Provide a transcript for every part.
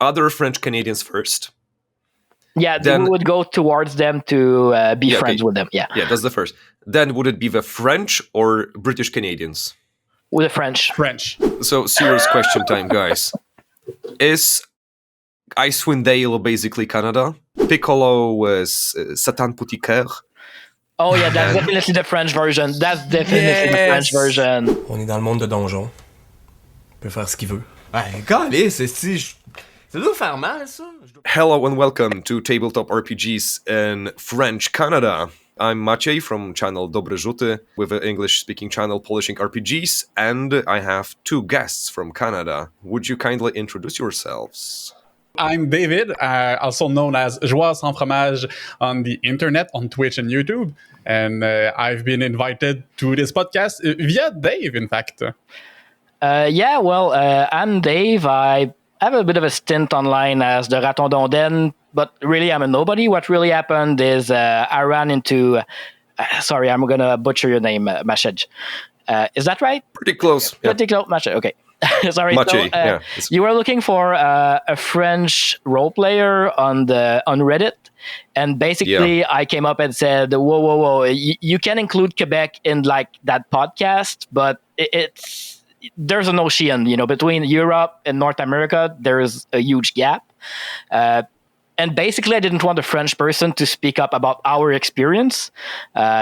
other French Canadians first. Yeah, then we would go towards them to be friends with them. Yeah, that's the first. Then would it be the French or British Canadians? With the French. So serious question time, guys. Is Icewind Dale basically Canada? Piccolo was Satan Poutiqueur. Oh yeah, that's definitely the French version. That's definitely the French version. On est dans le monde de donjon. Il peut faire ce qu'il veut. Ben, calé, ça doit faire mal, ça. Hello and welcome to Tabletop RPGs in French Canada. I'm Maciej from channel Dobre Rzuty with an English-speaking channel Polishing RPGs, and I have two guests from Canada. Would you kindly introduce yourselves? I'm David, also known as Joueur sans Fromage on the internet, on Twitch and YouTube. And I've been invited to this podcast via Dave, in fact. I'm Dave. I have a bit of a stint online as the Raton d'Ondaine, but really I'm a nobody. What really happened is I ran into... sorry, I'm going to butcher your name, Maciej. Is that right? Pretty close. Pretty close, Maciej, okay. Sorry, Maciej, you were looking for a French role player on Reddit, and basically I came up and said, "Whoa! You can include Quebec in like that podcast, but there's an ocean, between Europe and North America. There is a huge gap." And basically, I didn't want a French person to speak up about our experience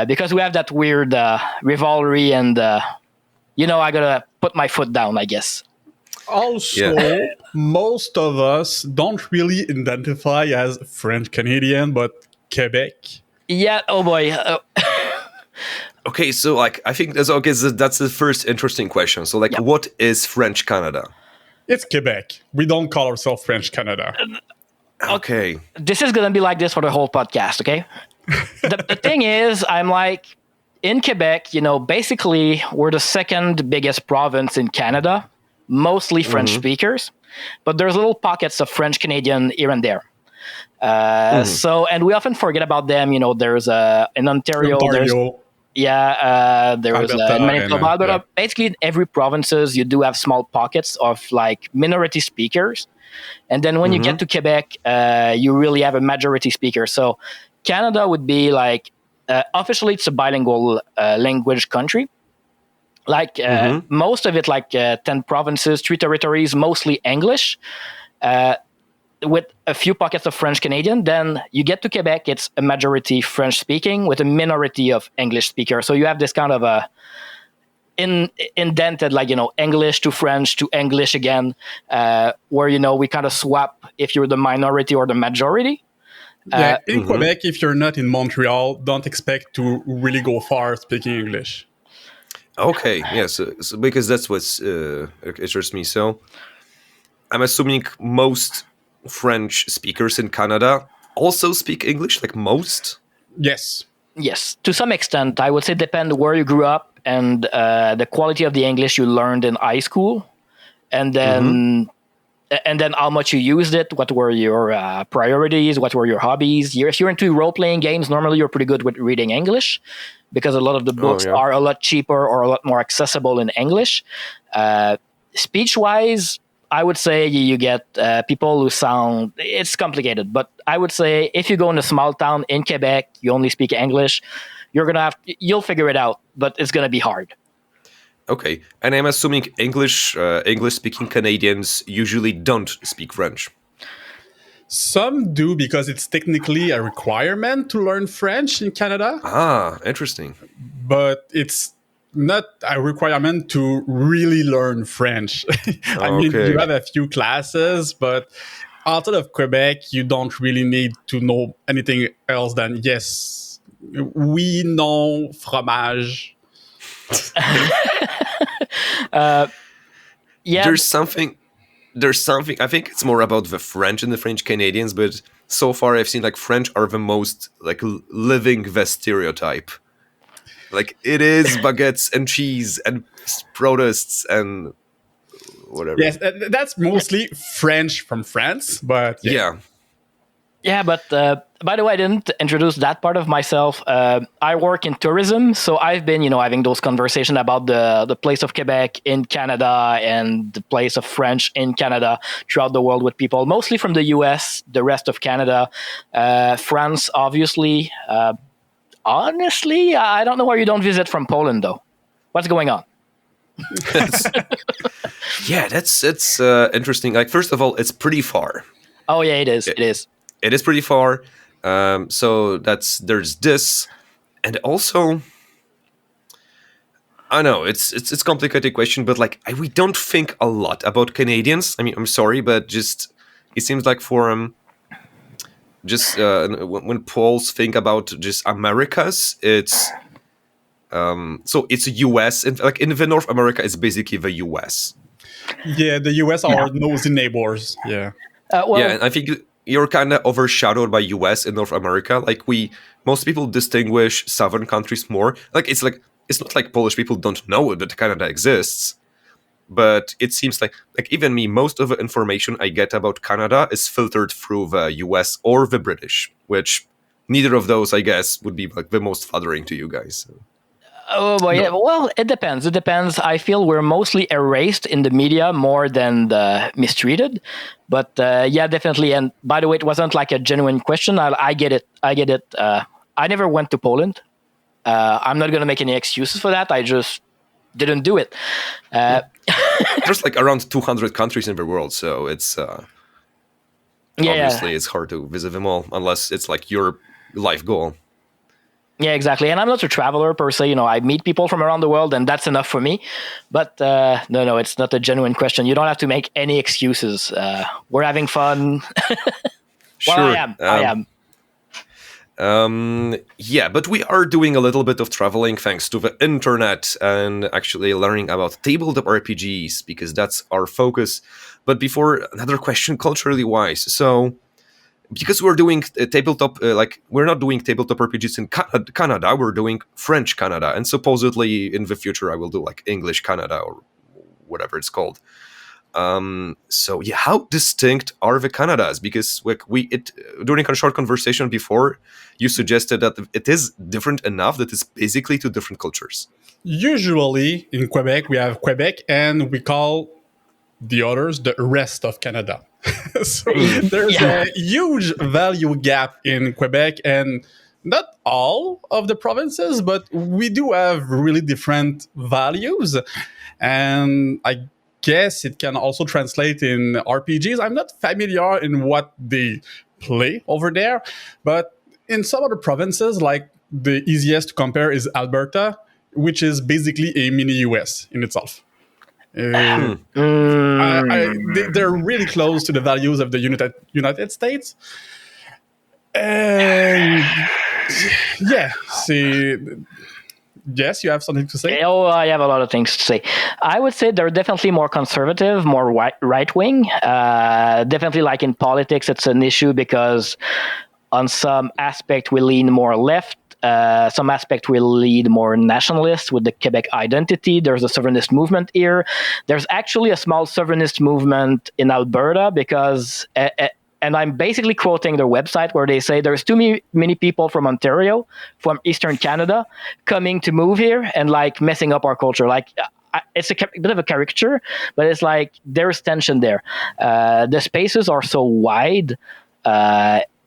because we have that weird rivalry and. I gotta put my foot down, I guess. Also, most of us don't really identify as French Canadian, but Quebec. Yeah, oh boy. Okay, so I think that's the first interesting question. So what is French Canada? It's Quebec. We don't call ourselves French Canada. Okay. This is gonna be like this for the whole podcast, okay? The thing is, I'm like, in Quebec, basically, we're the second biggest province in Canada, mostly French speakers, but there's little pockets of French Canadian here and there. And we often forget about them. There's in Ontario. There's Alberta, in Manitoba. Alberta. Basically, in every provinces, you do have small pockets of like minority speakers. And then when you get to Quebec, you really have a majority speaker. So Canada would be like, officially, it's a bilingual language country. Like most of it, 10 provinces, 3 territories, mostly English, with a few pockets of French Canadian. Then you get to Quebec, it's a majority French speaking with a minority of English speakers. So you have this kind of a indented, English to French to English again, where, we kind of swap if you're the minority or the majority. In Quebec, if you're not in Montreal, don't expect to really go far speaking English. Okay, yes, so because that's what's interests me. So I'm assuming most French speakers in Canada also speak English, like most? Yes, to some extent. I would say depend where you grew up and the quality of the English you learned in high school, and then... And then how much you used it, what were your priorities, what were your hobbies. If you're into role-playing games, normally you're pretty good with reading English because a lot of the books are a lot cheaper or a lot more accessible in English. Speech-wise, I would say you get people who sound... It's complicated, but I would say if you go in a small town in Quebec, you only speak English, you'll figure it out, but it's going to be hard. Okay, and I'm assuming English-speaking Canadians usually don't speak French. Some do because it's technically a requirement to learn French in Canada. Ah, interesting. But it's not a requirement to really learn French. I mean, you have a few classes, but outside of Quebec, you don't really need to know anything else than, yes, we know fromage. There's something. I think it's more about the French and the French Canadians, but so far I've seen French are the most living the stereotype. It is baguettes and cheese and protests and whatever. Yes, that's mostly French from France, but Yeah, Yeah, but by the way, I didn't introduce that part of myself. I work in tourism, so I've been, having those conversations about the place of Quebec in Canada and the place of French in Canada throughout the world with people, mostly from the US, the rest of Canada, France, obviously. Honestly, I don't know why you don't visit from Poland, though. What's going on? That's interesting. Like, first of all, it's pretty far. Oh yeah, it is. It is. It is pretty far. So there's this, and also, I know it's a complicated question, but like we don't think a lot about Canadians. I mean, I'm sorry, but just it seems like for when Poles think about just Americas, it's so it's U.S. and like in the North America, it's basically the U.S. Yeah, the US are nosy neighbors. Yeah. And I think you're kind of overshadowed by US in North America. Like most people distinguish southern countries more. It's not like Polish people don't know that Canada exists, but it seems like even me, most of the information I get about Canada is filtered through the US or the British, which neither of those, I guess, would be like the most flattering to you guys. So. Oh boy, yeah. Well, it depends. I feel we're mostly erased in the media more than mistreated. But yeah, definitely. And by the way, it wasn't like a genuine question. I get it. I never went to Poland. I'm not going to make any excuses for that. I just didn't do it. There's like around 200 countries in the world, so it's obviously it's hard to visit them all unless it's like your life goal. Yeah, exactly. And I'm not a traveler per se. I meet people from around the world, and that's enough for me. But no, it's not a genuine question. You don't have to make any excuses. We're having fun. Sure. Well, I am. Yeah, but we are doing a little bit of traveling thanks to the internet and actually learning about tabletop RPGs because that's our focus. But before, another question culturally wise. So, because we're doing tabletop, we're not doing tabletop RPGs in Canada, we're doing French Canada, and supposedly in the future I will do like English Canada or whatever it's called. So yeah, how distinct are the Canadas? Because during a short conversation before, you suggested that it is different enough that it's basically two different cultures. Usually in Quebec, we have Quebec, and we call the others the rest of Canada. So there's a huge value gap in Quebec, and not all of the provinces, but we do have really different values. And I guess it can also translate in RPGs. I'm not familiar in what they play over there, but in some other provinces, like the easiest to compare is Alberta, which is basically a mini US in itself. They're really close to the values of the United States. And yeah, see, yes, you have something to say? Oh, I have a lot of things to say. I would say they're definitely more conservative, more right-wing. Definitely like in politics, it's an issue because on some aspect we lean more left. Some aspect will lead more nationalist with the Quebec identity. There's a sovereignist movement here. There's actually a small sovereignist movement in Alberta because, and I'm basically quoting their website where they say there's too many people from Ontario, from Eastern Canada, coming to move here and like messing up our culture. Like it's a bit of a caricature, but it's like there's tension there. The spaces are so wide.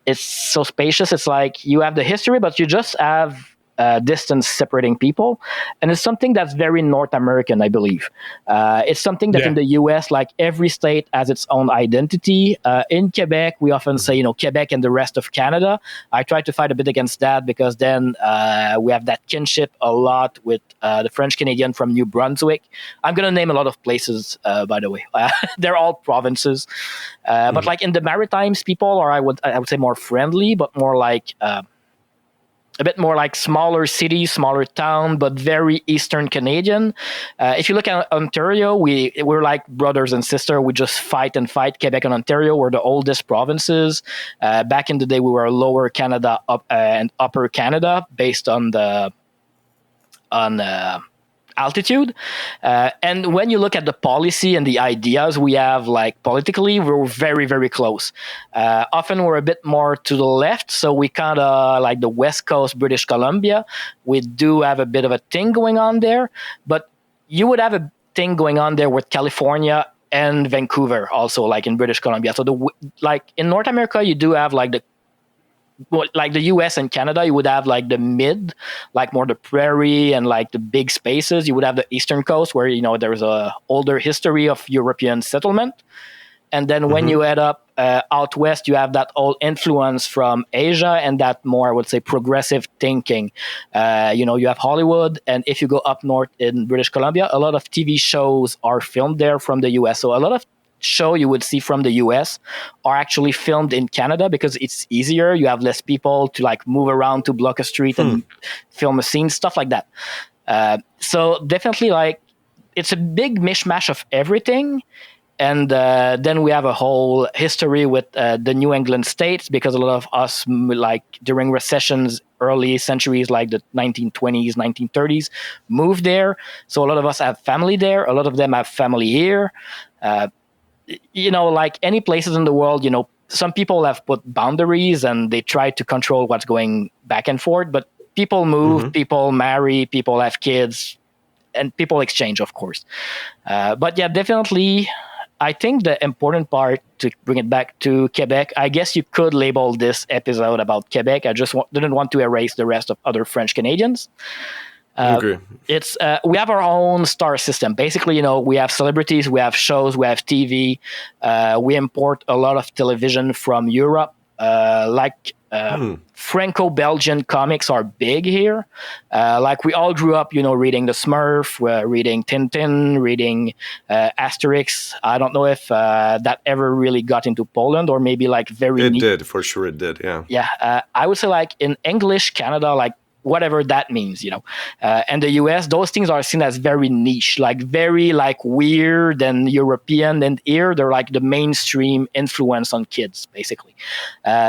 It's so spacious. It's like you have the history, but you just have distance separating people. And it's something that's very North American, I believe. It's something that in the US, like every state has its own identity. In Quebec, we often say, Quebec and the rest of Canada. I try to fight a bit against that because then we have that kinship a lot with the French Canadian from New Brunswick. I'm going to name a lot of places, by the way. They're all provinces. But like in the Maritimes, people are, I would say, more friendly, but more like... a bit more like smaller city, smaller town, but very Eastern Canadian. If you look at Ontario, we're like brothers and sisters. We just fight and fight. Quebec and Ontario were the oldest provinces. Back in the day, we were Lower Canada and Upper Canada based on altitude. And when you look at the policy and the ideas we have, like politically, we're very, very close. Often we're a bit more to the left, so we kind of like the West Coast, British Columbia. We do have a bit of a thing going on there, but you would have a thing going on there with California and Vancouver also, like in British Columbia. So like in North America, you do have like the US and Canada, you would have like the mid, like more the prairie and like the big spaces. You would have the eastern coast where, you know, there's a older history of European settlement. And then when you head up out west, you have that old influence from Asia and that more, I would say, progressive thinking. You know, you have Hollywood. And if you go up north in British Columbia, a lot of TV shows are filmed there from the US. So a lot of show you would see from the US are actually filmed in Canada because it's easier. You have less people to like move around to block a street and film a scene, stuff like that. So definitely like it's a big mishmash of everything. And then we have a whole history with the New England states because a lot of us, like during recessions, early centuries, like the 1920s, 1930s, moved there. So a lot of us have family there. A lot of them have family here. You know, like any places in the world, you know, some people have put boundaries and they try to control what's going back and forth. But people move, people marry, people have kids, and people exchange, of course. But yeah, definitely. I think the important part, to bring it back to Quebec, I guess you could label this episode about Quebec. I just didn't want to erase the rest of other French Canadians. It's we have our own star system. Basically, you know, we have celebrities, we have shows, we have TV. We import a lot of television from Europe, Franco-Belgian comics are big here. Like we all grew up, you know, reading the Smurf, reading Tintin, reading Asterix. I don't know if that ever really got into Poland or maybe like It did, for sure it did, yeah. Yeah, I would say like in English Canada, like whatever that means, you know. And the US, those things are seen as very niche, like very like weird and European. And here they're like the mainstream influence on kids, basically.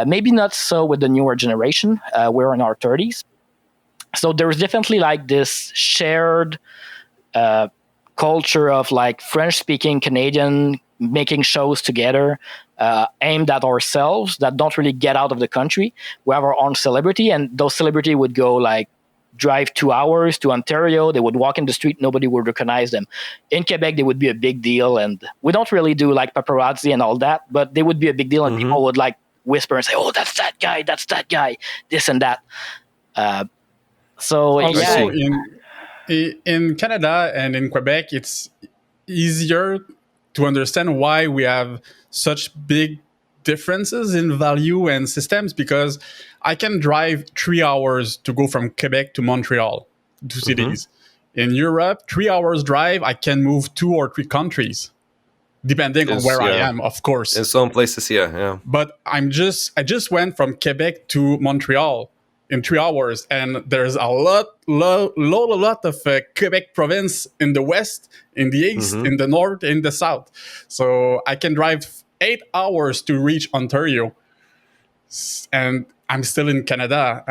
Maybe not so with the newer generation. We're in our 30s. So there's definitely like this shared culture of like French-speaking Canadian making shows together aimed at ourselves that don't really get out of the country. We have our own celebrity, and those celebrity would go like drive 2 hours to Ontario. They would walk in the street. Nobody would recognize them. In Quebec, they would be a big deal. And we don't really do like paparazzi and all that, but they would be a big deal. And people would like whisper and say, oh, that's that guy, this and that. So also, in Canada and in Quebec, it's easier to understand why we have such big differences in value and systems, because I can drive 3 hours to go from Quebec to Montreal, to cities. In Europe, 3 hours drive, I can move 2 or 3 countries, depending on where I am, of course. In some places, yeah. But I just went from Quebec to Montreal in 3 hours, and there's a lot of Quebec province in the west, in the east, in the north, in the south. So I can drive 8 hours to reach Ontario, and I'm still in Canada.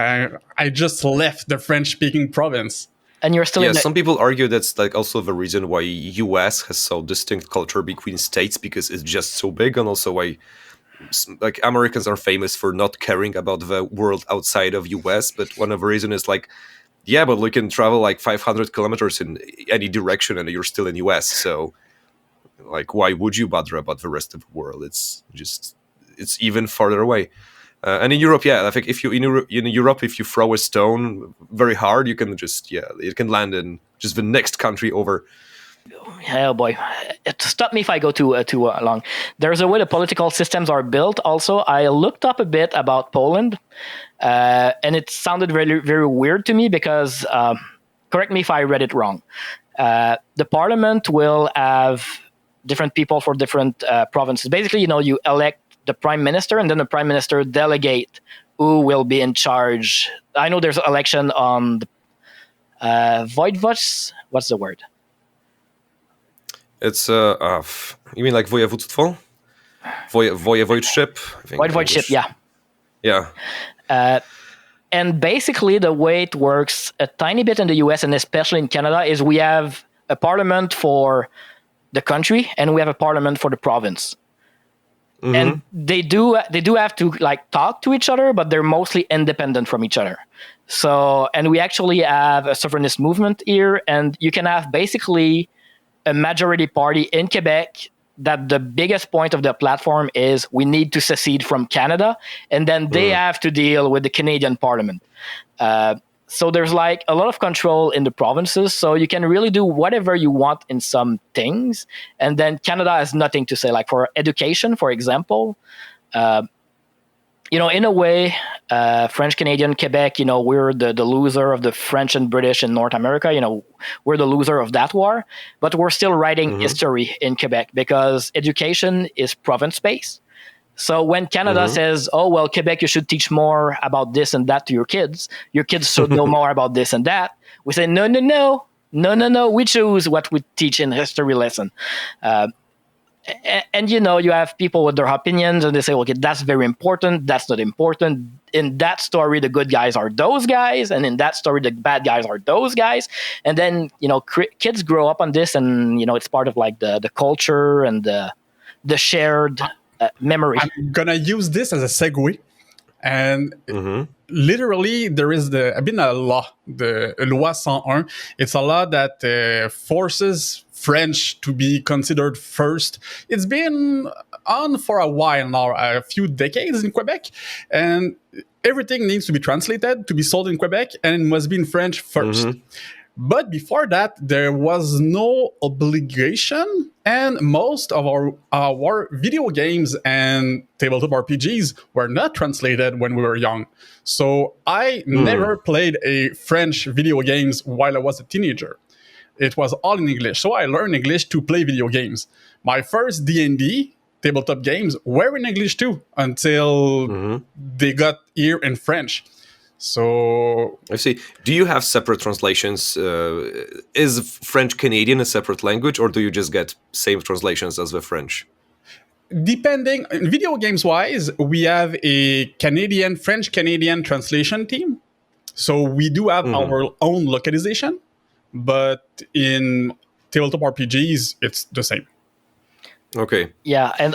I just left the French-speaking province. And you're still in some people argue that's like also the reason why US has so distinct culture between states, because it's just so big, and also why like Americans are famous for not caring about the world outside of US. But one of the reasons is like, yeah, but you can travel like 500 kilometers in any direction and you're still in US. So like, why would you bother about the rest of the world? It's even farther away. And in Europe, I think if you in Europe, if you throw a stone very hard, you can just it can land in just the next country over. Oh boy, stop me if I go too long. There's a way the political systems are built. Also, I looked up a bit about Poland, and it sounded very, very weird to me because, correct me if I read it wrong. The parliament will have different people for different provinces. Basically, you elect the prime minister, and then the prime minister delegate who will be in charge. I know there's an election on the Voivod's. What's the word? It's you mean like województwo? Voivodeship? Voivodeship, yeah. Yeah. And basically, the way it works a tiny bit in the US and especially in Canada is we have a parliament for the country and we have a parliament for the province. Mm-hmm. And they do have to like talk to each other, but they're mostly independent from each other. So, and we actually have a sovereignist movement here, and you can have basically a majority party in Quebec that the biggest point of the platform is we need to secede from Canada, and then they have to deal with the Canadian Parliament. So there's like a lot of control in the provinces, so you can really do whatever you want in some things, and then Canada has nothing to say. Like for education, for example, in a way, French, Canadian, Quebec, we're the loser of the French and British in North America. We're the loser of that war, but we're still writing history in Quebec because education is province-based. So when Canada says, oh, well, Quebec, you should teach more about this and that to your kids should know more about this and that, we say, no, we choose what we teach in history lesson. And you have people with their opinions and they say, okay, that's very important. That's not important. In that story, the good guys are those guys. And in that story, the bad guys are those guys. And then, kids grow up on this and, it's part of like the culture and the shared memory. I'm going to use this as a segue. And literally, there is been a law, the Loi 101. It's a law that forces French to be considered first. It's been on for a while now, a few decades in Quebec, and everything needs to be translated to be sold in Quebec, and it must be in French first. But before that, there was no obligation, and most of our video games and tabletop RPGs were not translated when we were young. So I never played a French video games while I was a teenager. It was all in English. So I learned English to play video games. My first D&D tabletop games were in English too until they got here in French. So I see. Do you have separate translations? Is French Canadian a separate language, or do you just get same translations as the French? Depending, video games wise, we have a French Canadian translation team. So we do have our own localization, but in tabletop RPGs, it's the same. Okay. Yeah, and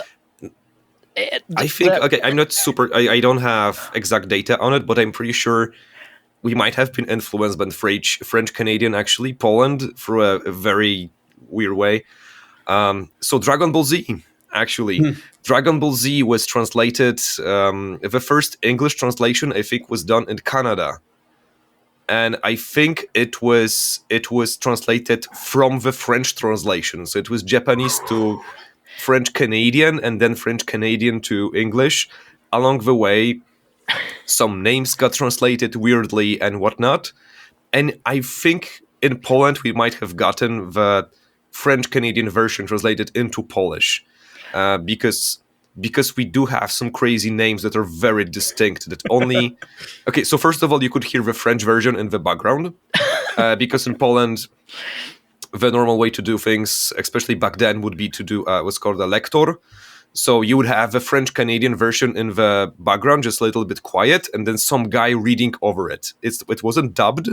I think, I'm not super, I don't have exact data on it, but I'm pretty sure we might have been influenced by French Canadian, actually, Poland, through a very weird way. So Dragon Ball Z, actually. Dragon Ball Z was translated, the first English translation, I think, was done in Canada. And I think it was translated from the French translation. So it was Japanese to French Canadian and then French Canadian to English. Along the way, some names got translated weirdly and whatnot. And I think in Poland we might have gotten the French Canadian version translated into Polish, because we do have some crazy names that are very distinct. That only okay. So first of all, you could hear the French version in the background, because in Poland, the normal way to do things, especially back then, would be to do what's called a lector. So you would have the French Canadian version in the background, just a little bit quiet, and then some guy reading over it. It wasn't dubbed.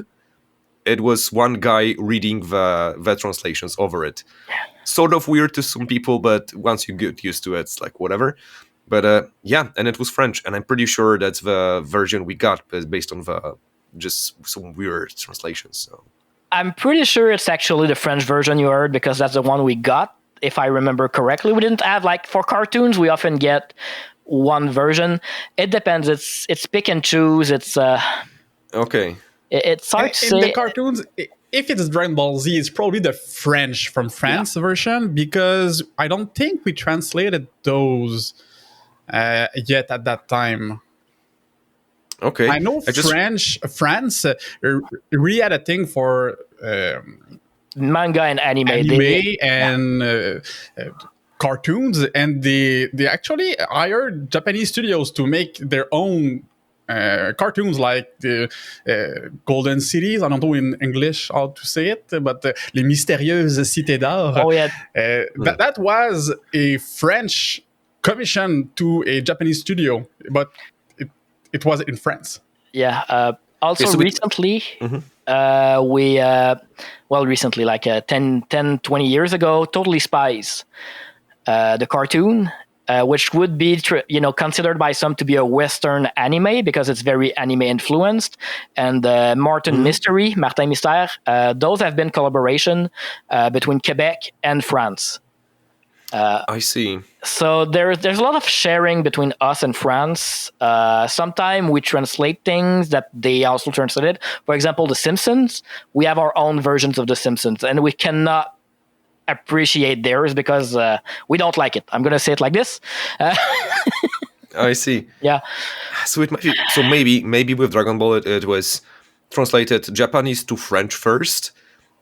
It was one guy reading the translations over it. Sort of weird to some people, but once you get used to it, it's like whatever. But yeah, and it was French, and I'm pretty sure that's the version we got based on just some weird translations. So I'm pretty sure it's actually the French version you heard, because that's the one we got, if I remember correctly. We didn't have, like, for cartoons, we often get one version. It depends. It's pick and choose. It's okay. It's hard to say. In the cartoons, if it's Dragon Ball Z, it's probably the French from France version, because I don't think we translated those yet at that time. Okay. I know France really had a thing for manga and anime and cartoons, and they actually hired Japanese studios to make their own cartoons, like the Golden Cities. I don't know in English how to say it, but Les Mystérieuses Cités d'Or. Oh yeah. That was a French commission to a Japanese studio, but it was in France. Yeah. Also, so recently, recently, like 10, 20 years ago, Totally Spies, the cartoon, which would be considered by some to be a Western anime because it's very anime influenced, and Martin Mystère, those have been collaboration between Quebec and France. I see. So there's a lot of sharing between us and France. Sometimes we translate things that they also translated. For example, The Simpsons, we have our own versions of The Simpsons, and we cannot appreciate theirs because we don't like it. I'm going to say it like this. I see. Yeah. So maybe with Dragon Ball it was translated Japanese to French first,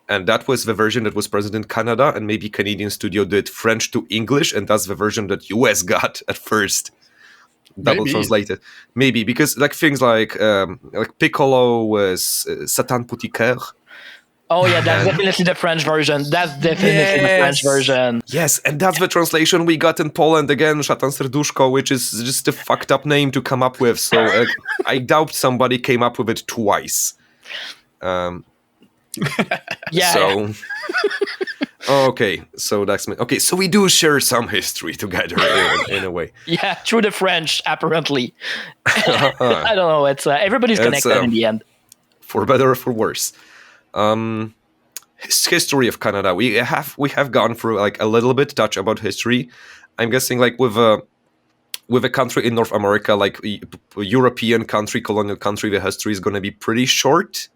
and that was the version that was present in Canada, and maybe Canadian studio did French to English, and that's the version that US got at first. Double translated. Maybe because like things like Piccolo was Satan Poutiqueur. Oh yeah, that's definitely the French version. The French version. Yes, and that's the translation we got in Poland again, Szatan Serduszko, which is just a fucked up name to come up with. So I doubt somebody came up with it twice. Yeah. So okay, so that's okay. So we do share some history together in a way. Yeah, through the French, apparently. I don't know. It's everybody's connected in the end, for better or for worse. History of Canada. We have gone through like a little bit touch about history. I'm guessing like with a country in North America, like a European country, colonial country, the history is going to be pretty short.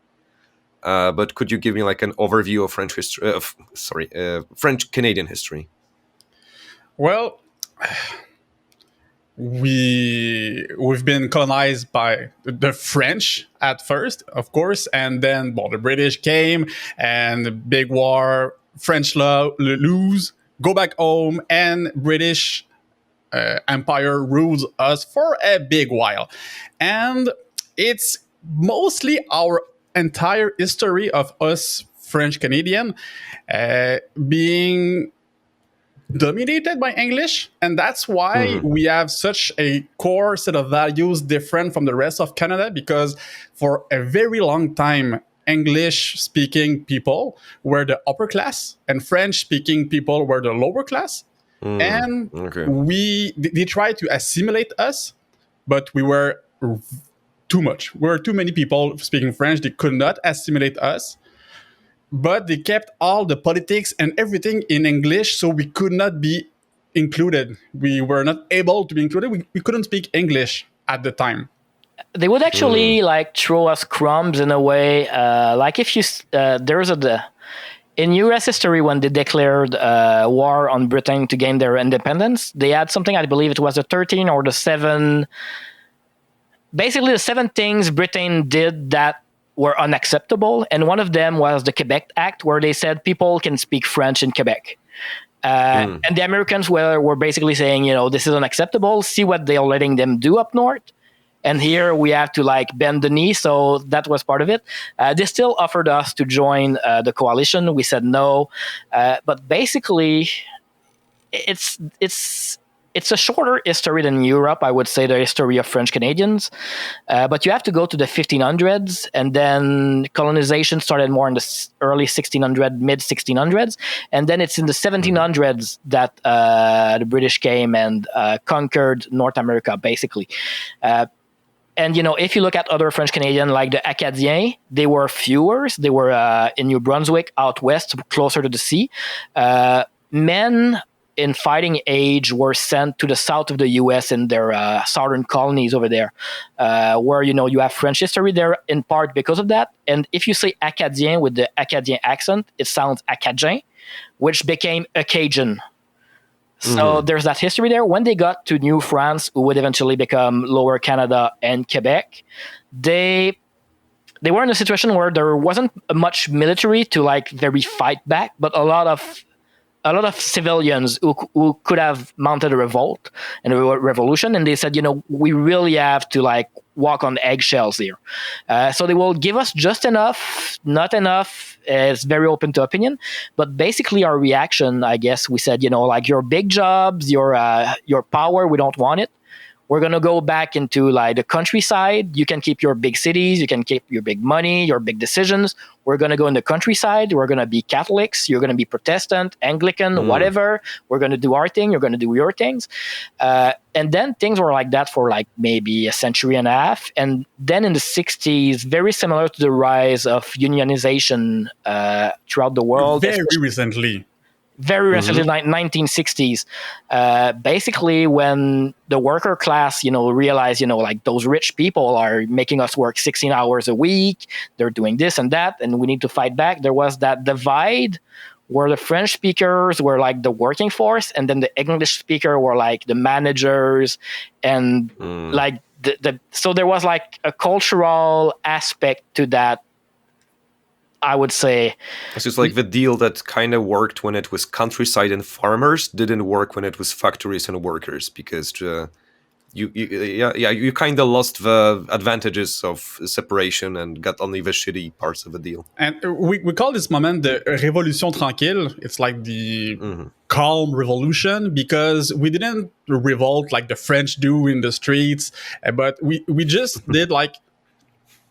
But could you give me like an overview of French history? French Canadian history. Well, we've been colonized by the French at first, of course, and then the British came and the big war. French lose, go back home, and British Empire rules us for a big while, and it's mostly our entire history of us French Canadian being dominated by English, and that's why we have such a core set of values different from the rest of Canada, because for a very long time English speaking people were the upper class and French speaking people were the lower class, and they tried to assimilate us, but we were too much. We were too many people speaking French. They could not assimilate us. But they kept all the politics and everything in English, so we could not be included. We were not able to be included. We couldn't speak English at the time. They would actually like throw us crumbs in a way. Like if you in U.S. history when they declared war on Britain to gain their independence, they had something, I believe it was the 13 or the 7. Basically, the 7 things Britain did that were unacceptable, and one of them was the Quebec Act, where they said people can speak French in Quebec. And the Americans were basically saying, this is unacceptable. See what they're letting them do up north. And here we have to like bend the knee. So that was part of it. They still offered us to join the coalition. We said no. But basically, it's a shorter history than Europe, I would say, the history of French Canadians. But you have to go to the 1500s, and then colonization started more in the early 1600s, mid 1600s. And then it's in the 1700s that the British came and conquered North America, basically. And, if you look at other French Canadian, like the Acadiens, they were fewer. They were in New Brunswick, out west, closer to the sea. Men in fighting age were sent to the south of the U.S. in their southern colonies over there, where, you have French history there in part because of that. And if you say Acadien with the Acadian accent, it sounds Acadien, which became Acadian. So there's that history there. When they got to New France, who would eventually become Lower Canada and Quebec, they were in a situation where there wasn't much military to like very fight back, but a lot of civilians who could have mounted a revolt and a revolution, and they said, we really have to like walk on eggshells here. So they will give us just enough, not enough. It's very open to opinion, but basically our reaction, I guess, we said, like your big jobs, your power, we don't want it. we're going to go back into like the countryside. You can keep your big cities, you can keep your big money, your big decisions. We're going to go in the countryside. We're going to be Catholics. You're going to be Protestant, Anglican, whatever. We're going to do our thing. You're going to do your things. And then things were like that for like maybe a century and a half. And then in the 60s, very similar to the rise of unionization throughout the world. Very recently. Very recently, 1960s. Basically, when the worker class, realized, like those rich people are making us work 16 hours a week, they're doing this and that, and we need to fight back. There was that divide where the French speakers were like the working force, and then the English speaker were like the managers, and like so there was like a cultural aspect to that. I would say it's just like the deal that kind of worked when it was countryside and farmers didn't work when it was factories and workers, because you kind of lost the advantages of separation and got only the shitty parts of the deal. And we call this moment the Révolution Tranquille. It's like the calm revolution, because we didn't revolt like the French do in the streets, but we just did like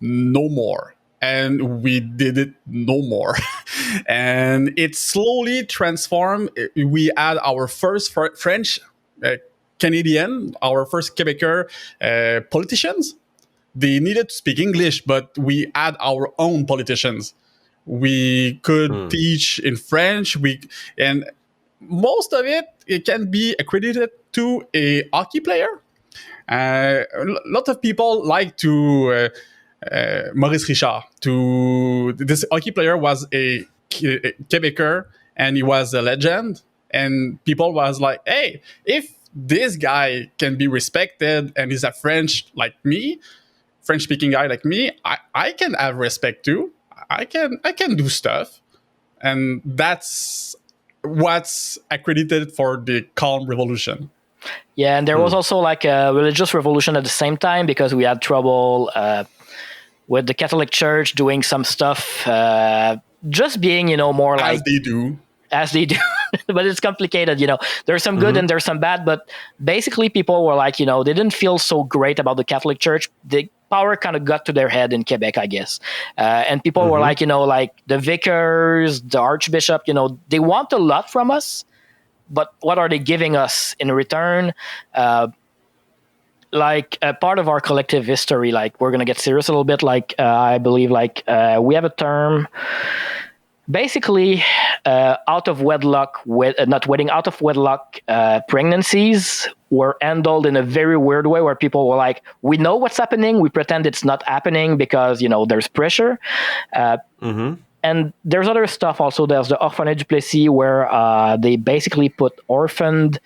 no more. And we did it no more. And it slowly transformed. We had our first French Canadian, our first Quebecer politicians. They needed to speak English, but we had our own politicians. We could teach in French. And most of it can be accredited to a hockey player. A lot of people like to... Maurice Richard. This hockey player was a Quebecer, and he was a legend. And people was like, hey, if this guy can be respected and he's a French-speaking guy like me, I can have respect too. I can do stuff. And that's what's accredited for the calm revolution. Yeah, and there was also like a religious revolution at the same time, because we had trouble with the Catholic Church doing some stuff, just being, more like... As they do. But it's complicated, There's some good and there's some bad, but basically people were like, they didn't feel so great about the Catholic Church. The power kind of got to their head in Quebec, I guess. And people were like, like the vicars, the archbishop, they want a lot from us, but what are they giving us in return? Like a part of our collective history, like we're going to get serious a little bit. Like I believe we have a term, basically out of wedlock, out of wedlock pregnancies were handled in a very weird way, where people were like, we know what's happening. We pretend it's not happening because, there's pressure. And there's other stuff also. There's the orphanage Plessis, where they basically put orphaned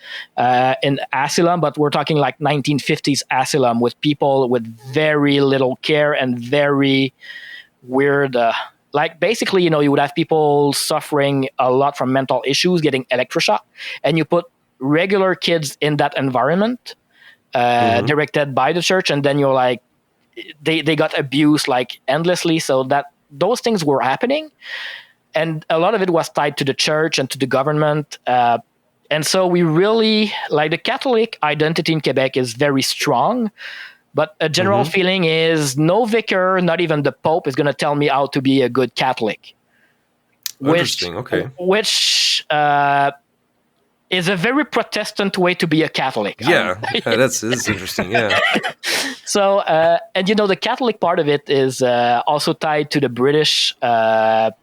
in asylum, but we're talking like 1950s asylum with people with very little care and very weird. Like basically, you would have people suffering a lot from mental issues, getting electroshock, and you put regular kids in that environment directed by the church, and then you're like, they got abused like endlessly. So that those things were happening, and a lot of it was tied to the church and to the government. And so we really, like, the Catholic identity in Quebec is very strong, but a general feeling is no vicar, not even the Pope, is going to tell me how to be a good Catholic. Interesting, okay. Which is a very Protestant way to be a Catholic. Yeah, that's interesting, yeah. So, and the Catholic part of it is also tied to the British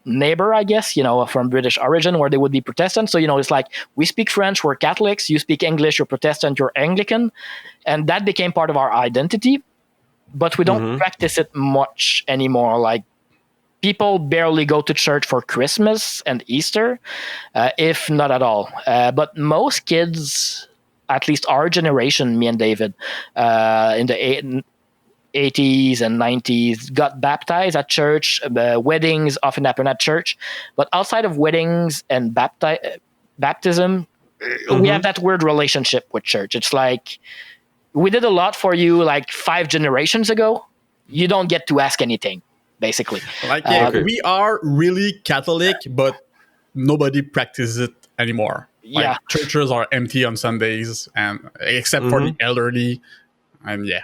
neighbor, I guess, from British origin, where they would be Protestant. So, it's like, we speak French, we're Catholics, you speak English, you're Protestant, you're Anglican. And that became part of our identity. But we don't practice it much anymore. Like, people barely go to church for Christmas and Easter, if not at all. But most kids, at least our generation, me and David, in the 80s and 90s, got baptized at church. Weddings often happen at church. But outside of weddings and baptism, we have that weird relationship with church. It's like, we did a lot for you like 5 generations ago. You don't get to ask anything, basically. Like, we are really Catholic, but nobody practices it anymore. Like, churches are empty on Sundays, and except for the elderly. And yeah.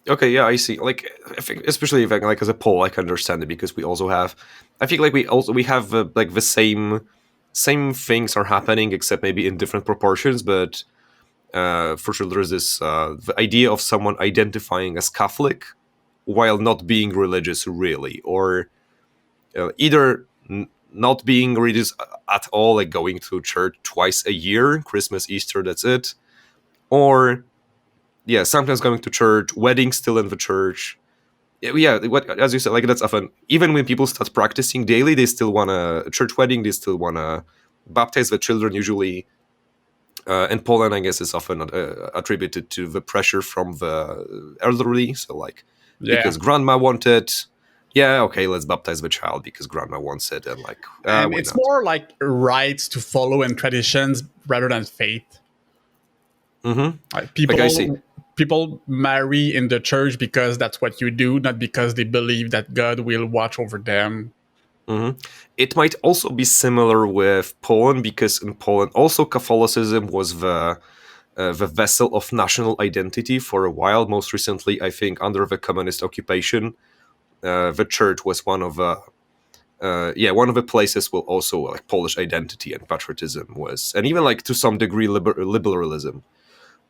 Okay, yeah, I see. Like, I think, especially if like as a Pole, I can understand it because we also have. I think like we have like the same things are happening, except maybe in different proportions. But for sure, there's this the idea of someone identifying as Catholic while not being religious, really, or either not being religious at all, like going to church twice a year, Christmas, Easter, that's it, or yeah, sometimes going to church, weddings still in the church. Yeah, what, as you said, like that's often, even when people start practicing daily, they still want a church wedding, they still want to baptize the children, usually. In Poland, I guess, is often attributed to the pressure from the elderly. So, like, because grandma wanted, yeah, okay, let's baptize the child because grandma wants it, and like, and it's more like rites to follow and traditions rather than faith. Mm-hmm. Like people marry in the church because that's what you do, not because they believe that God will watch over them. Mm-hmm. It might also be similar with Poland, because in Poland also Catholicism was the vessel of national identity for a while. Most recently, I think, under the communist occupation, the church was one of the places where also like Polish identity and patriotism was, and even like to some degree liberalism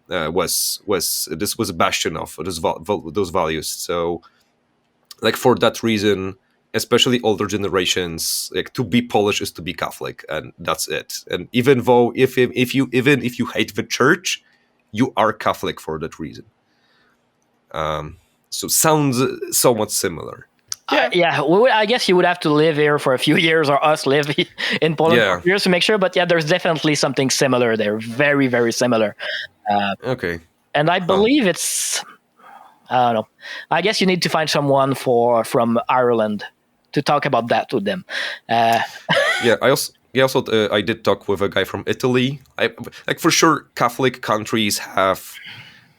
was a bastion of those values. So, like for that reason, especially older generations, like to be Polish is to be Catholic, and that's it. And even though if you hate the church, you are Catholic for that reason. So sounds somewhat similar. Yeah. I guess you would have to live here for a few years, or us live in Poland for a few years to make sure. But yeah, there's definitely something similar there. Very, very similar. Okay. And I believe it's, I don't know. I guess you need to find someone from Ireland to talk about that with them. Yeah, I did talk with a guy from Italy. Like for sure, Catholic countries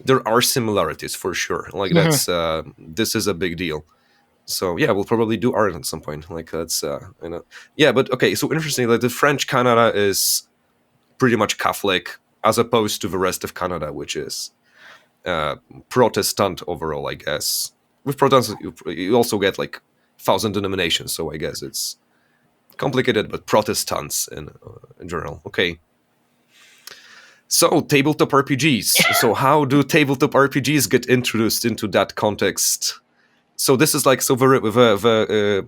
there are similarities for sure. Like that's this is a big deal. So yeah, we'll probably do Ireland at some point. Like that's yeah, but okay. So interesting. Like the French Canada is pretty much Catholic, as opposed to the rest of Canada, which is Protestant overall, I guess. With Protestants, you also get like 1,000 denominations, so I guess it's complicated, but Protestants in general. Okay. So, tabletop RPGs. So, how do tabletop RPGs get introduced into that context? So, this is like the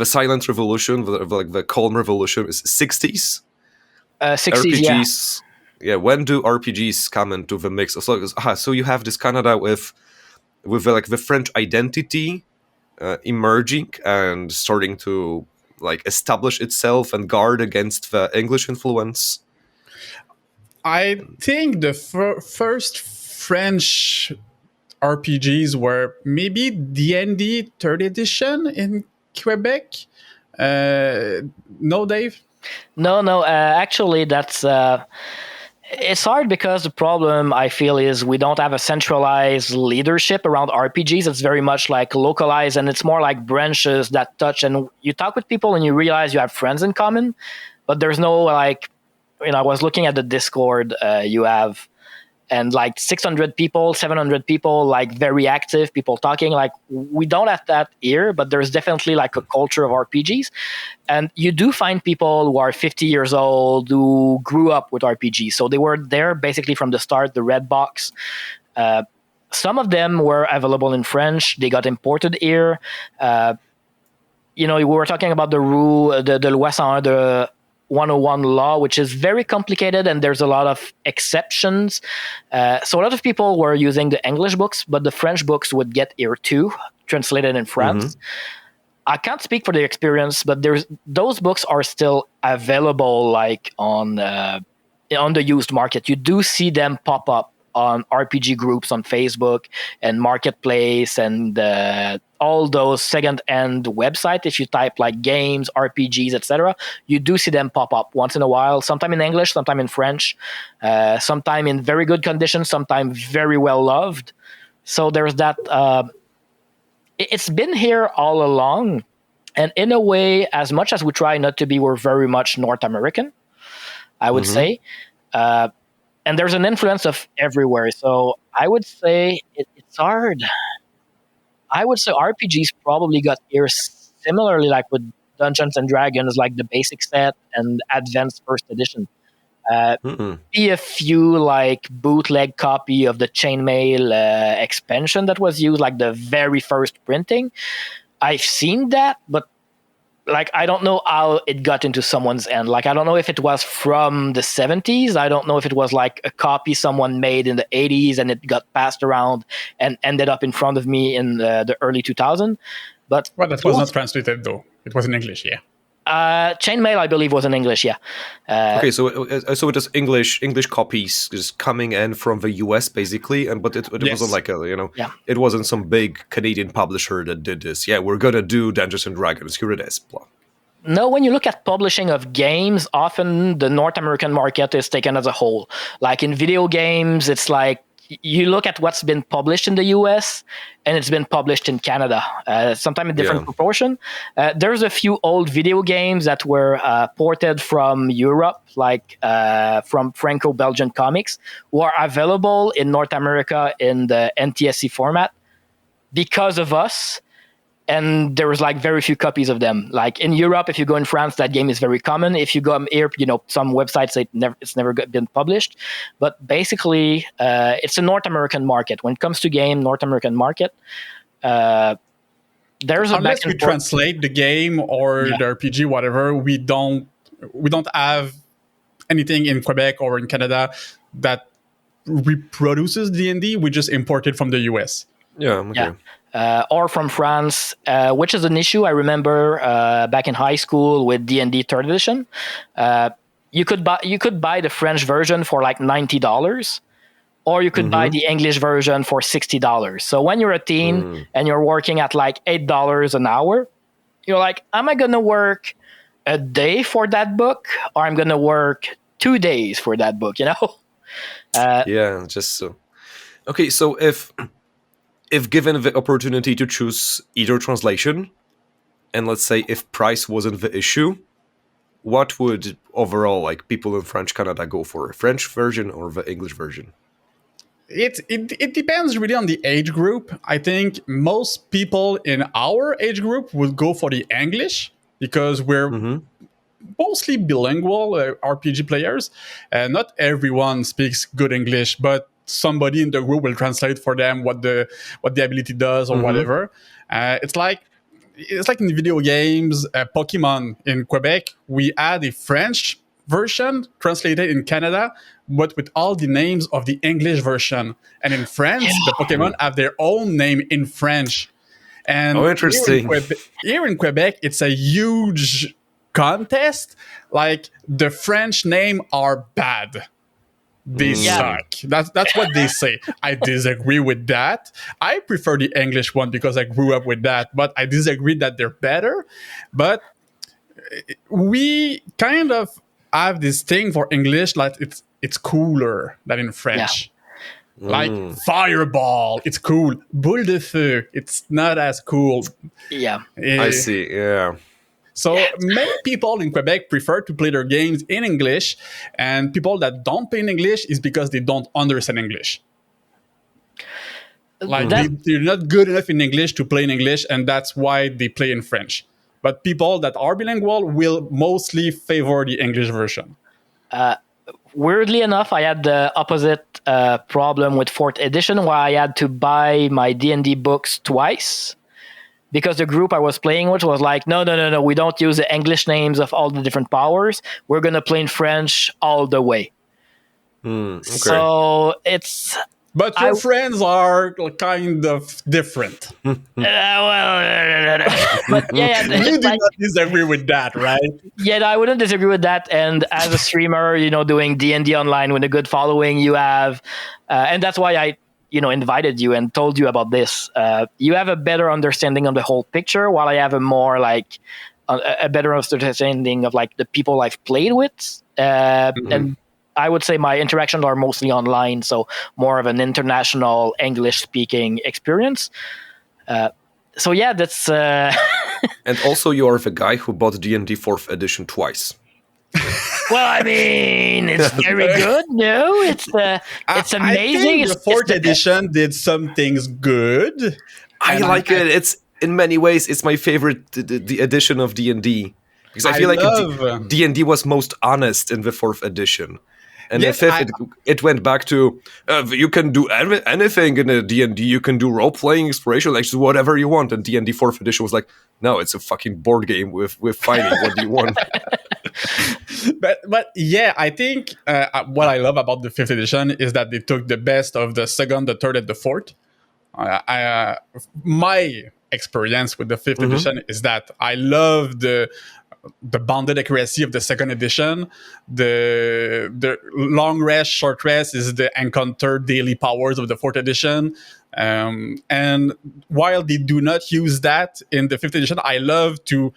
silent revolution, the calm revolution is 60s. 60s, RPGs. Yeah. When do RPGs come into the mix? So you have this Canada with like the French identity emerging and starting to like establish itself and guard against the English influence. I think the first French RPGs were maybe D&D 3rd edition in Quebec. No, Dave? No. Actually, that's... it's hard because the problem, I feel, is we don't have a centralized leadership around RPGs. It's very much like localized, and it's more like branches that touch. And you talk with people and you realize you have friends in common, but there's no like... I was looking at the Discord you have, and like 600 people, 700 people, like very active, people talking. Like we don't have that here, but there's definitely like a culture of RPGs. And you do find people who are 50 years old who grew up with RPGs. So they were there basically from the start, the red box. Some of them were available in French. They got imported here. We were talking about the rule, the Loi 101, the 101 law, which is very complicated, and there's a lot of exceptions. So a lot of people were using the English books, but the French books would get here too, translated in France. Mm-hmm. I can't speak for the experience, but those books are still available, like on the used market. You do see them pop up on RPG groups on Facebook and Marketplace and all those second-hand websites. If you type like games, RPGs, etc., you do see them pop up once in a while, sometime in English, sometime in French, sometime in very good condition, sometime very well loved. So there's that. It's been here all along. And in a way, as much as we try not to be, we're very much North American, I would say. and there's an influence of everywhere. So I would say it's hard. I would say RPGs probably got here similarly, like with Dungeons and Dragons, like the basic set and Advanced First Edition. Be a few like bootleg copy of the Chainmail expansion that was used, like the very first printing. I've seen that, but like I don't know how it got into someone's end. Like I don't know if it was from the 70s. I don't know if it was like a copy someone made in the 80s and it got passed around and ended up in front of me in the early 2000s. But that was not translated though. It was in English, yeah. Chainmail, I believe, was in English, yeah. Okay, so it is English copies just coming in from the US basically, but it wasn't like it wasn't some big Canadian publisher that did this. Yeah, we're gonna do Dungeons and Dragons. Here it is. Blah. No, when you look at publishing of games, often the North American market is taken as a whole. Like in video games, it's like you look at what's been published in the US and it's been published in Canada, sometimes in different proportion. There's a few old video games that were ported from Europe, like from Franco-Belgian comics, who are available in North America in the NTSC format because of us. And there was like very few copies of them. Like in Europe, if you go in France, that game is very common. If you go here, some websites say it's never been published. But basically, it's a North American market. When it comes to game, North American market, there's unless we translate the game or the RPG, whatever, we don't have anything in Quebec or in Canada that reproduces D&D. We just import it from the US. Yeah. Okay. Yeah. Or from France, which is an issue. I remember back in high school with D&D 3rd edition, you could buy the French version for like $90, or you could buy the English version for $60. So when you're a teen and you're working at like $8 an hour, you're like, am I gonna work a day for that book, or I'm gonna work 2 days for that book? Just so. Okay, so if given the opportunity to choose either translation, and let's say if price wasn't the issue, what would overall like people in French Canada go for? French version or the English version? It depends really on the age group. I think most people in our age group would go for the English because we're mostly bilingual RPG players. Not everyone speaks good English, but somebody in the group will translate for them what the ability does or whatever. It's like in video games, Pokemon in Quebec, we had a French version translated in Canada, but with all the names of the English version. And in France, the Pokemon have their own name in French. And interesting. Here in Quebec, it's a huge contest. Like the French names are bad. They suck. That's what they say. I disagree with that. I prefer the English one because I grew up with that, but I disagree that they're better. But we kind of have this thing for English, like it's cooler than in French. Like Fireball, it's cool. Boule de Feu, it's not as cool. Yeah. I see, yeah. So many people in Quebec prefer to play their games in English, and people that don't play in English is because they don't understand English. Like they're not good enough in English to play in English, and that's why they play in French. But people that are bilingual will mostly favor the English version. Weirdly enough, I had the opposite problem with 4th edition, where I had to buy my D&D books twice. Because the group I was playing with was like, no, we don't use the English names of all the different powers. We're going to play in French all the way. Okay. So it's... But your friends are kind of different. But you do not disagree with that, right? Yeah, I wouldn't disagree with that. And as a streamer, doing D&D online with a good following, you have... and that's why I... invited you and told you about this. You have a better understanding of the whole picture, while I have a more like a better understanding of like the people I've played with. And I would say my interactions are mostly online, so more of an international English-speaking experience. So yeah, that's. And also, you are the guy who bought D&D 4th edition twice. Well, I mean, it's very good. No, it's amazing. I think the fourth edition did some things good. I like it. It's in many ways it's my favorite the edition of D&D because I feel like D&D was most honest in the fourth edition. And the fifth, it went back to you can do anything in a D&D. You can do role playing, exploration, like whatever you want. And D&D fourth edition was like, no, it's a fucking board game with fighting. What do you want? but yeah, I think what I love about the fifth edition is that they took the best of the second, the third, and the fourth. My experience with the fifth edition is that I love the bounded accuracy of the second edition. The long rest, short rest is the encounter daily powers of the fourth edition. And while they do not use that in the fifth edition, I love to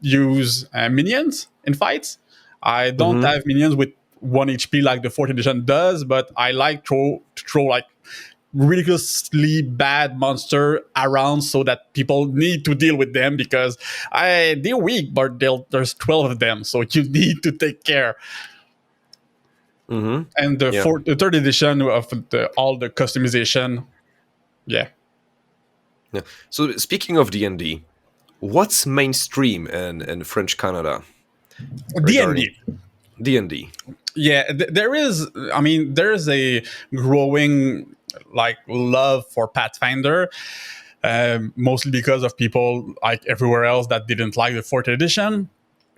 use minions in fights. I don't have minions with 1 HP like the fourth edition does, but I like to throw like ridiculously bad monster around so that people need to deal with them because they're weak, but there's 12 of them, so you need to take care. And the third edition of all the customization, yeah. So speaking of D&D, what's mainstream in French Canada? D&D. Yeah, there's a growing like love for Pathfinder, mostly because of people like everywhere else that didn't like the fourth edition,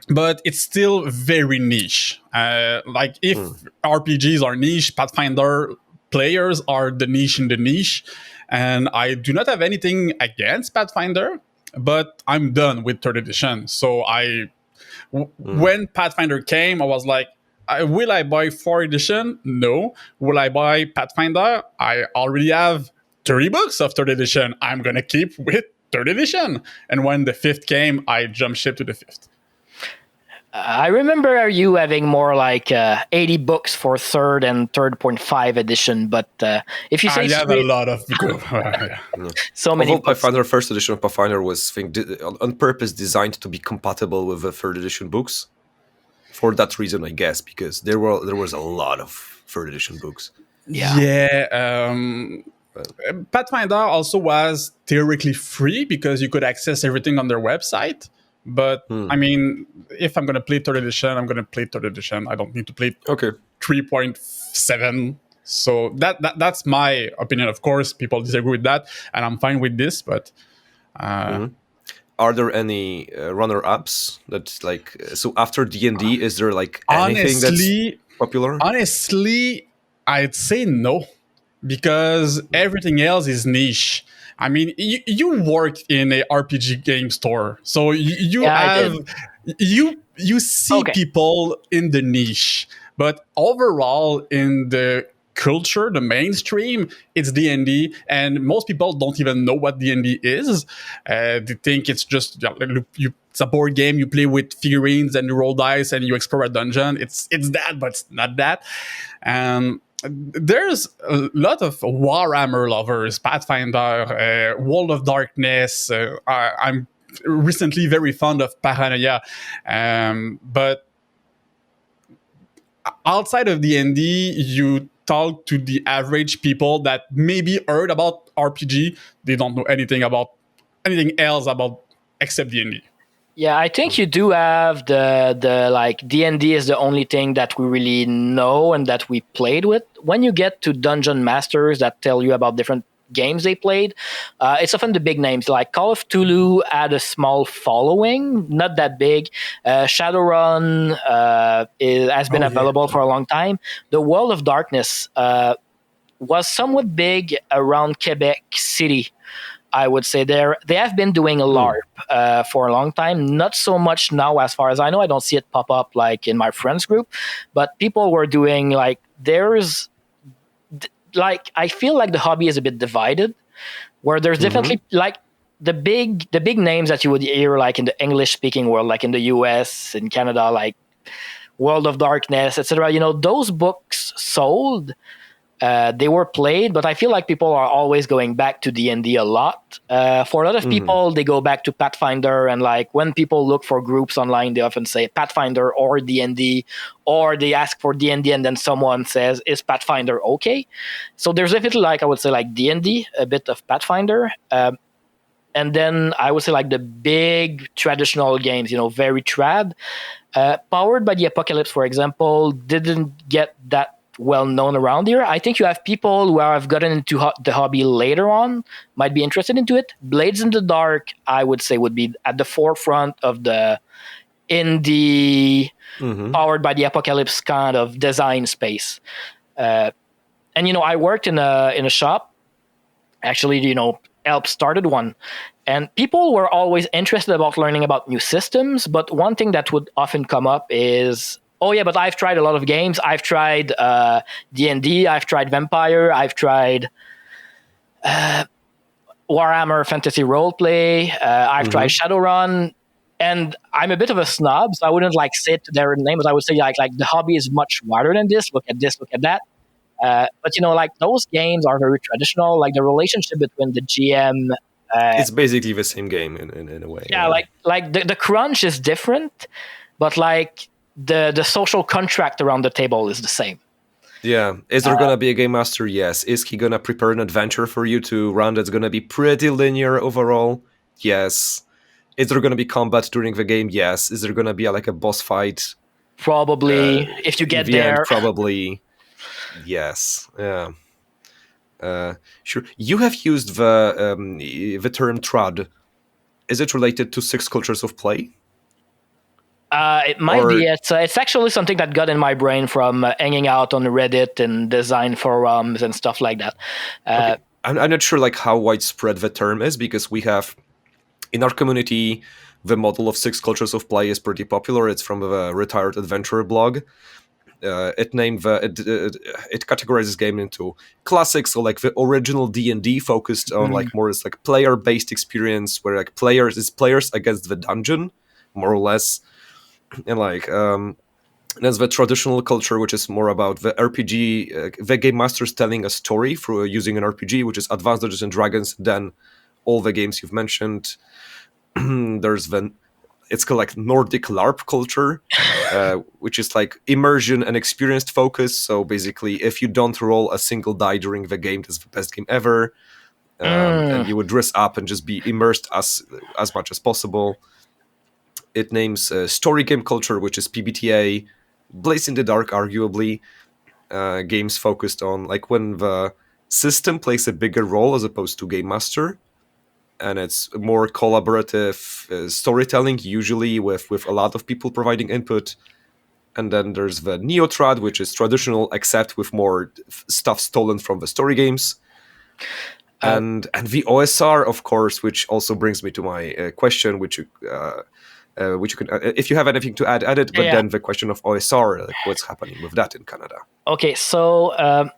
but it's still very niche. Like if RPGs are niche, Pathfinder players are the niche in the niche, and I do not have anything against Pathfinder, but I'm done with third edition. So when Pathfinder came, I was like, will I buy 4th edition? No. Will I buy Pathfinder? I already have 30 books of 3rd edition. I'm going to keep with 3rd edition. And when the 5th came, I jumped ship to the 5th. I remember you having more like 80 books for 3rd and 3.5 edition, but if you say I have a lot of so many books. Pathfinder 1st edition of Pathfinder was on purpose designed to be compatible with the 3rd edition books. For that reason, I guess, because there was a lot of 3rd edition books. Pathfinder also was theoretically free because you could access everything on their website. But I mean, if I'm going to play 3rd edition, I'm going to play 3rd edition. I don't need to play 3.7. So that's my opinion. Of course, people disagree with that, and I'm fine with this. But are there any runner-ups that's like so after D&D? Is there like anything that's popular? Honestly, I'd say no, because everything else is niche. I mean, you work in a RPG game store, so you see people in the niche, but overall in the culture, the mainstream, it's D&D, and most people don't even know what D&D is. They think it's just it's a board game. You play with figurines and you roll dice and you explore a dungeon. It's that, but it's not that. There's a lot of Warhammer lovers, Pathfinder, World of Darkness. I'm recently very fond of Paranoia, but outside of D&D, you talk to the average people that maybe heard about RPG. They don't know anything else about except D&D. Yeah, I think you do have the like D&D is the only thing that we really know and that we played with. When you get to dungeon masters that tell you about different games they played, it's often the big names. Like Call of Cthulhu had a small following, not that big. Shadowrun has been available for a long time. The World of Darkness was somewhat big around Quebec City. I would say they have been doing a LARP for a long time. Not so much now, as far as I know. I don't see it pop up like in my friends group, but people were doing like I feel like the hobby is a bit divided, where there's definitely like the big names that you would hear like in the English speaking world, like in the US, in Canada, like World of Darkness, etc. You know, those books sold. They were played, but I feel like people are always going back to D&D a lot. For a lot of people, they go back to Pathfinder, and like when people look for groups online, they often say Pathfinder or D&D, or they ask for D&D, and then someone says, "Is Pathfinder okay?" So there's a bit like, I would say, like D&D, a bit of Pathfinder, and then I would say like the big traditional games, very trad. Powered by the Apocalypse, for example, didn't get that well known around here. I think you have people who have gotten into the hobby later on, might be interested into it. Blades in the Dark, I would say, would be at the forefront of the indie powered by the Apocalypse kind of design space. And I worked in a shop. Actually, helped started one, and people were always interested about learning about new systems. But one thing that would often come up is, "Oh yeah, but I've tried a lot of games. I've tried D&D. I've tried Vampire. I've tried Warhammer Fantasy Roleplay. I've tried Shadowrun." And I'm a bit of a snob, so I wouldn't like say it to their name, but I would say like the hobby is much wider than this. Look at this, look at that. But like those games are very traditional. Like the relationship between the GM, it's basically the same game in a way. Yeah, like the crunch is different, but like the social contract around the table is the same. Yeah. Is there gonna be a game master? Yes. Is he gonna prepare an adventure for you to run that's gonna be pretty linear overall? Yes. Is there gonna be combat during the game? Yes. Is there gonna be like a boss fight? Probably, if you get there. End, probably. Yes. Yeah. Sure. You have used the term trad. Is it related to 6 cultures of play? It might be. It's actually something that got in my brain from hanging out on Reddit and design forums and stuff like that. Okay. I'm not sure like how widespread the term is, because we have in our community the model of 6 cultures of play is pretty popular. It's from the Retired Adventurer blog. It categorizes game into classics, so like the original D&D focused on like more as like player-based experience, where like players against the dungeon, more or less, and like there's the traditional culture, which is more about the RPG, the game masters telling a story through using an RPG, which is Advanced Dungeons and Dragons. Then all the games you've mentioned. There's it's called like Nordic LARP culture, which is like immersion and experienced focus. So basically, if you don't roll a single die during the game, that's the best game ever. And you would dress up and just be immersed as much as possible. It names story game culture, which is PBTA. Blades in the Dark, arguably, games focused on like when the system plays a bigger role as opposed to game master. And it's more collaborative storytelling, usually with a lot of people providing input. And then there's the Neo-Trad, which is traditional, except with more stuff stolen from the story games. And the OSR, of course, which also brings me to my question, which you can, if you have anything to add it. But then the question of OSR, like what's happening with that in Canada? Okay, so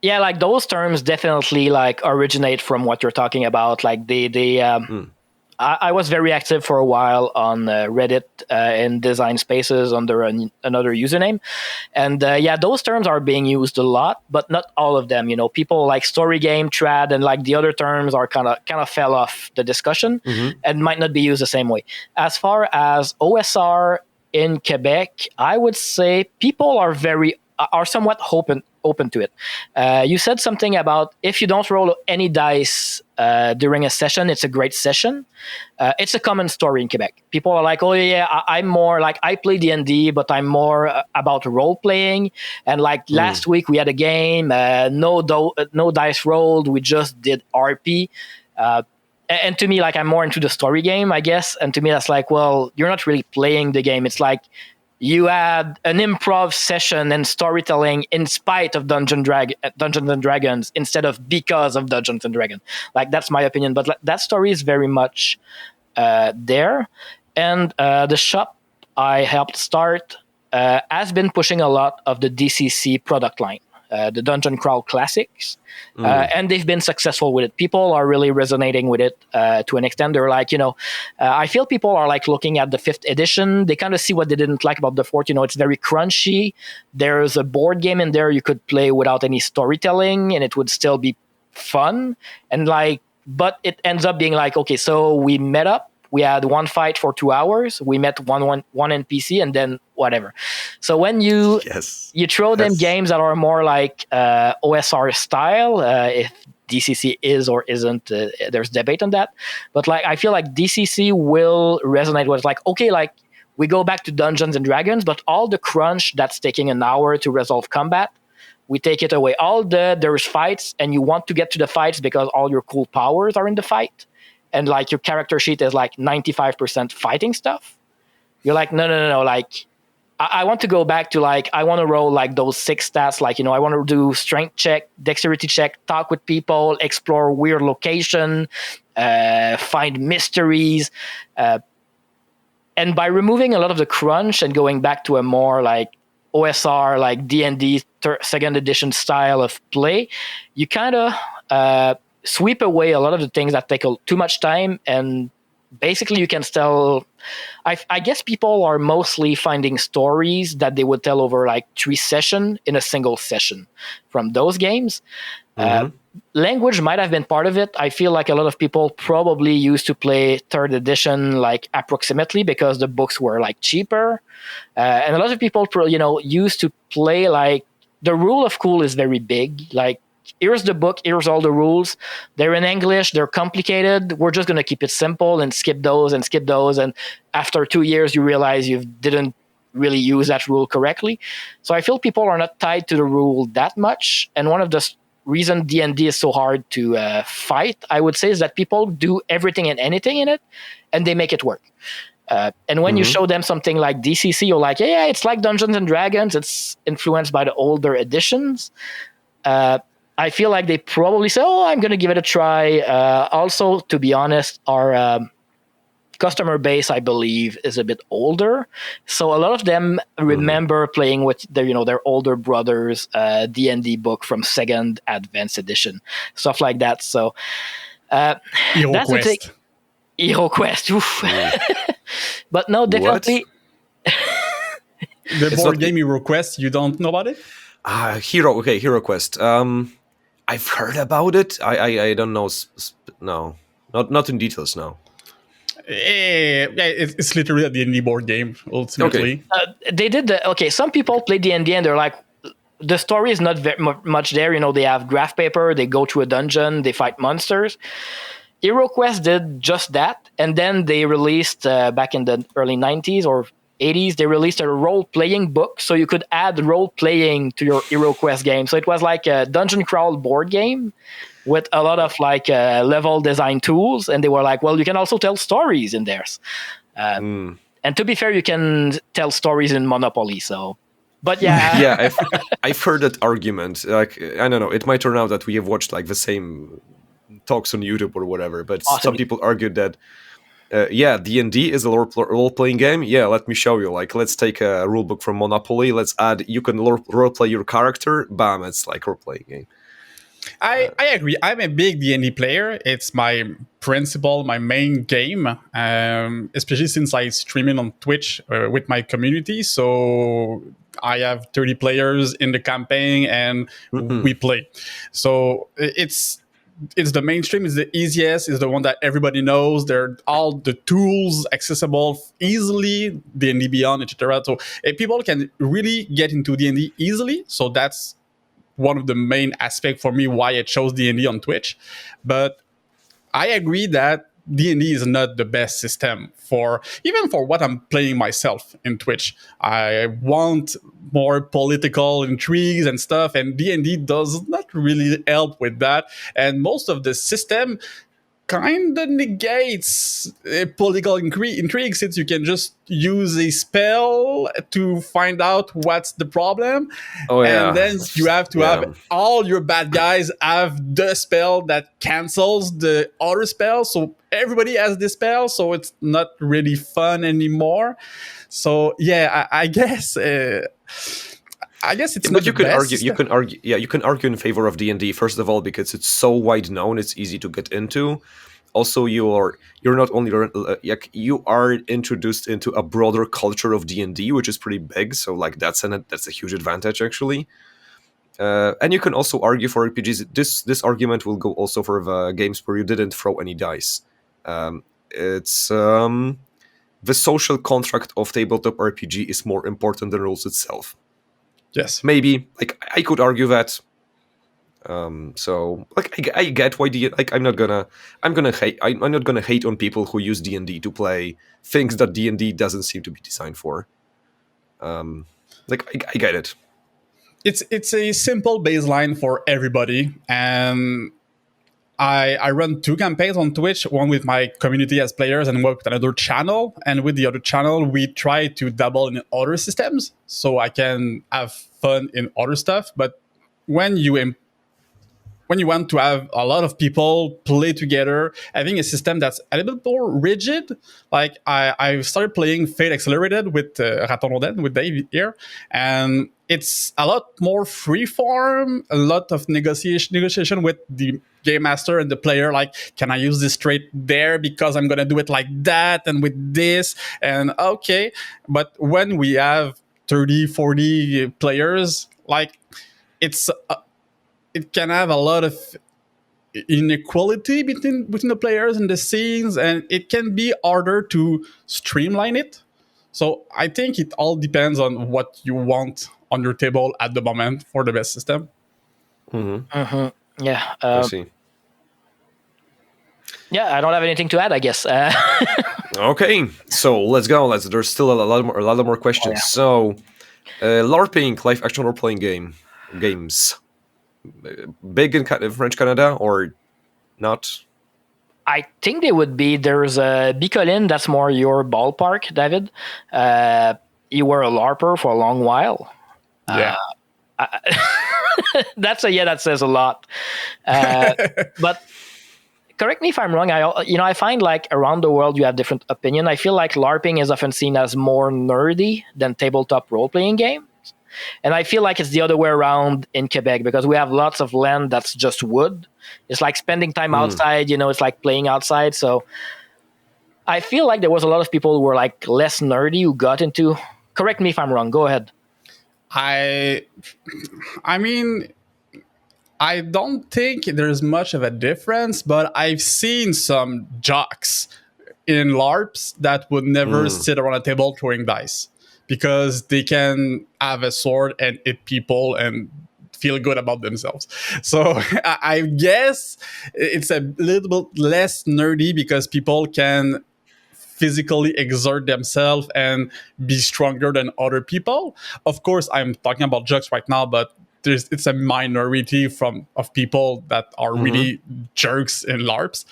yeah, like those terms definitely like originate from what you're talking about. Like I was very active for a while on Reddit in design spaces under another username, and those terms are being used a lot, but not all of them. People like story game, trad, and like the other terms are kind of fell off the discussion and might not be used the same way. As far as OSR in Quebec, I would say people are somewhat open to it. You said something about if you don't roll any dice during a session, it's a great session. It's a common story in Quebec. People are like, "Oh yeah, I'm more like I play D&D, but I'm more about role playing." And like last week we had a game, no dice rolled. We just did RP. And to me, like I'm more into the story game, I guess. And to me, that's like, well, you're not really playing the game. It's like you had an improv session and storytelling in spite of Dungeons and Dragons instead of because of Dungeons and Dragons. Like that's my opinion, but that story is very much there. And the shop I helped start has been pushing a lot of the DCC product line. the Dungeon Crawl Classics. And they've been successful with it. People are really resonating with it to an extent. They're like, I feel people are like looking at the 5th edition. They kind of see what they didn't like about the 4th. It's very crunchy. There's a board game in there you could play without any storytelling, and it would still be fun. And but it ends up being like, okay, so we met up. We had one fight for 2 hours. We met one NPC, and then whatever. So when you throw them games that are more like OSR style, if DCC is or isn't, there's debate on that. But I feel like DCC will resonate with okay, we go back to Dungeons and Dragons, but all the crunch that's taking an hour to resolve combat, we take it away. There's fights, and you want to get to the fights because all your cool powers are in the fight. And your character sheet is 95% fighting stuff. You're like, no. I want to go back to I want to roll those 6 stats. I want to do strength check, dexterity check, talk with people, explore weird location, find mysteries. And by removing a lot of the crunch and going back to a more OSR, D&D 2nd edition style of play, you kind of sweep away a lot of the things that take too much time, and basically you can still I guess people are mostly finding stories that they would tell over 3 sessions in a single session from those games. Language might have been part of it. I feel like a lot of people probably used to play 3rd edition approximately because the books were cheaper, and a lot of people used to play the rule of cool is very big. Here's the book, here's all the rules. They're in English, they're complicated. We're just going to keep it simple and skip those. And after 2 years, you realize you didn't really use that rule correctly. So I feel people are not tied to the rule that much. And one of the reason D&D is so hard to fight, I would say, is that people do everything and anything in it, and they make it work. And when you show them something like DCC, you're like, yeah, it's like Dungeons and Dragons. It's influenced by the older editions. I feel like they probably say, I'm going to give it a try. Also, to be honest, our customer base, I believe, is a bit older. So a lot of them remember playing with their older brother's D&D book from 2nd Advanced Edition, stuff like that. So that's the thing. HeroQuest. But no, definitely. The board game HeroQuest, you don't know about it? HeroQuest. I've heard about it. I don't know. No, not in details now. It's literally a D&D board game, ultimately. Okay. They did some people play D&D and they're like, the story is not very much there. They have graph paper, they go to a dungeon, they fight monsters. HeroQuest did just that, and then they released back in the early 90s or 80s, they released a role-playing book, so you could add role-playing to your HeroQuest game. So it was like a dungeon crawl board game with a lot of level design tools, and they were like, well, you can also tell stories in theirs. And to be fair, you can tell stories in Monopoly, so... But yeah. Yeah, I've heard that argument. I don't know, it might turn out that we have watched the same talks on YouTube or whatever, but some people argued that D&D is a role-playing game. Yeah, let me show you. Let's take a rulebook from Monopoly. Let's add, you can role-play your character. Bam, it's role-playing game. I agree. I'm a big D&D player. It's my principal, my main game, especially since I stream it on Twitch with my community. So I have 30 players in the campaign, and we play. So it's the mainstream, it's the easiest, it's the one that everybody knows. They're all the tools accessible easily, D&D Beyond, etc. So people can really get into D&D easily. So that's one of the main aspects for me why I chose D&D on Twitch. But I agree that D&D is not the best system even for what I'm playing myself in Twitch. I want more political intrigues and stuff, and D&D does not really help with that. And most of the system kind of negates political intrigue, since you can just use a spell to find out what's the problem. And then you have to have all your bad guys have the spell that cancels the other spell. So everybody has this spell, so it's not really fun anymore. So yeah, I guess I guess it's but not you the can best argue. You system. can argue. Yeah, you can argue in favor of D&D. First of all, because it's so wide known, it's easy to get into. Also, you're not only you are introduced into a broader culture of D&D, which is pretty big. So like that's a huge advantage actually. And you can also argue for RPGs. This argument will go also for the games where you didn't throw any dice. It's the social contract of tabletop RPG is more important than rules itself. Yes. Maybe like I could argue that. So like I get why I'm not gonna hate on people who use D&D to play things that D&D doesn't seem to be designed for. Like I get it. It's a simple baseline for everybody, and I run 2 campaigns on Twitch, one with my community as players and one with another channel. And with the other channel, we try to dabble in other systems so I can have fun in other stuff. But when you want to have a lot of people play together, having a system that's a little bit more rigid, like I started playing Fate Accelerated with Raton Roden, with Dave here, and it's a lot more freeform, a lot of negotiation with the game master and the player, like, can I use this trait there because I'm going to do it like that and with this, and okay. But when we have 30, 40 players, like, it can have a lot of inequality between the players and the scenes, and it can be harder to streamline it. So I think it all depends on what you want on your table at the moment for the best system. Yeah. I see. Yeah, I don't have anything to add, I guess. Okay, so let's go. There's still a lot more questions. Yeah. So, LARPing, live action role playing games, big in French Canada or not? I think they would be. There's a Bicoline, that's more your ballpark, David. You were a LARPer for a long while. Yeah. That says a lot. But correct me if I'm wrong. I find like around the world you have different opinion. I feel like LARPing is often seen as more nerdy than tabletop role-playing games. And I feel like it's the other way around in Quebec because we have lots of land that's just wood. It's like spending time outside, it's like playing outside. So I feel like there was a lot of people who were like less nerdy who got into. Correct me if I'm wrong. Go ahead. I mean, I don't think there's much of a difference, but I've seen some jocks in LARPs that would never sit around a table throwing dice because they can have a sword and hit people and feel good about themselves. So I guess it's a little bit less nerdy because people can physically exert themselves and be stronger than other people. Of course, I'm talking about jokes right now, but it's a minority of people that are really jerks in LARPs.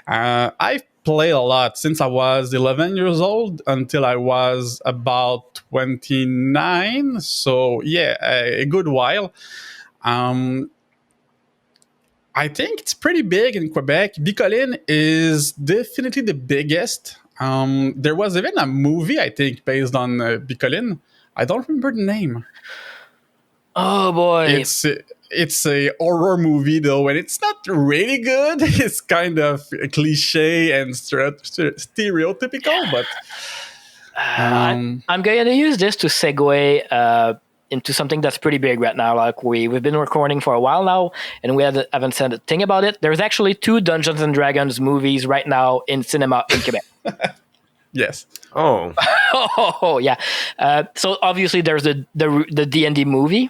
I've played a lot since I was 11 years old until I was about 29. So yeah, a good while. I think it's pretty big in Quebec. Bicoline is definitely the biggest. There was even a movie, I think, based on Bicoline. I don't remember the name. Oh boy. It's a horror movie though, and it's not really good. It's kind of cliche and stereotypical, but I'm going to use this to segue into something that's pretty big right now. Like we've been recording for a while now, and we haven't said a thing about it. There's actually 2 Dungeons and Dragons movies right now in cinema in Quebec. Yes. Oh. Oh yeah. So obviously there's the D&D movie.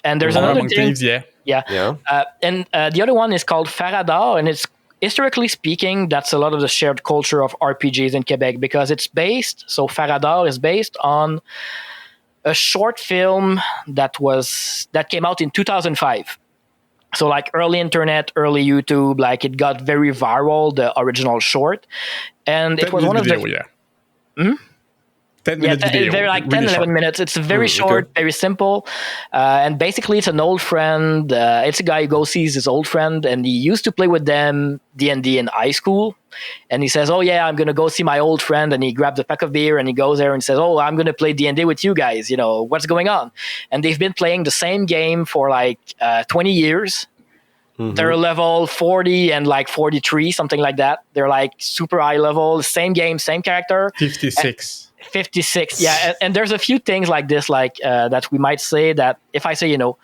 And there's another thing. Thieves, yeah. And the other one is called Farador, and it's historically speaking, that's a lot of the shared culture of RPGs in Quebec because it's Farador is based on a short film that came out in 2005. So like early internet, early YouTube, like it got very viral, the original short, and it was one of the. 10-minute video. They're like really 10, 11 short. minutes. It's very short, very simple. And basically, it's an old friend. It's a guy who goes sees his old friend, and he used to play with them D&D in high school. And he says, oh, yeah, I'm going to go see my old friend. And he grabs a pack of beer, and he goes there and says, oh, I'm going to play D&D with you guys. You know, what's going on? And they've been playing the same game for like 20 years. They're level 40 and like 43, something like that. They're like super high level, same game, same character. 56. 56, yeah. And there's a few things like this, like that we might say that if I say, you know,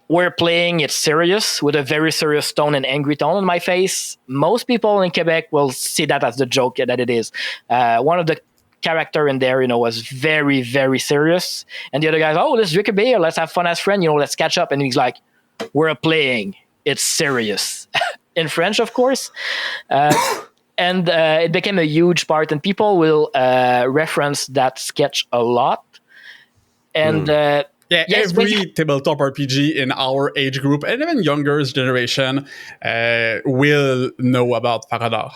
we're playing it serious with a very serious tone and angry tone on my face, most people in Quebec will see that as the joke that it is. One of the character in there, you know, was very, very serious. And the other guy's, oh, let's drink a beer, let's have fun as friends, you know, let's catch up. And he's like, we're playing, it's serious. In French, of course. And it became a huge part, and people will reference that sketch a lot. And every tabletop RPG in our age group, and even younger generation, will know about Farador.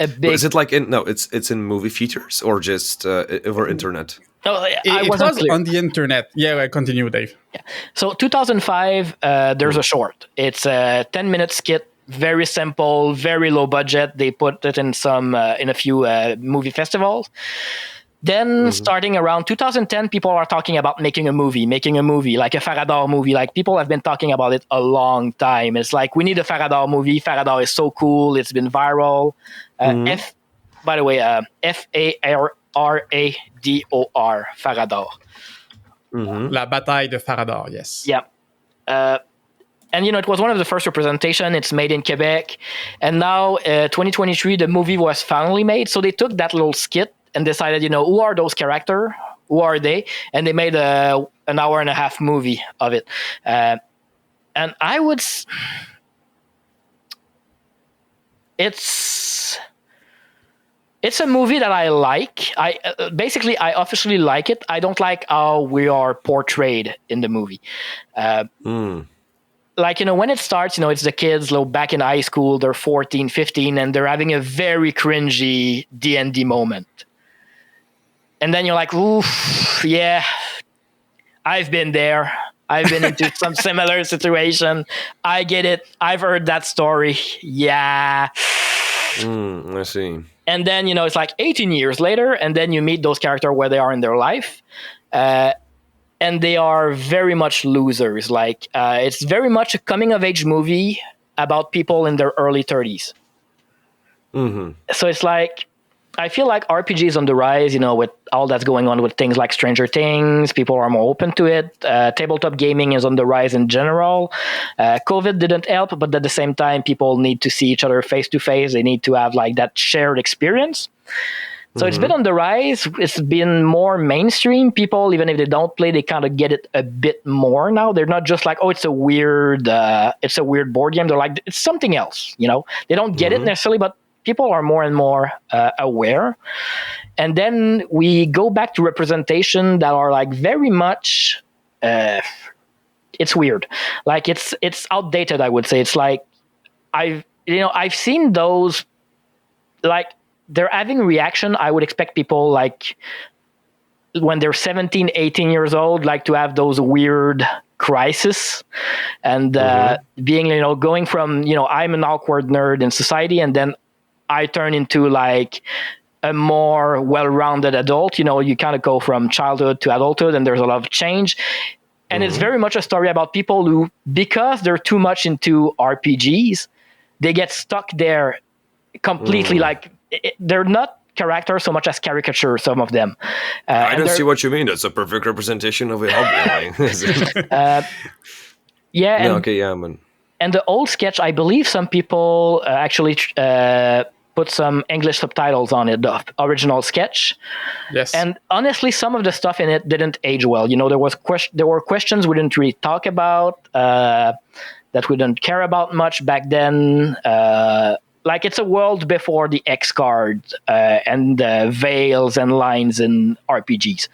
Is it like it's in movie theaters or just over internet? No, it was on the internet. Yeah, continue, Dave. Yeah. So 2005, there's a short. It's a 10-minute skit, very simple, very low budget. They put it in a few movie festivals. Then starting around 2010, people are talking about making a movie, like a Farador movie. Like people have been talking about it a long time. It's like, we need a Farador movie. Farador is so cool. It's been viral. By the way, Farador, Farador. La bataille de Farador, yes. Yeah. And, you know, it was one of the first representation. It's made in Quebec. And now, 2023, the movie was finally made. So they took that little skit and decided, you know, who are those characters? Who are they? And they made an hour and a half movie of it. And I would... It's a movie that I like. I officially like it. I don't like how we are portrayed in the movie. Like, you know, when it starts, you know, it's the kids back in high school, they're 14, 15, and they're having a very cringy D&D moment. And then you're like, oof, yeah, I've been there. I've been into some similar situation. I get it. I've heard that story. Yeah. I see. And then, you know, it's like 18 years later, and then you meet those characters where they are in their life. And they are very much losers. Like, it's very much a coming-of-age movie about people in their early 30s. So it's like, I feel like RPG is on the rise, you know, with all that's going on with things like Stranger Things. People are more open to it. Tabletop gaming is on the rise in general. COVID didn't help, but at the same time, people need to see each other face to face. They need to have like that shared experience. So it's been on the rise. It's been more mainstream. People, even if they don't play, they kind of get it a bit more now. They're not just like, oh, it's a weird board game. They're like, it's something else, you know. They don't get it necessarily, but people are more and more aware. And then we go back to representation that are like very much, it's weird. Like it's outdated, I would say. It's like, I've seen those, like, they're having reaction. I would expect people like when they're 17, 18 years old, like to have those weird crisis and being, you know, going from, you know, I'm an awkward nerd in society, and then I turn into like a more well-rounded adult. You know, you kind of go from childhood to adulthood, and there's a lot of change. And it's very much a story about people who, because they're too much into RPGs, they get stuck there completely. Like, they're not characters so much as caricature, some of them. I don't see what you mean. That's a perfect representation of a hobby. And the old sketch, I believe some people actually put some English subtitles on it, the original sketch. Yes. And honestly, some of the stuff in it didn't age well. You know, there were questions we didn't really talk about, that we didn't care about much back then. Like, it's a world before the X cards and veils and lines in RPGs.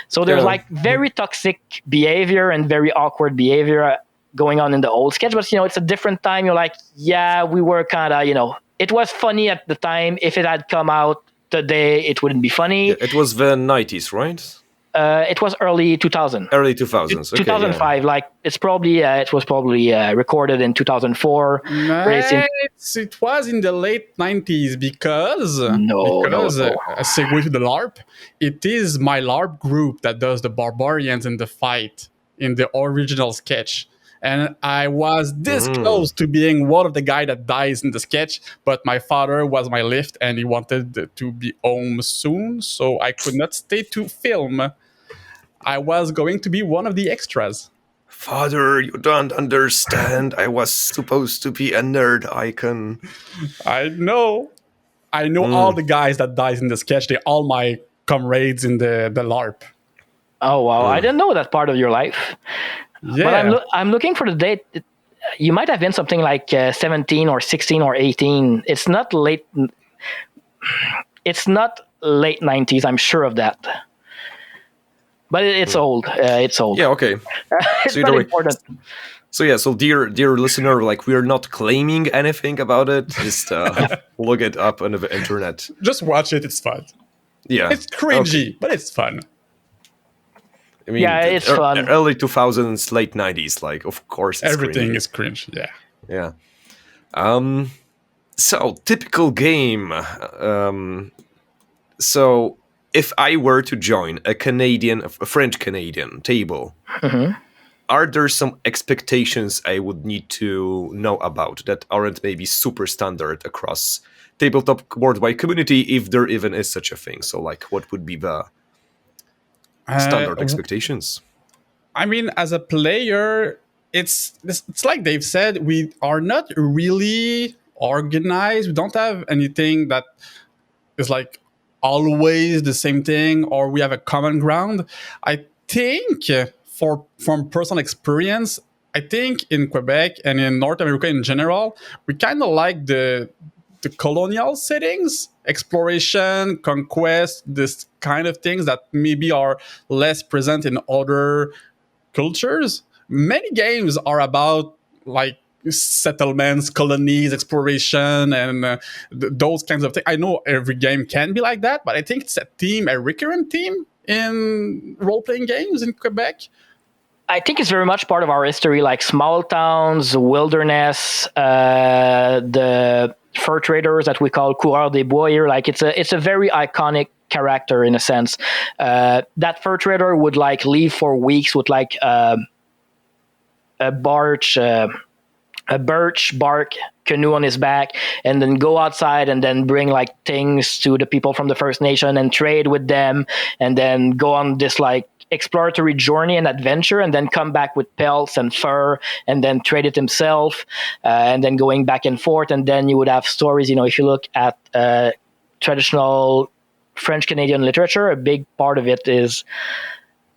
So there's like very toxic behavior and very awkward behavior going on in the old sketch. But, you know, it's a different time. You're like, yeah, we were kind of, you know, it was funny at the time. If it had come out today it wouldn't be funny. Yeah, it was the 90s, right? It was early 2000. Early 2000s. Okay, 2005. Yeah. Like it was probably recorded in 2004. It was in the late 90s because a segue to the LARP. It is my LARP group that does the barbarians in the fight in the original sketch. And I was this close to being one of the guy that dies in the sketch, but my father was my lift and he wanted to be home soon, so I could not stay to film. I was going to be one of the extras. Father, you don't understand. I was supposed to be a nerd icon. I know all the guys that dies in the sketch. They're all my comrades in the LARP. Oh, wow. I didn't know that part of your life. Yeah. But I'm looking for the date. You might have been something like 17 or 16 or 18. It's not late 90s. I'm sure of that. But it's old. It's old. Yeah, okay. It's so not important. So dear listener, like, we're not claiming anything about it. Just look it up on the internet. Just watch it. It's fun. Yeah. It's cringy, but it's fun. I mean, it's fun. Early 2000s, late 90s, like, of course, it's everything cringy. is cringe. Yeah. Yeah. So typical game. So if I were to join a French Canadian table, are there some expectations I would need to know about that aren't maybe super standard across tabletop worldwide community, if there even is such a thing? So, like, what would be the standard expectations? I mean, as a player, it's like Dave said, we are not really organized. We don't have anything that is like always the same thing, or we have a common ground. I think from personal experience, I think in Quebec and in North America in general, we kind of like the colonial settings, exploration, conquest, this kind of things that maybe are less present in other cultures. Many games are about like settlements, colonies, exploration, and those kinds of things. I know every game can be like that, but I think it's a recurrent theme in role-playing games in Quebec. I think it's very much part of our history, like small towns, wilderness, the fur traders that we call coureurs des bois here. Like it's a very iconic character in a sense. That fur trader would like leave for weeks with like a birch bark canoe on his back, and then go outside and then bring like things to the people from the First Nation and trade with them, and then go on this like exploratory journey and adventure, and then come back with pelts and fur, and then trade it himself, and then going back and forth. And then you would have stories. If you look at traditional French Canadian literature, a big part of it is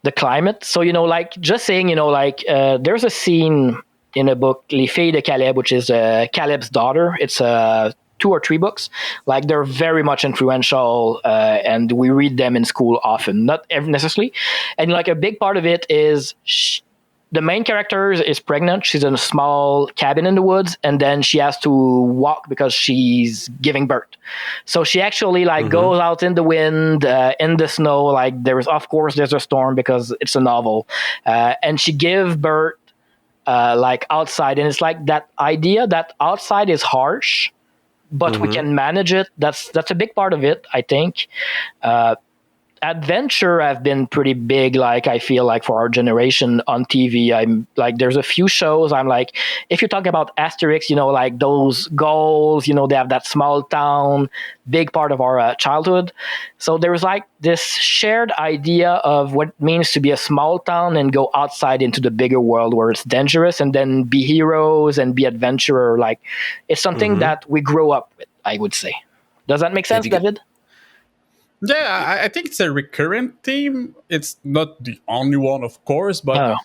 the climate. So like just saying, there's a scene in a book, Les Filles de Caleb, which is Caleb's daughter. It's 2 or 3 books. Like, they're very much influential, and we read them in school often, not necessarily. And like a big part of it is the main character is pregnant. She's in a small cabin in the woods, and then she has to walk because she's giving birth. So she actually goes out in the wind, in the snow. Like there's a storm because it's a novel, and she gives birth like outside. And it's like that idea that outside is harsh, but we can manage it. That's a big part of it, I think. Adventure have been pretty big, like I feel like for our generation on TV. I'm like, there's a few shows I'm like, if you talk about Asterix, like those goals, they have that small town, big part of our childhood. So there's like this shared idea of what it means to be a small town and go outside into the bigger world where it's dangerous, and then be heroes and be adventurer. Like, it's something that we grow up with, I would say. Does that make sense, David? Yeah, I think it's a recurrent theme. It's not the only one, of course, but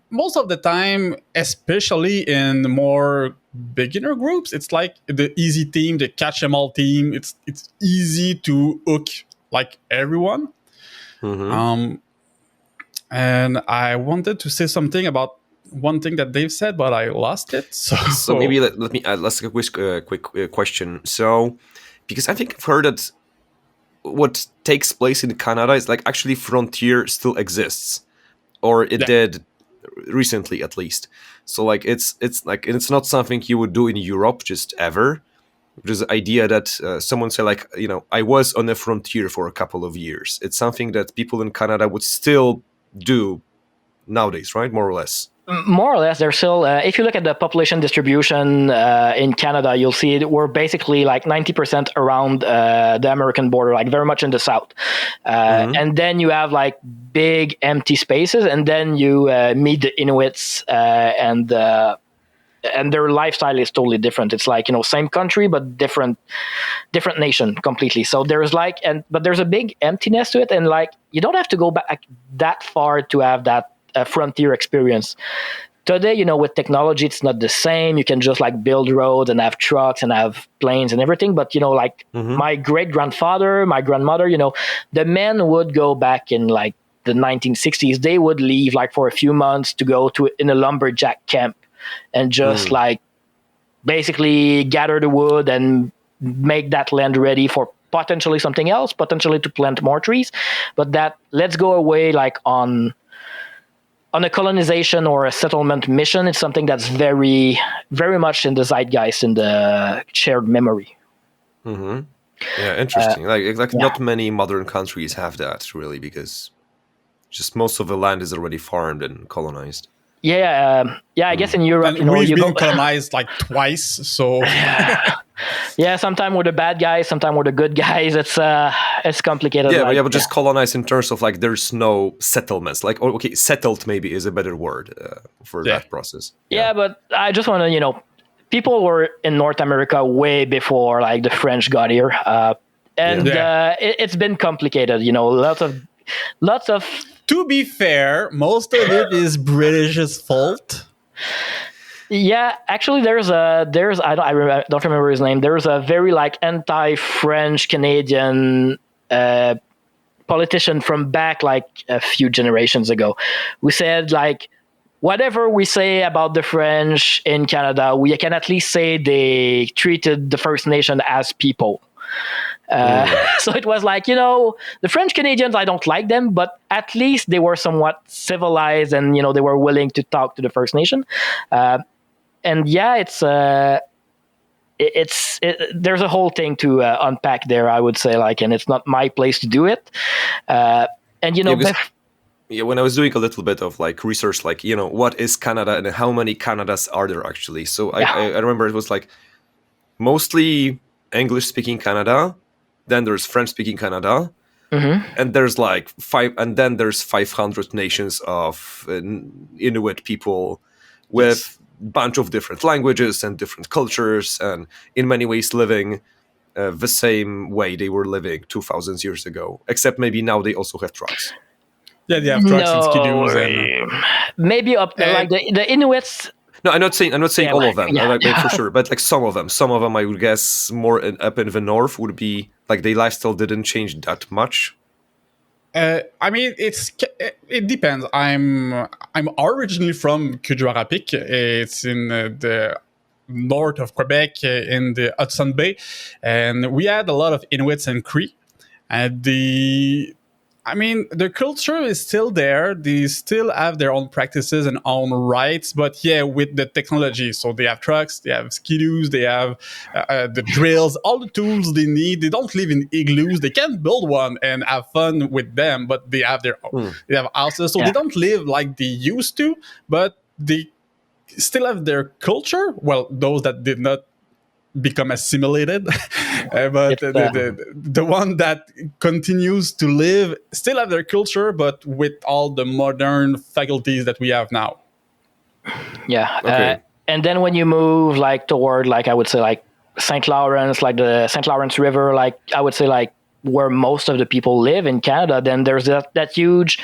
most of the time, especially in more beginner groups, it's like the easy theme, the catch-em-all theme. It's easy to hook like everyone. And I wanted to say something about one thing that Dave said, but I lost it. So maybe let me ask a quick question. So, because I think I've heard that what takes place in Canada is like actually frontier still exists, or it did recently at least. So like it's like it's not something you would do in Europe just ever. There's the idea that someone say like, I was on the frontier for a couple of years. It's something that people in Canada would still do nowadays, right? More or less. More or less, there's still, if you look at the population distribution in Canada, you'll see we're basically like 90% around the American border, like very much in the south. And then you have like big empty spaces, and then you meet the Inuits and their lifestyle is totally different. It's like, same country, but different nation completely. So there's but there's a big emptiness to it. And like, you don't have to go back that far to have that frontier experience. Today, with technology, it's not the same. You can just like build roads and have trucks and have planes and everything. But, my great grandfather, my grandmother, the men would go back in like the 1960s. They would leave like for a few months to go in a lumberjack camp and just like basically gather the wood and make that land ready for potentially something else, potentially to plant more trees. But that let's go away like on a colonization or a settlement mission. It's something that's very, very much in the zeitgeist, in the shared memory. Mm-hmm. Yeah, interesting. Not many modern countries have that really, because just most of the land is already farmed and colonized. I guess in Europe, and we've been colonized like twice, so sometimes we're the bad guys, sometimes we're the good guys. It's complicated. But just colonized in terms of like there's no settlements. Like, okay, settled maybe is a better word for that process. Yeah, but I just want to, people were in North America way before like the French got here, it's been complicated. Lots of. To be fair, most of it is British's fault. Yeah, actually, I don't remember his name. There's a very like anti-French Canadian politician from back like a few generations ago, who said like, whatever we say about the French in Canada, we can at least say they treated the First Nation as people. So it was like, the French Canadians, I don't like them, but at least they were somewhat civilized and, they were willing to talk to the First Nation. There's a whole thing to unpack there, I would say, like, and it's not my place to do it. When I was doing a little bit of like research, like, what is Canada and how many Canadas are there actually? So I remember it was like mostly English-speaking Canada, then there's French-speaking Canada, and there's like 500 nations of Inuit people with a bunch of different languages and different cultures, and in many ways living the same way they were living 2,000 years ago, except maybe now they also have trucks. Yeah, they have trucks and skidoos. And maybe up like the Inuits. No, I'm not saying all of them, for sure, but like some of them. Some of them, I would guess, more up in the north would be like their lifestyle didn't change that much. I mean, it depends. I'm originally from Quebec. It's in the north of Quebec, in the Hudson Bay, and we had a lot of Inuits and Cree. And the culture is still there. They still have their own practices and own rights, but with the technology. So they have trucks, they have skidoos, they have the drills, all the tools they need. They don't live in igloos. They can build one and have fun with them, but they have their own. They have houses, so they don't live like they used to, but they still have their culture. Well, those that did not become assimilated, but the one that continues to live still have their culture, but with all the modern faculties that we have now. And then when you move like toward like I would say like St. Lawrence, like the St. Lawrence River, like I would say like where most of the people live in Canada, then there's that huge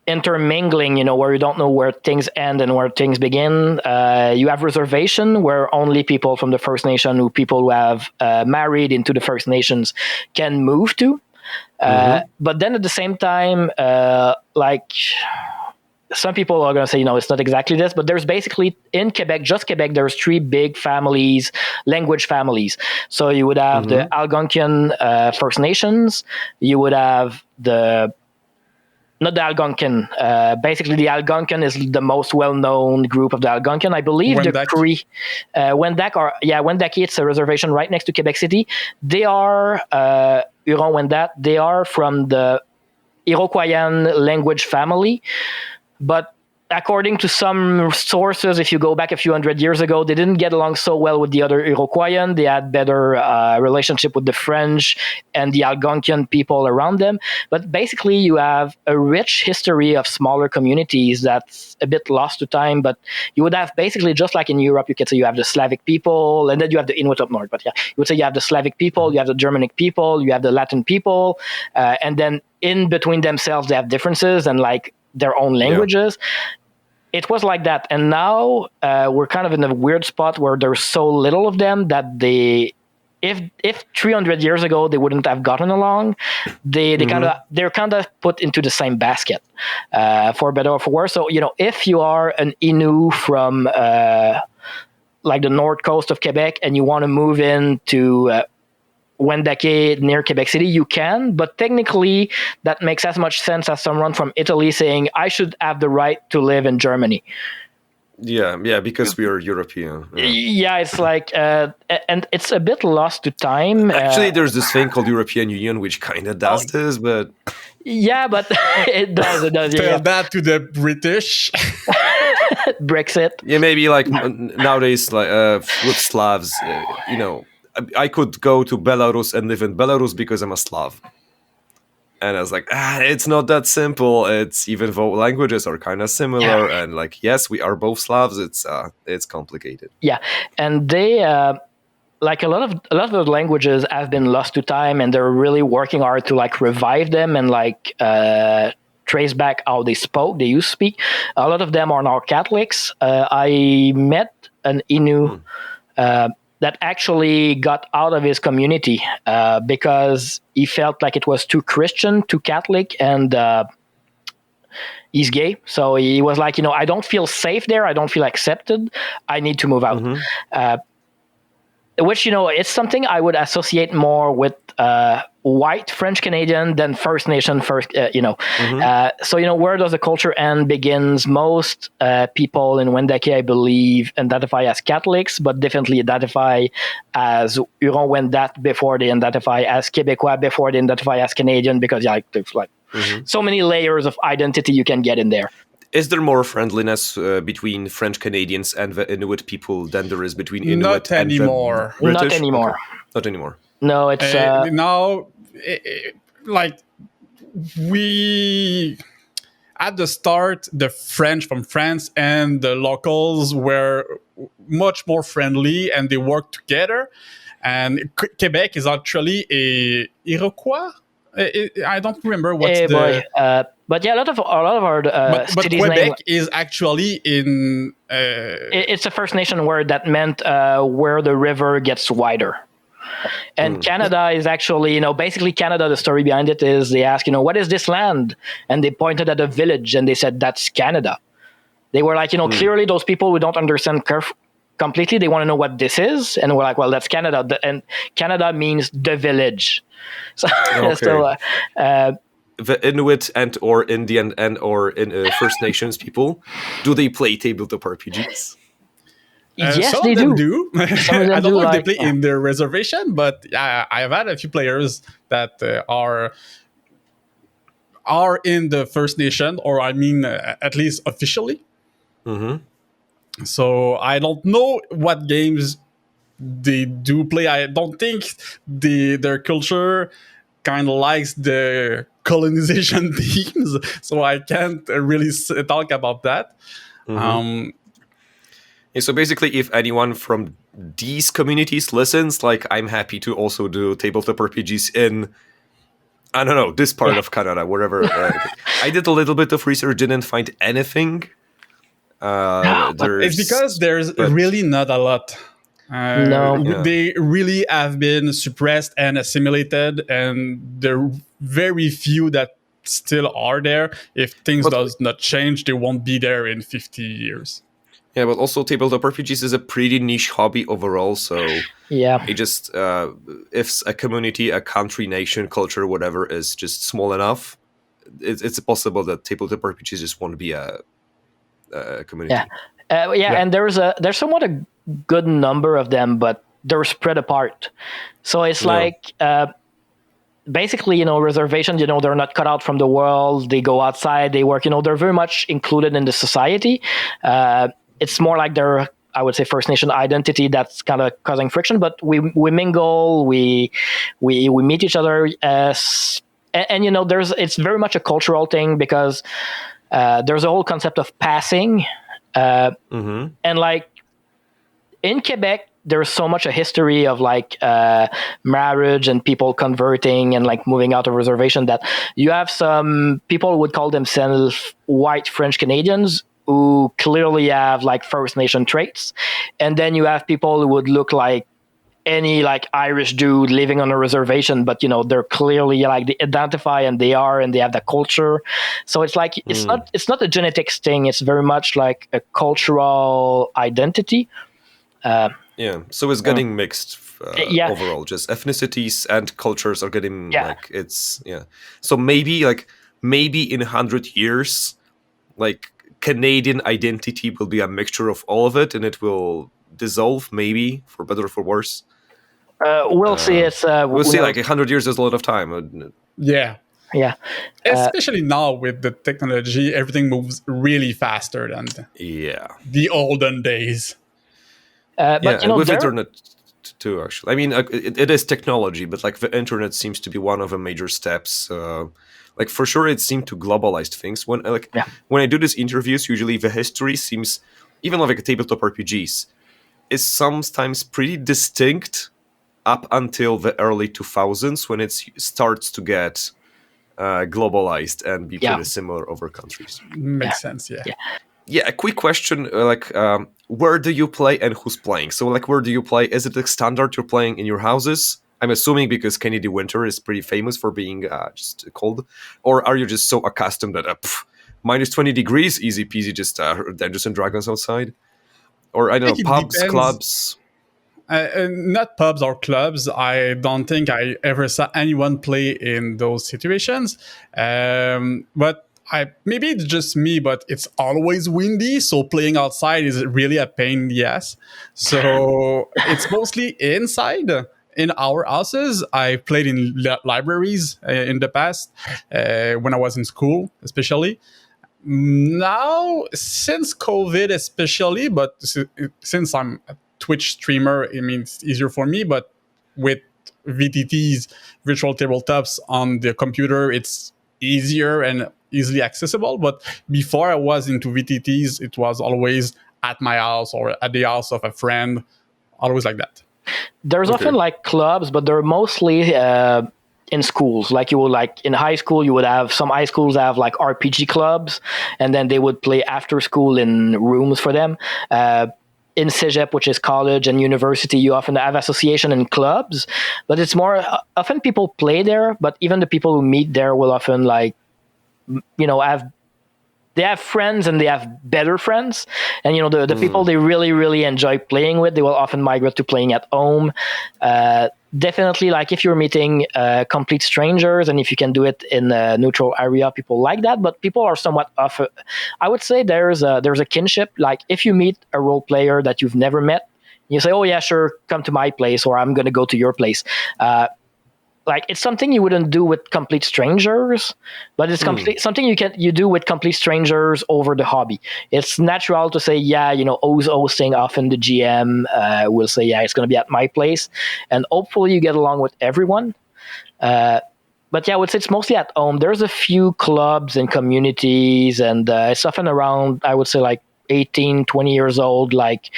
intermingling, where you don't know where things end and where things begin. You have reservation where only people from the First Nation, people who have married into the First Nations can move to. But then at the same time, like some people are going to say, it's not exactly this, but there's basically in Quebec, just Quebec, there's 3 big families, language families. So you would have the Algonquian First Nations, you would have not the Algonquin. Basically, the Algonquin is the most well-known group of the Algonquin. I believe the Cree, Wendat, it's a reservation right next to Quebec City. They are Huron-Wendat. They are from the Iroquoian language family, but according to some sources, if you go back a few hundred years ago, they didn't get along so well with the other Iroquoian. They had better relationship with the French and the Algonquian people around them. But basically, you have a rich history of smaller communities that's a bit lost to time. But you would have basically, just like in Europe, you could say you have the Slavic people, and then you have the Inuit up north. But yeah, you would say you have the Slavic people, you have the Germanic people, you have the Latin people, and then in between themselves, they have differences and like their own languages. Yeah. It was like that. And now we're kind of in a weird spot where there's so little of them that if 300 years ago they wouldn't have gotten along, they're kind of put into the same basket, for better or for worse. So, if you are an Innu from like the north coast of Quebec and you want to move into Wendat near Quebec City, you can, but technically that makes as much sense as someone from Italy saying, I should have the right to live in Germany. Yeah, because we are European. Yeah, it's like, and it's a bit lost to time. Actually, there's this thing called European Union, which kind of does this, but... Yeah, but it does. Tell that to the British. Brexit. Yeah, maybe like nowadays, like with Slavs, I could go to Belarus and live in Belarus because I'm a Slav. And I was like, it's not that simple. It's even though languages are kind of similar, and like, yes, we are both Slavs. It's complicated. Yeah, and they like a lot of those languages have been lost to time, and they're really working hard to like revive them and like trace back how they used to speak. A lot of them are now Catholics. I met an Innu. That actually got out of his community because he felt like it was too Christian, too Catholic, and he's gay. So he was like, I don't feel safe there. I don't feel accepted. I need to move out. Which, it's something I would associate more with white French Canadian than First Nation first, So, where does the culture end begins? Most people in Wendat, I believe, identify as Catholics, but definitely identify as Huron-Wendat before they identify as Québécois, before they identify as Canadian, because there's like so many layers of identity you can get in there. Is there more friendliness between French Canadians and the Inuit people than there is between Inuit and the British? Not anymore. Not anymore. No, it's now. Like we at the start, the French from France and the locals were much more friendly, and they worked together. And Quebec is actually a Iroquois. I don't remember what's but yeah, a lot of our but Quebec is actually in. It's a First Nation word that meant where the river gets wider. And Canada is actually, basically Canada, the story behind it is they ask, what is this land? And they pointed at a village and they said, that's Canada. They were like, clearly those people who don't understand completely, they want to know what this is. And we're like, well, that's Canada. And Canada means the village. So, the Inuit and or Indian and or First Nations people, do they play tabletop RPGs? Yes, some they of them do. I don't know if they play in their reservation, but I've had a few players that are in the First Nation, or at least officially. So I don't know what games they do play. I don't think their culture kind of likes the colonization themes, so I can't really talk about that. So basically, if anyone from these communities listens, like, I'm happy to also do tabletop RPGs in, I don't know, this part of Canada, wherever. I did a little bit of research, didn't find anything. It's because there's really not a lot. They really have been suppressed and assimilated, and there are very few that still are there. If things does not change, they won't be there in 50 years. Yeah, but also tabletop RPGs is a pretty niche hobby overall. So it just if a community, a country, nation, culture, whatever is just small enough, it's possible that tabletop RPGs just won't be a community. And there's somewhat a good number of them, but they're spread apart. So it's like basically, reservations, they're not cut out from the world. They go outside, they work, they're very much included in the society. It's more like their, I would say, First Nation identity that's kind of causing friction, but we mingle, we meet each other, and it's very much a cultural thing because there's a whole concept of passing, and like in Quebec, there's so much a history of like marriage and people converting and like moving out of reservation that you have some people would call themselves white French Canadians who clearly have like First Nation traits, and then you have people who would look like any like Irish dude living on a reservation, but they're clearly like they identify and they have the culture. So it's like it's not a genetics thing. It's very much like a cultural identity. So it's getting mixed overall. Just ethnicities and cultures are getting So maybe in 100 years, like Canadian identity will be a mixture of all of it, and it will dissolve, maybe for better or for worse. We'll see. We'll see. Like 100 years is a lot of time. Yeah. Especially now with the technology, everything moves really faster than the olden days. But with internet too, actually. I mean, it is technology, but like the internet seems to be one of the major steps. Like for sure, it seemed to globalize things. When I do these interviews, usually the history seems, even like a tabletop RPGs, is sometimes pretty distinct up until the early 2000s when it starts to get globalized and be pretty similar over countries. Makes sense, Yeah, a quick question, where do you play and who's playing? So, like, where do you play? Is it the standard you're playing in your houses? I'm assuming because Canadian winter is pretty famous for being just cold. Or are you just so accustomed that minus 20 degrees, easy peasy, just Dungeons and Dragons outside? Or, I don't know, pubs, clubs? Not pubs or clubs. I don't think I ever saw anyone play in those situations. But maybe it's just me, but it's always windy, so playing outside is really a pain in the ass. So it's mostly inside in our houses. I played in libraries in the past when I was in school, especially. Now, since COVID especially, but since I'm a Twitch streamer, it means it's easier for me, but with VTTs, virtual tabletops on the computer, it's easier and easily accessible. But before I was into VTTs, it was always at my house or at the house of a friend, always like that. There's often like clubs, but they're mostly in schools. Like you would like in high school, you would have some high schools have like RPG clubs, and then they would play after school in rooms for them. In Cégep, which is college and university, you often have association and clubs, but it's more often people play there, but even the people who meet there will often like, they have friends and they have better friends. And, the people they really, really enjoy playing with, they will often migrate to playing at home. Definitely, like if you're meeting complete strangers and if you can do it in a neutral area, people like that. But people are somewhat off. I would say there's a kinship. Like if you meet a role player that you've never met, you say, "Oh yeah, sure, come to my place," or "I'm going to go to your place." Like it's something you wouldn't do with complete strangers, but it's something you do with complete strangers over the hobby. It's natural to say, who's hosting, often the GM will say, it's going to be at my place, and hopefully you get along with everyone. But I would say it's mostly at home. There's a few clubs and communities, and it's often around, I would say, like 18, 20 years old, like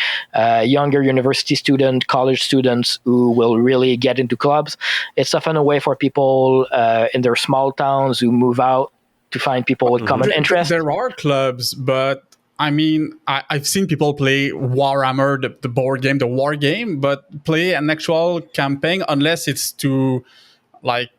younger university student, college students who will really get into clubs. It's often a way for people in their small towns who move out to find people with common interests. There are clubs, but I mean, I've seen people play Warhammer, the board game, the war game, but play an actual campaign unless it's to like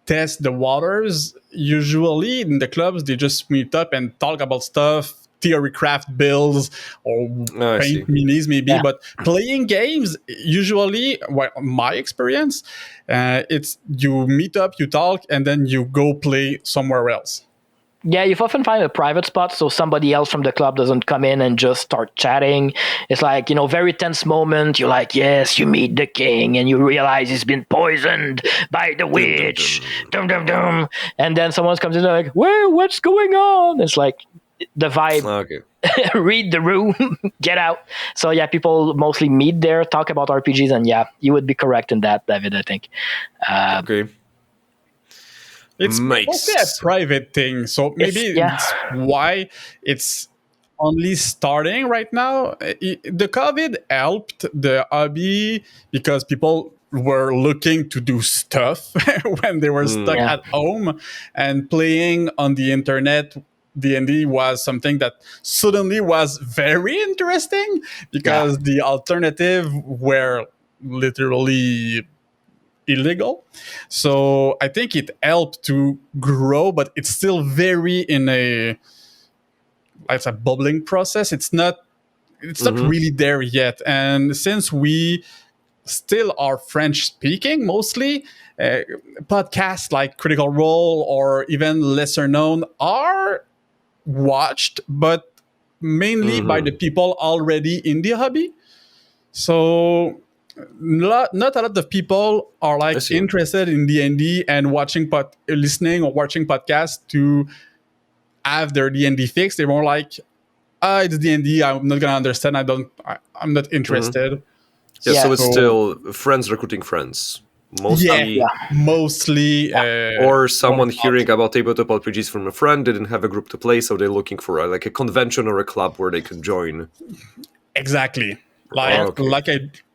test the waters. Usually in the clubs, they just meet up and talk about stuff, theory craft builds, or paint minis maybe. Yeah. But playing games, usually, my experience, it's you meet up, you talk, and then you go play somewhere else. Yeah, you often find a private spot so somebody else from the club doesn't come in and just start chatting. It's like, very tense moment. You're like, yes, you meet the king and you realize he's been poisoned by the witch. Dum, dum, dum. And then someone comes in and like, well, what's going on? It's like the vibe. Okay. Read the room, get out. So yeah, people mostly meet there, talk about RPGs, and yeah, you would be correct in that, David, I think. Okay. It's mostly a private thing, so maybe that's why it's only starting right now. The COVID helped the hobby because people were looking to do stuff when they were stuck at home, and playing on the internet D&D was something that suddenly was very interesting because the alternative were literally illegal. So I think it helped to grow, but it's still very it's a bubbling process. It's not really there yet. And since we still are French speaking mostly, podcasts like Critical Role or even lesser known are watched, but mainly by the people already in the hobby. So not a lot of people are like interested in D&D and listening or watching podcasts to have their D&D fix. They're more like, it's D&D. I'm not gonna understand. I'm not interested. Yeah, so it's still friends recruiting friends. Mostly, mostly. Or someone hearing about tabletop RPGs from a friend, didn't have a group to play, so they're looking for a convention or a club where they can join. Exactly.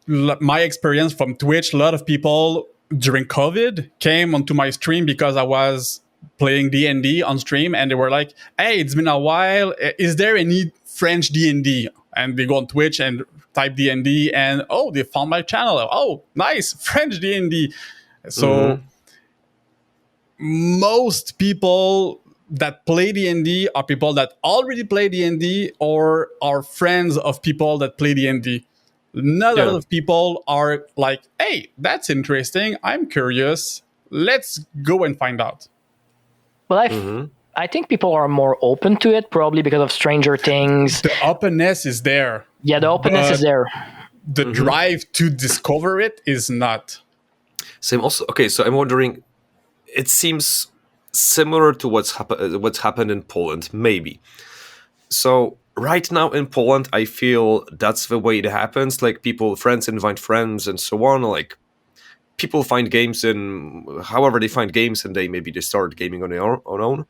My experience from Twitch, a lot of people during COVID came onto my stream because I was playing D&D on stream, and they were like, hey, it's been a while. Is there any French D&D? And they go on Twitch and type D&D, and they found my channel. Oh, nice, French D&D. So most people that play D&D are people that already play D&D or are friends of people that play D&D. Not a lot of people are like, hey, that's interesting. I'm curious. Let's go and find out. Well, I think people are more open to it, probably because of Stranger Things. The openness is there. Yeah, the openness is there. The drive to discover it is not. Same. Also, okay, so I'm wondering, it seems similar to what's happened in Poland, maybe. So right now in Poland, I feel that's the way it happens. Like friends invite friends and so on. Like people find games however they find games, and they start gaming on their own.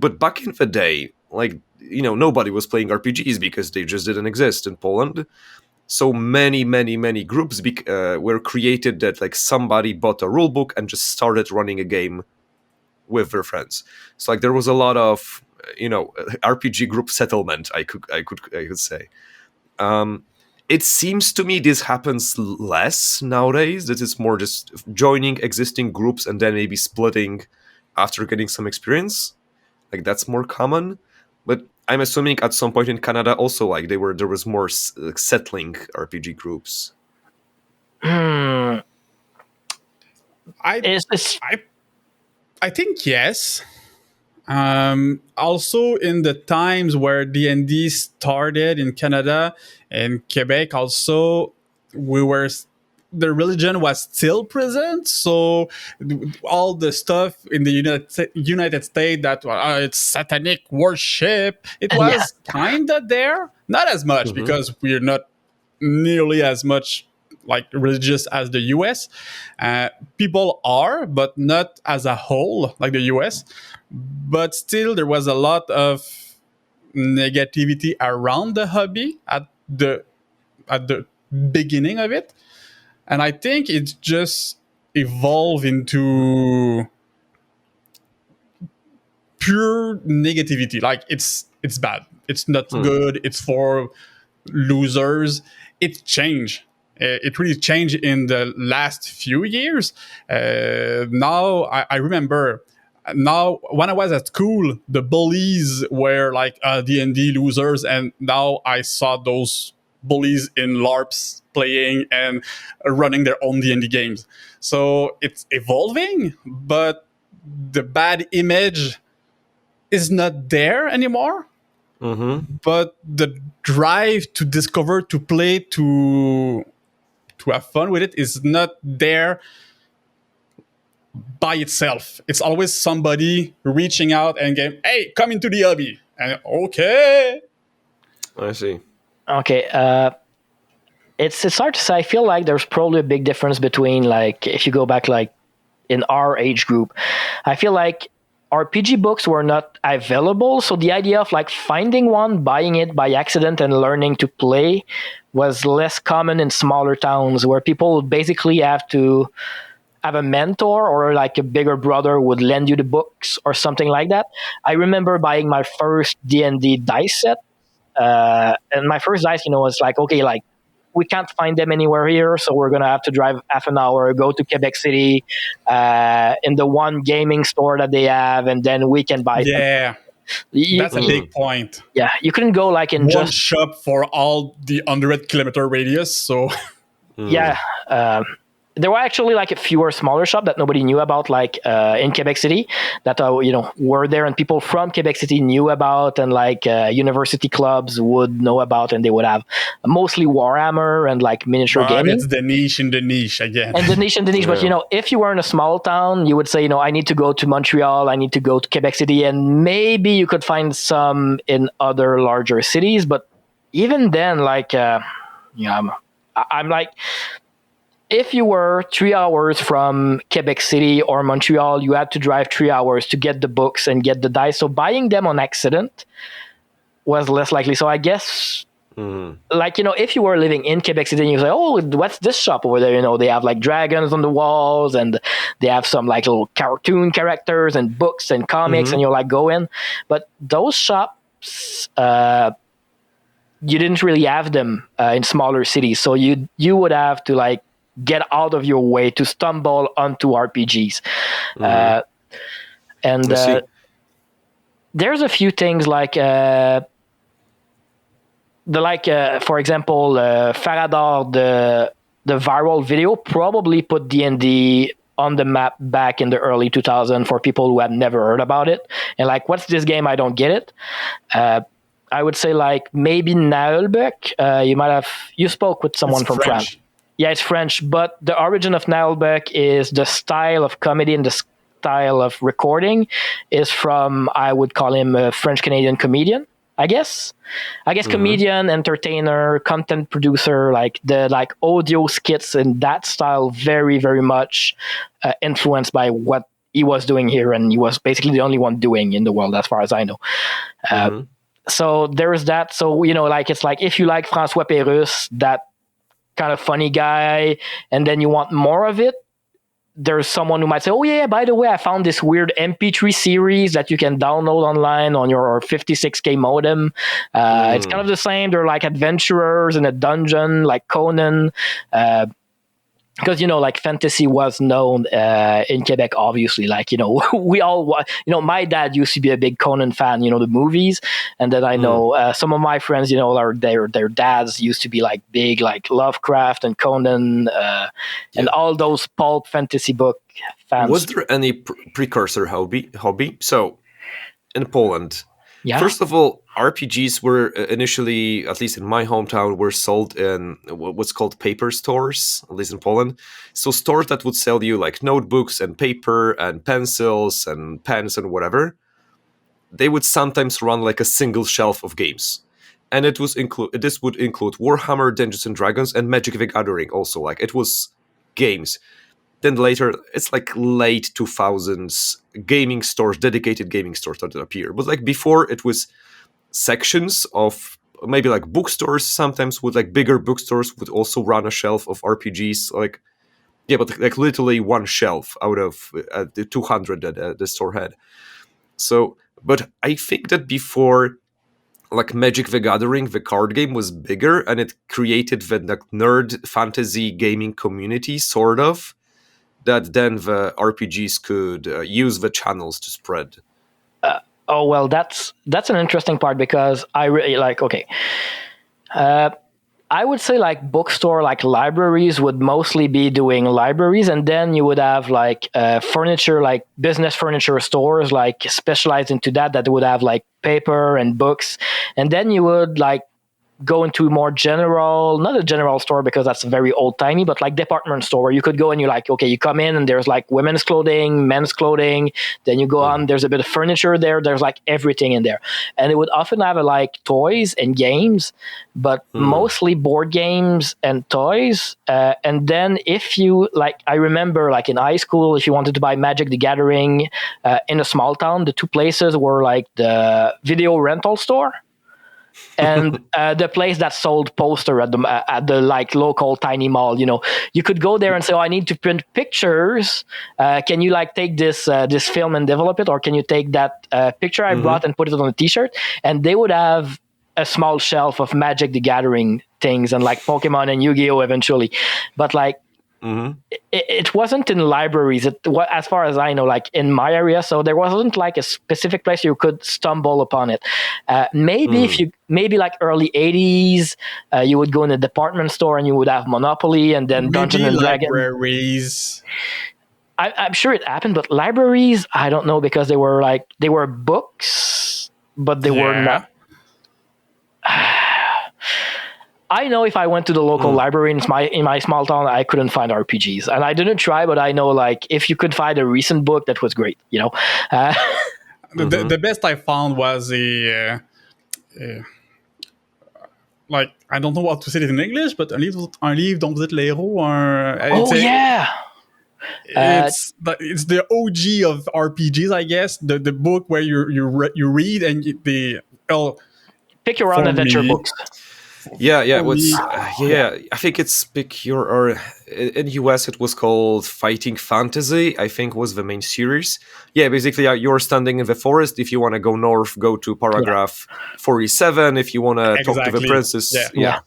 But back in the day, nobody was playing RPGs because they just didn't exist in Poland. So many groups were created that somebody bought a rulebook and just started running a game with their friends. So there was a lot of RPG group settlement, I could say. It seems to me this happens less nowadays. That it's more just joining existing groups and then maybe splitting after getting some experience. That's more common. But I'm assuming at some point in Canada also there was more settling RPG groups. I think yes. Also in the times where D&D started in Canada and Quebec, also the religion was still present. So all the stuff in the United States that it's satanic worship, it was kind of there, not as much because we're not nearly as much religious as the US. People are, but not as a whole like the US. But still, there was a lot of negativity around the hobby at the beginning of it, and I think it just evolved into pure negativity. It's bad. It's not good. It's for losers. It changed. It really changed in the last few years. Now I remember. Now, when I was at school, the bullies were like D&D losers, and now I saw those bullies in LARPs playing and running their own D&D games. So it's evolving, but the bad image is not there anymore. Mm-hmm. But the drive to discover, to play, to have fun with it is not there by itself. It's always somebody reaching out and going, hey, come into the hobby. And okay. I see. Okay. It's hard to say. I feel like there's probably a big difference between, like, if you go back, like, in our age group, I feel like RPG books were not available. So the idea of, like, finding one, buying it by accident, and learning to play was less common in smaller towns where people basically have to have a mentor, or like a bigger brother would lend you the books or something like that. I remember buying my first D&D dice set. And my first dice, was like, okay, like, we can't find them anywhere here, so we're going to have to drive half an hour, go to Quebec City, in the one gaming store that they have, and then we can buy them. Yeah. That's a big point. Yeah, you couldn't go like in one just shop for all the 100-kilometer radius. So yeah. There were actually like a fewer smaller shops that nobody knew about, like in Quebec City, that were there, and people from Quebec City knew about, and like university clubs would know about, and they would have mostly Warhammer and like miniature gaming. It's the niche in the niche again. And the niche in the niche. Yeah. But if you were in a small town, you would say, I need to go to Montreal, I need to go to Quebec City, and maybe you could find some in other larger cities. But even then, like, I'm like, if you were 3 hours from Quebec City or Montreal, you had to drive 3 hours to get the books and get the dice. So buying them on accident was less likely. So I guess, like, if you were living in Quebec City and you say, oh, what's this shop over there? They have like dragons on the walls, and they have some like little cartoon characters and books and comics, and you're like, go in. But those shops, you didn't really have them in smaller cities. So you would have to like get out of your way to stumble onto RPGs. And there's a few things like for example, Farador, the viral video probably put D&D on the map back in the early 2000s for people who had never heard about it. And like, what's this game? I don't get it. I would say like maybe Naulbeck. You spoke with someone from France. Yeah, it's French, but the origin of Naulbeck is the style of comedy and the style of recording is from, I would call him a French-Canadian comedian, I guess. Comedian, entertainer, content producer, like the audio skits in that style, very, very much influenced by what he was doing here, and he was basically the only one doing in the world, as far as I know. So there is that. So, it's like if you like François Pérusse, that kind of funny guy, and then you want more of it, there's someone who might say, oh yeah, by the way, I found this weird MP3 series that you can download online on your 56K modem. It's kind of the same. They're like adventurers in a dungeon, like Conan. Because, like fantasy was known in Quebec, obviously. Like, we all, my dad used to be a big Conan fan, the movies. And then I know some of my friends, their dads used to be like big, like Lovecraft and Conan and all those pulp fantasy book fans. Was there any precursor hobby? So, in Poland, first of all, RPGs were initially, at least in my hometown, were sold in what's called paper stores, at least in Poland. So stores that would sell you like notebooks and paper and pencils and pens and whatever. They would sometimes run like a single shelf of games. And this would include Warhammer, Dungeons and Dragons, and Magic the Gathering also. Like, it was games. Then later, it's like late 2000s, dedicated gaming stores started to appear. But like before, it was sections of maybe like bookstores, sometimes with like bigger bookstores would also run a shelf of RPGs. But like literally one shelf out of the 200 that the store had. So, but I think that before like Magic the Gathering, the card game, was bigger, and it created the nerd fantasy gaming community, sort of, that then the RPGs could use the channels to spread. Oh well, that's an interesting part, because I really like. Okay, I would say like bookstore, like libraries would mostly be doing libraries, and then you would have like furniture, like business furniture stores, like specialized into that would have like paper and books, and then you would like go into more general, not a general store because that's very old timey, but like department store where you could go and you're like, okay, you come in and there's like women's clothing, men's clothing, then you go on, there's a bit of furniture there's like everything in there. And it would often have like toys and games, but mostly board games and toys. And then if you like, I remember like in high school, if you wanted to buy Magic the Gathering in a small town, the two places were like the video rental store and the place that sold poster at the like local tiny mall. You know, you could go there and say, "Oh, I need to print pictures. Can you like take this film and develop it, or can you take that picture I brought and put it on a T-shirt?" And they would have a small shelf of Magic the Gathering things and like Pokemon and Yu-Gi-Oh eventually, but like. It wasn't in libraries, as far as I know, like in my area. So there wasn't like a specific place you could stumble upon it. Maybe like early 80s, you would go in a department store and you would have Monopoly and then Dungeons and Dragons. Libraries. I'm sure it happened, but libraries, I don't know, because they were books, but they were not. I know if I went to the local library in my small town, I couldn't find RPGs, and I didn't try. But I know, like, if you could find a recent book, that was great. You know, the best I found was like, I don't know what to say it in English, but un livre dont vous êtes le héros. It's the OG of RPGs, I guess. The book where you read and pick your own adventure books. Yeah. I think it's pick your, or in US it was called Fighting Fantasy, I think was the main series. Yeah, basically you're standing in the forest. If you want to go north, go to paragraph 47. If you want to talk to the princess. Yeah.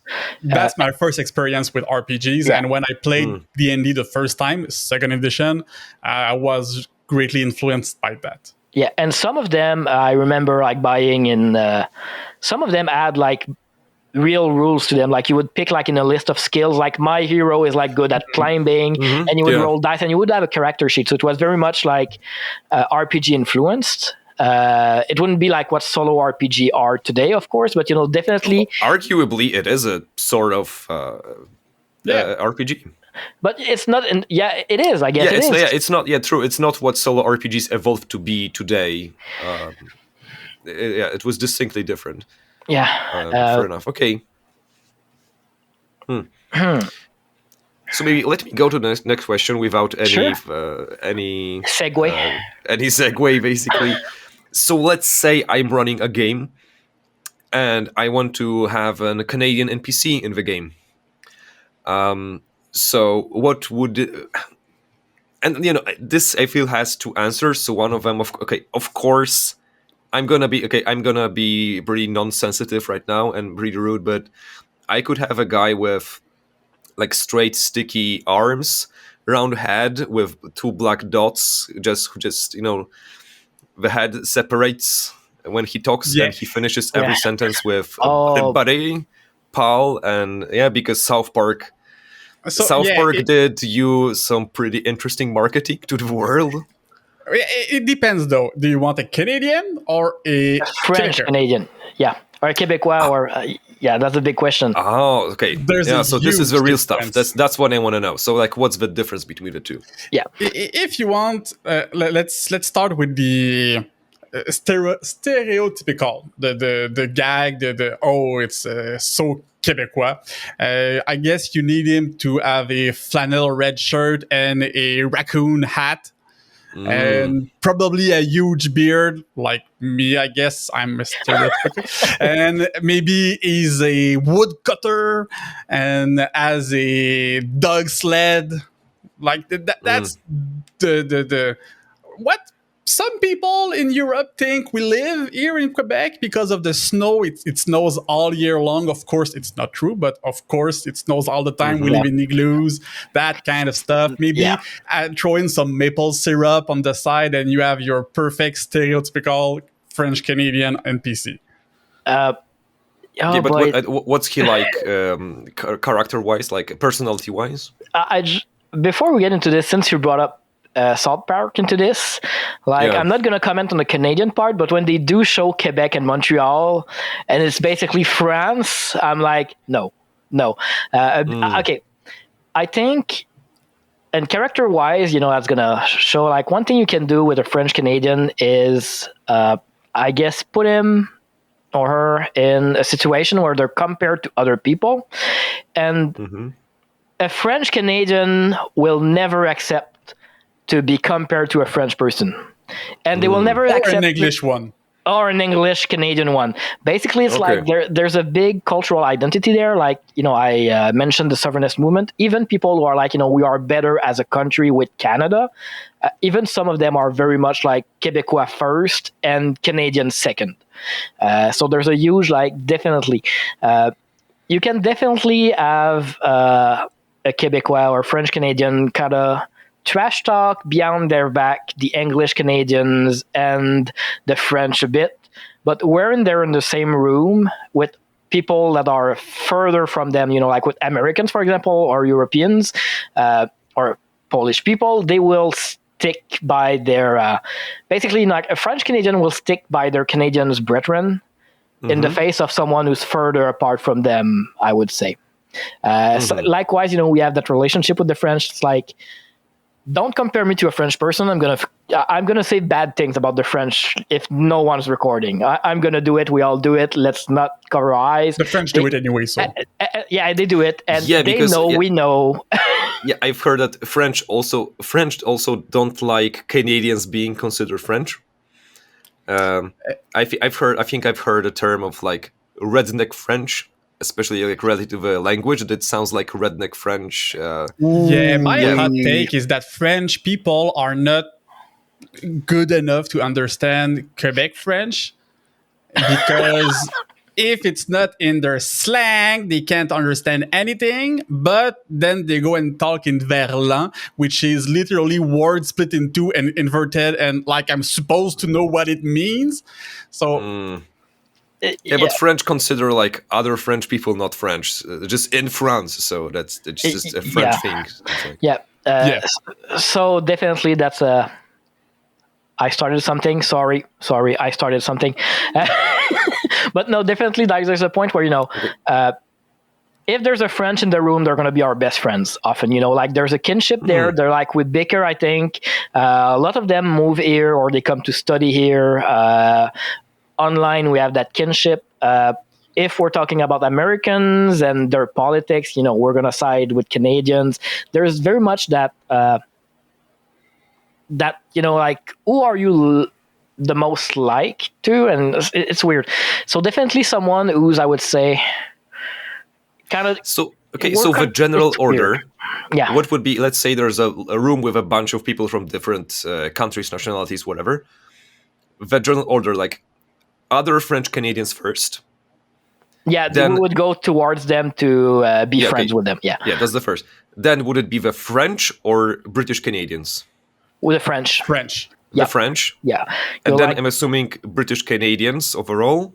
That's my first experience with RPGs. And when I played D&D the first time, second edition, I was greatly influenced by that. Yeah, and some of them I remember like buying in. Some of them had like real rules to them. Like you would pick like in a list of skills, like my hero is like good at climbing, and you would roll dice, and you would have a character sheet. So it was very much like RPG influenced. It wouldn't be like what solo RPG are today, of course, but you know, definitely. Arguably, it is a sort of RPG. But it's not. It is. I guess it's not. Yeah, true. It's not what solo RPGs evolved to be today. It was distinctly different. Yeah. Fair enough. Okay. So maybe let me go to the next question without any any segue. Any segue, basically. So let's say I'm running a game, and I want to have a Canadian NPC in the game. So what would, and you know, this I feel has two answers. So one of them, of course, I'm gonna be pretty non-sensitive right now and pretty rude, but I could have a guy with like straight sticky arms, round head with two black dots, just you know, the head separates when he talks, and he finishes every sentence with buddy, pal, and because South Park did you some pretty interesting marketing to the world. It depends, though. Do you want a Canadian or a French Quebecer? Canadian? Yeah, or a Quebecois, or that's a big question. Oh, okay. So this is the real stuff. That's what I want to know. So, like, what's the difference between the two? Yeah. If you want, let's start with the stereotypical, the gag, it's so Quebecois. I guess you need him to have a flannel red shirt and a raccoon hat. And probably a huge beard, like me. I guess I'm a stereotypical. And maybe he's a woodcutter and has a dog sled. Like that's the what some people in Europe think we live here in Quebec because of the snow. It snows all year long. Of course, it's not true, but of course, it snows all the time. We live in igloos, that kind of stuff. Maybe throw in some maple syrup on the side, and you have your perfect stereotypical French Canadian NPC. But what's he like character-wise, like personality-wise? Before we get into this, since you brought up South Park into this, I'm not going to comment on the Canadian part, but when they do show Quebec and Montreal and it's basically France, I'm like, no. Okay, I think, and character wise, that's going to show, like, one thing you can do with a French Canadian is I guess put him or her in a situation where they're compared to other people, and a French Canadian will never accept to be compared to a French person, and they will never accept an English one or an English Canadian one. Basically, it's like there's a big cultural identity there. Like, I mentioned the sovereignist movement. Even people who are like, we are better as a country with Canada. Even some of them are very much like Québécois first and Canadian second. So there's a huge, definitely. You can definitely have a Québécois or French Canadian kind of trash talk behind their back the English Canadians and the French a bit, but when they're in the same room with people that are further from them, like with Americans, for example, or Europeans, or Polish people, they will stick by their, basically, like a French Canadian will stick by their Canadians' brethren in the face of someone who's further apart from them, I would say. So likewise, we have that relationship with the French. It's like, don't compare me to a French person. I'm gonna say bad things about the French if no one's recording. I'm gonna do it. We all do it. Let's not cover our eyes. The French do it anyway, so they do it, and they know we know. I've heard that French also don't like Canadians being considered French. I think I've heard a term of like redneck French, especially like relative to the language, that sounds like redneck French. My hot take is that French people are not good enough to understand Quebec French, because if it's not in their slang, they can't understand anything. But then they go and talk in verlan, which is literally words split in two and inverted, and like I'm supposed to know what it means. So but French consider like other French people not French, just in France. So it's just a French thing. So definitely that's I started something. Sorry, I started something. But no, definitely there's a point where, if there's a French in the room, they're going to be our best friends often, like there's a kinship there. They're like, we bicker, I think. A lot of them move here or they come to study here. Online, we have that kinship. If we're talking about Americans and their politics, we're going to side with Canadians. There's very much that, like, who are you the most like to? And it's weird. So definitely someone who's, I would say, kind of... So the general order, what would be, let's say there's a room with a bunch of people from different countries, nationalities, whatever. The general order, like, other French Canadians first. Yeah, then we would go towards them to be friends with them. Yeah, that's the first. Then would it be the French or British Canadians? With the French. The French? Yeah. And then I'm assuming British Canadians overall?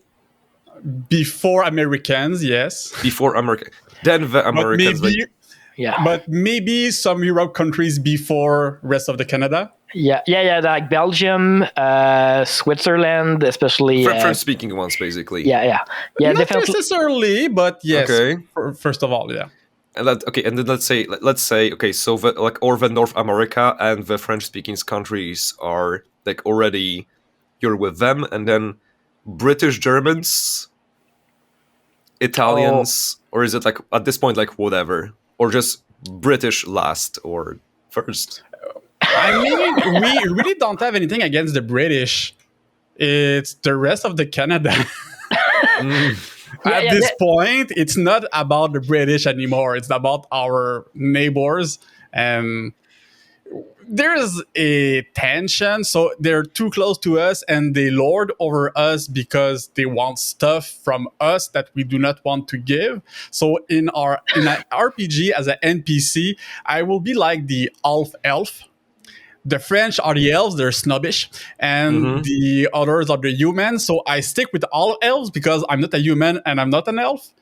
Before Americans, yes. Before America. Then the Americans. But maybe some Europe countries before rest of the Canada. Yeah, like Belgium, Switzerland, especially French-speaking ones, basically. Yeah. Not definitely. necessarily, but yes. Okay. First of all, yeah. And then let's say, so the North America and the French-speaking countries are like already you're with them, and then British Germans, Italians, or is it like at this point like whatever, or just British last or first? I mean, we really don't have anything against the British. It's the rest of the Canada. At this point, it's not about the British anymore. It's about our neighbors. And there's a tension. So they're too close to us and they lord over us because they want stuff from us that we do not want to give. So in an RPG as an NPC, I will be like the half elf. The French are the elves, they're snobbish, and the others are the humans. So I stick with all elves because I'm not a human and I'm not an elf.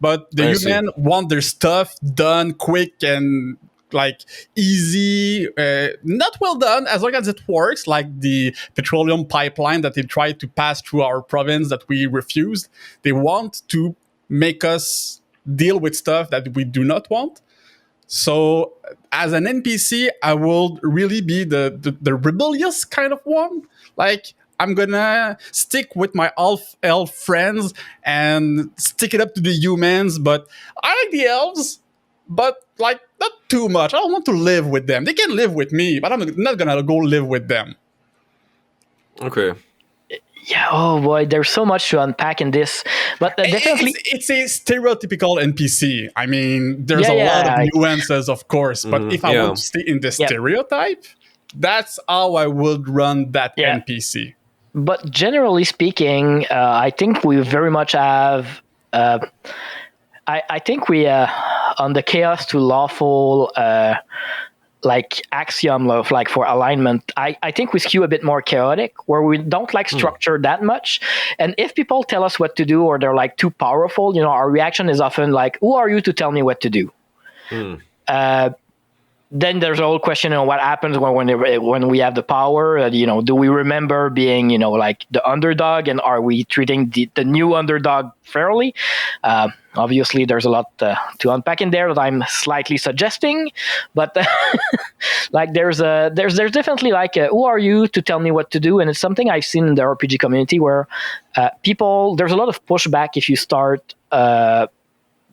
But the human want their stuff done quick and like easy, not well done, as long as it works, like the petroleum pipeline that they tried to pass through our province that we refused. They want to make us deal with stuff that we do not want. So as an NPC, I will really be the rebellious kind of one. Like, I'm gonna stick with my elf friends and stick it up to the humans, but I like the elves, but like not too much. I don't want to live with them. They can live with me, but I'm not gonna go live with them. Okay. Yeah, oh boy, there's so much to unpack in this, but definitely it's a stereotypical NPC. I mean, there's a lot of nuances, of course, but if I want to stay in the stereotype, that's how I would run that NPC. But generally speaking, I think we very much have. I think we on the chaos to lawful like axiom of like for alignment. I think we skew a bit more chaotic, where we don't like structure that much. And if people tell us what to do, or they're like too powerful, our reaction is often like, "Who are you to tell me what to do?" Then there's a whole question of what happens when we have the power. Do we remember being, like the underdog, and are we treating the new underdog fairly? Obviously, there's a lot to unpack in there that I'm slightly suggesting, but like there's definitely like who are you to tell me what to do? And it's something I've seen in the RPG community where there's a lot of pushback if you start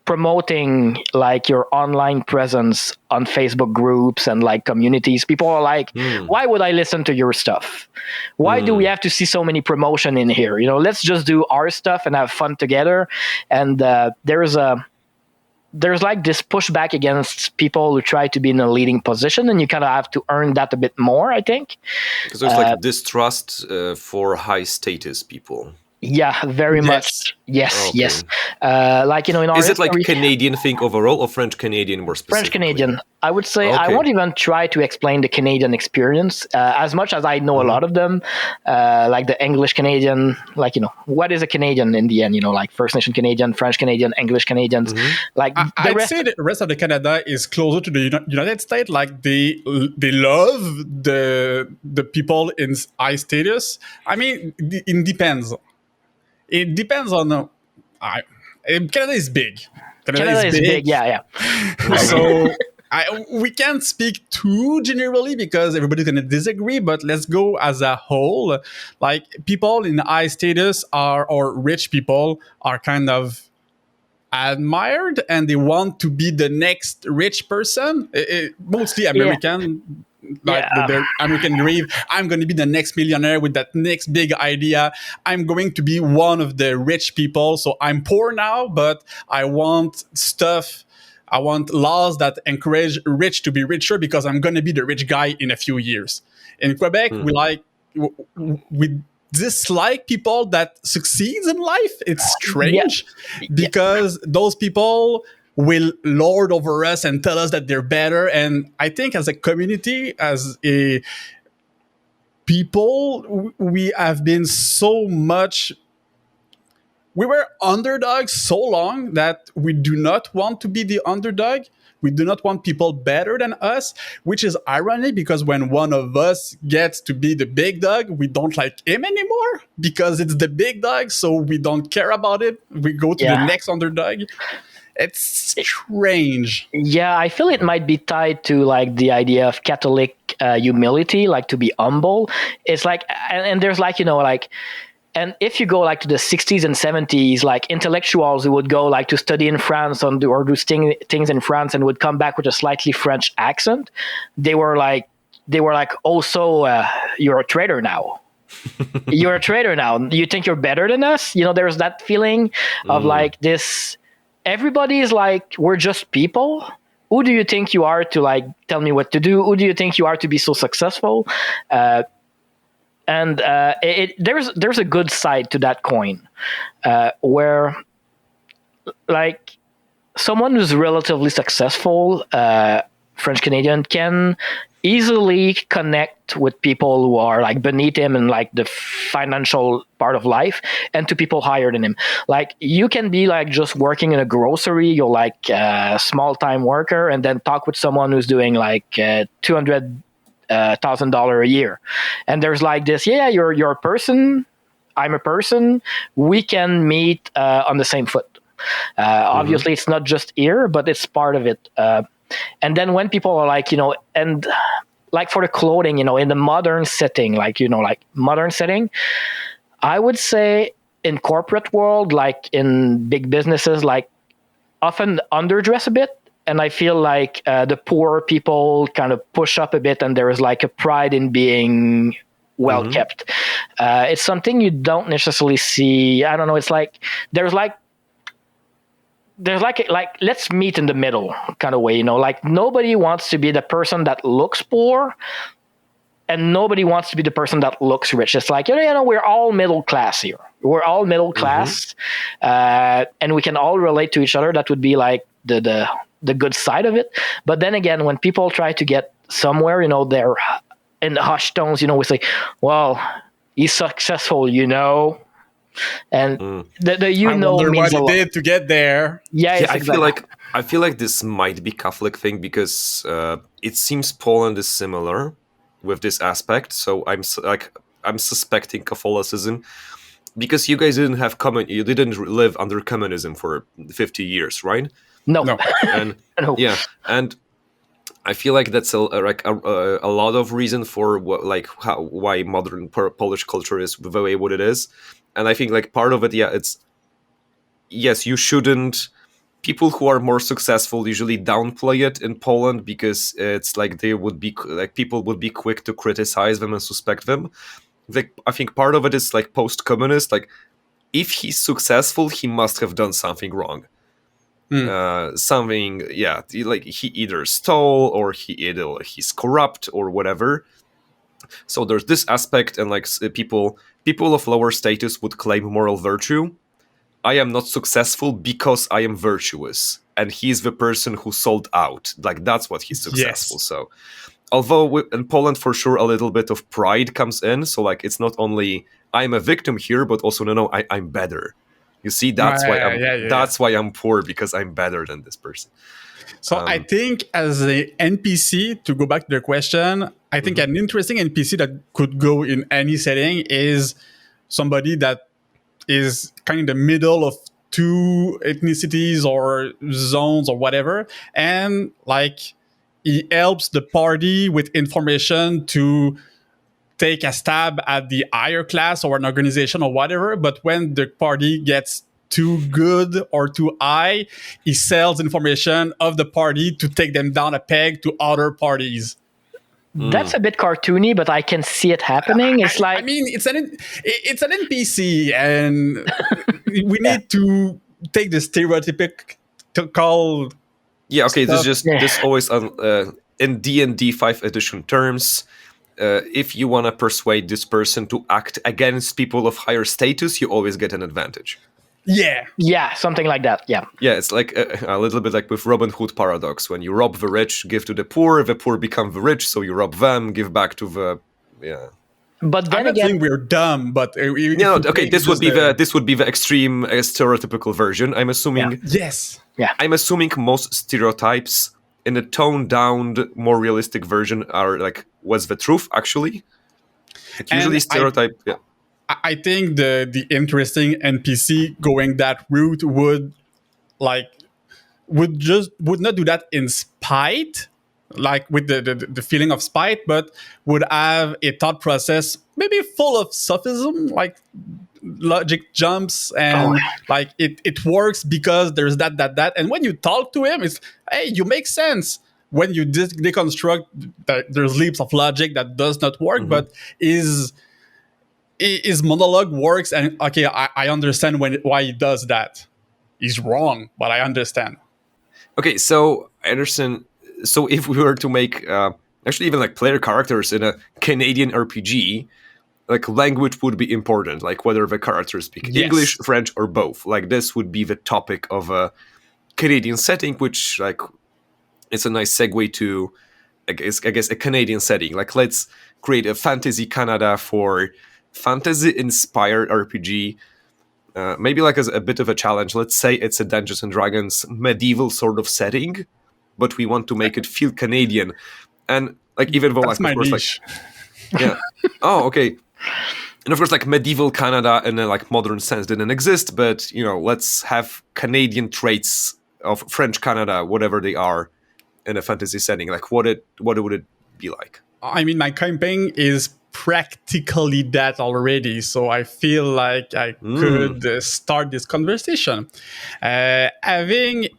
promoting like your online presence on Facebook groups and like communities. People are like, why would I listen to your stuff? Why do we have to see so many promotion in here? Let's just do our stuff and have fun together. And there's like this pushback against people who try to be in a leading position, and you kind of have to earn that a bit more, I think. Because there's like distrust for high status people. Yeah, very much. Yes, okay. Yes. Like, in our Is it like Canadian thing overall, or French Canadian more specifically? French Canadian. I would say I won't even try to explain the Canadian experience as much as I know a lot of them. Like the English Canadian, like, what is a Canadian in the end? Like First Nation Canadian, French Canadian, English Canadians. Like I'd say the rest of the Canada is closer to the United States. Like they love the people in high status. I mean, it depends. It depends on Canada is big. Canada is big. Yeah. So we can't speak too generally because everybody's going to disagree, but let's go as a whole. Like people in high status or rich people are kind of admired and they want to be the next rich person. Mostly American. Like the American dream, I'm going to be the next millionaire with that next big idea. I'm going to be one of the rich people. So I'm poor now, but I want stuff. I want laws that encourage rich to be richer because I'm going to be the rich guy in a few years. In Quebec, we dislike people that succeeds in life. It's strange because those people will lord over us and tell us that they're better. And I think as a community, as a people, we have been so much... We were underdogs so long that we do not want to be the underdog. We do not want people better than us, which is ironic because when one of us gets to be the big dog, we don't like him anymore because it's the big dog, so we don't care about it. We go to the next underdog. It's strange. Yeah, I feel it might be tied to like the idea of Catholic humility, like to be humble. It's like, and there's like, like, and if you go like to the 60s and 70s, like intellectuals who would go like to study in France or do things in France and would come back with a slightly French accent, they were like, oh, so you're a traitor now. You're a traitor now. You think you're better than us? There's that feeling of like this. Everybody is like, we're just people. who do you think you are to like tell me what to do? Who do you think you are to be so successful? There's a good side to that coin, where like someone who's relatively successful, French Canadian, can easily connect with people who are like beneath him in like the financial part of life, and to people higher than him. Like you can be like just working in a grocery, you're like a small time worker, and then talk with someone who's doing like $200,000 a year, and there's like this, you're a person, I'm a person, we can meet on the same foot. Obviously it's not just here, but it's part of it. And then when people are like, and like for the clothing, in the modern setting, like modern setting, I would say in corporate world, like in big businesses, like often underdress a bit. And I feel like the poor people kind of push up a bit, and there is like a pride in being well kept. It's something you don't necessarily see. I don't know. It's like there's like let's meet in the middle kind of way. Like nobody wants to be the person that looks poor, and nobody wants to be the person that looks rich. It's like we're all middle class here. We're all middle class, and we can all relate to each other. That would be like the good side of it. But then again, when people try to get somewhere, they're in hushed tones, we say, well, he's successful, and the I wonder means what he did to get there. Exactly. I feel like this might be Catholic thing, because it seems Poland is similar with this aspect. So I'm suspecting Catholicism, because you guys didn't live under communism for 50 years, right? No. And No. and I feel like that's a lot of reason for why modern Polish culture is the way what it is. And I think like part of it, it's you shouldn't. People who are more successful usually downplay it in Poland, because it's like they would be like people would be quick to criticize them and suspect them. Like I think part of it is like post-communist. Like if he's successful, he must have done something wrong. Like he either stole, or he's corrupt or whatever. So there's this aspect, and like people of lower status would claim moral virtue. I am not successful because I am virtuous, and he's the person who sold out. Like that's what he's successful. Yes. So although in Poland for sure a little bit of pride comes in, so like it's not only I'm a victim here, but also I'm better. You see, that's why I'm poor, because I'm better than this person. So I think as an NPC, to go back to the question, I think an interesting NPC that could go in any setting is somebody that is kind of in the middle of two ethnicities or zones or whatever. And like he helps the party with information to take a stab at the higher class or an organization or whatever, but when the party gets too good or too high, he sells information of the party to take them down a peg to other parties. That's a bit cartoony, but I can see it happening. It's like, I mean, it's an NPC, and we need to take the stereotypical. Yeah, okay. Stuff. This always in D&D 5th edition terms. If you want to persuade this person to act against people of higher status, you always get an advantage. Yeah, something like that. Yeah, it's like a little bit like with Robin Hood paradox. When you rob the rich, give to the poor become the rich, so you rob them, give back to the But then I'm not saying we're dumb, but this would be the extreme stereotypical version. I'm assuming. Yes. Yeah. I'm assuming most stereotypes in a toned down, more realistic version are like, what's the truth actually? Like usually stereotype. I think the interesting NPC going that route would not do that in spite, like with the feeling of spite, but would have a thought process maybe full of sophism, like logic jumps, and like it works because there's that. And when you talk to him, it's, hey, you make sense. When you deconstruct, there's leaps of logic that does not work, but his monologue works, and okay, I understand why he does that. He's wrong, but I understand. Okay, so understand. So if we were to make actually even like player characters in a Canadian RPG, like language would be important, like whether the characters speak English, French, or both. Like this would be the topic of a Canadian setting, which like it's a nice segue to I guess a Canadian setting. Like let's create a fantasy Canada for fantasy inspired RPG. Maybe like as a bit of a challenge. Let's say it's a Dungeons and Dragons medieval sort of setting, but we want to make it feel Canadian. And like even though That's like of course niche. like yeah. Oh, okay. And of course, like medieval Canada in a like modern sense didn't exist, but you know, let's have Canadian traits of French Canada, whatever they are, in a fantasy setting. Like, what would it be like? I mean, my campaign is practically that already, so I feel like I could start this conversation. Having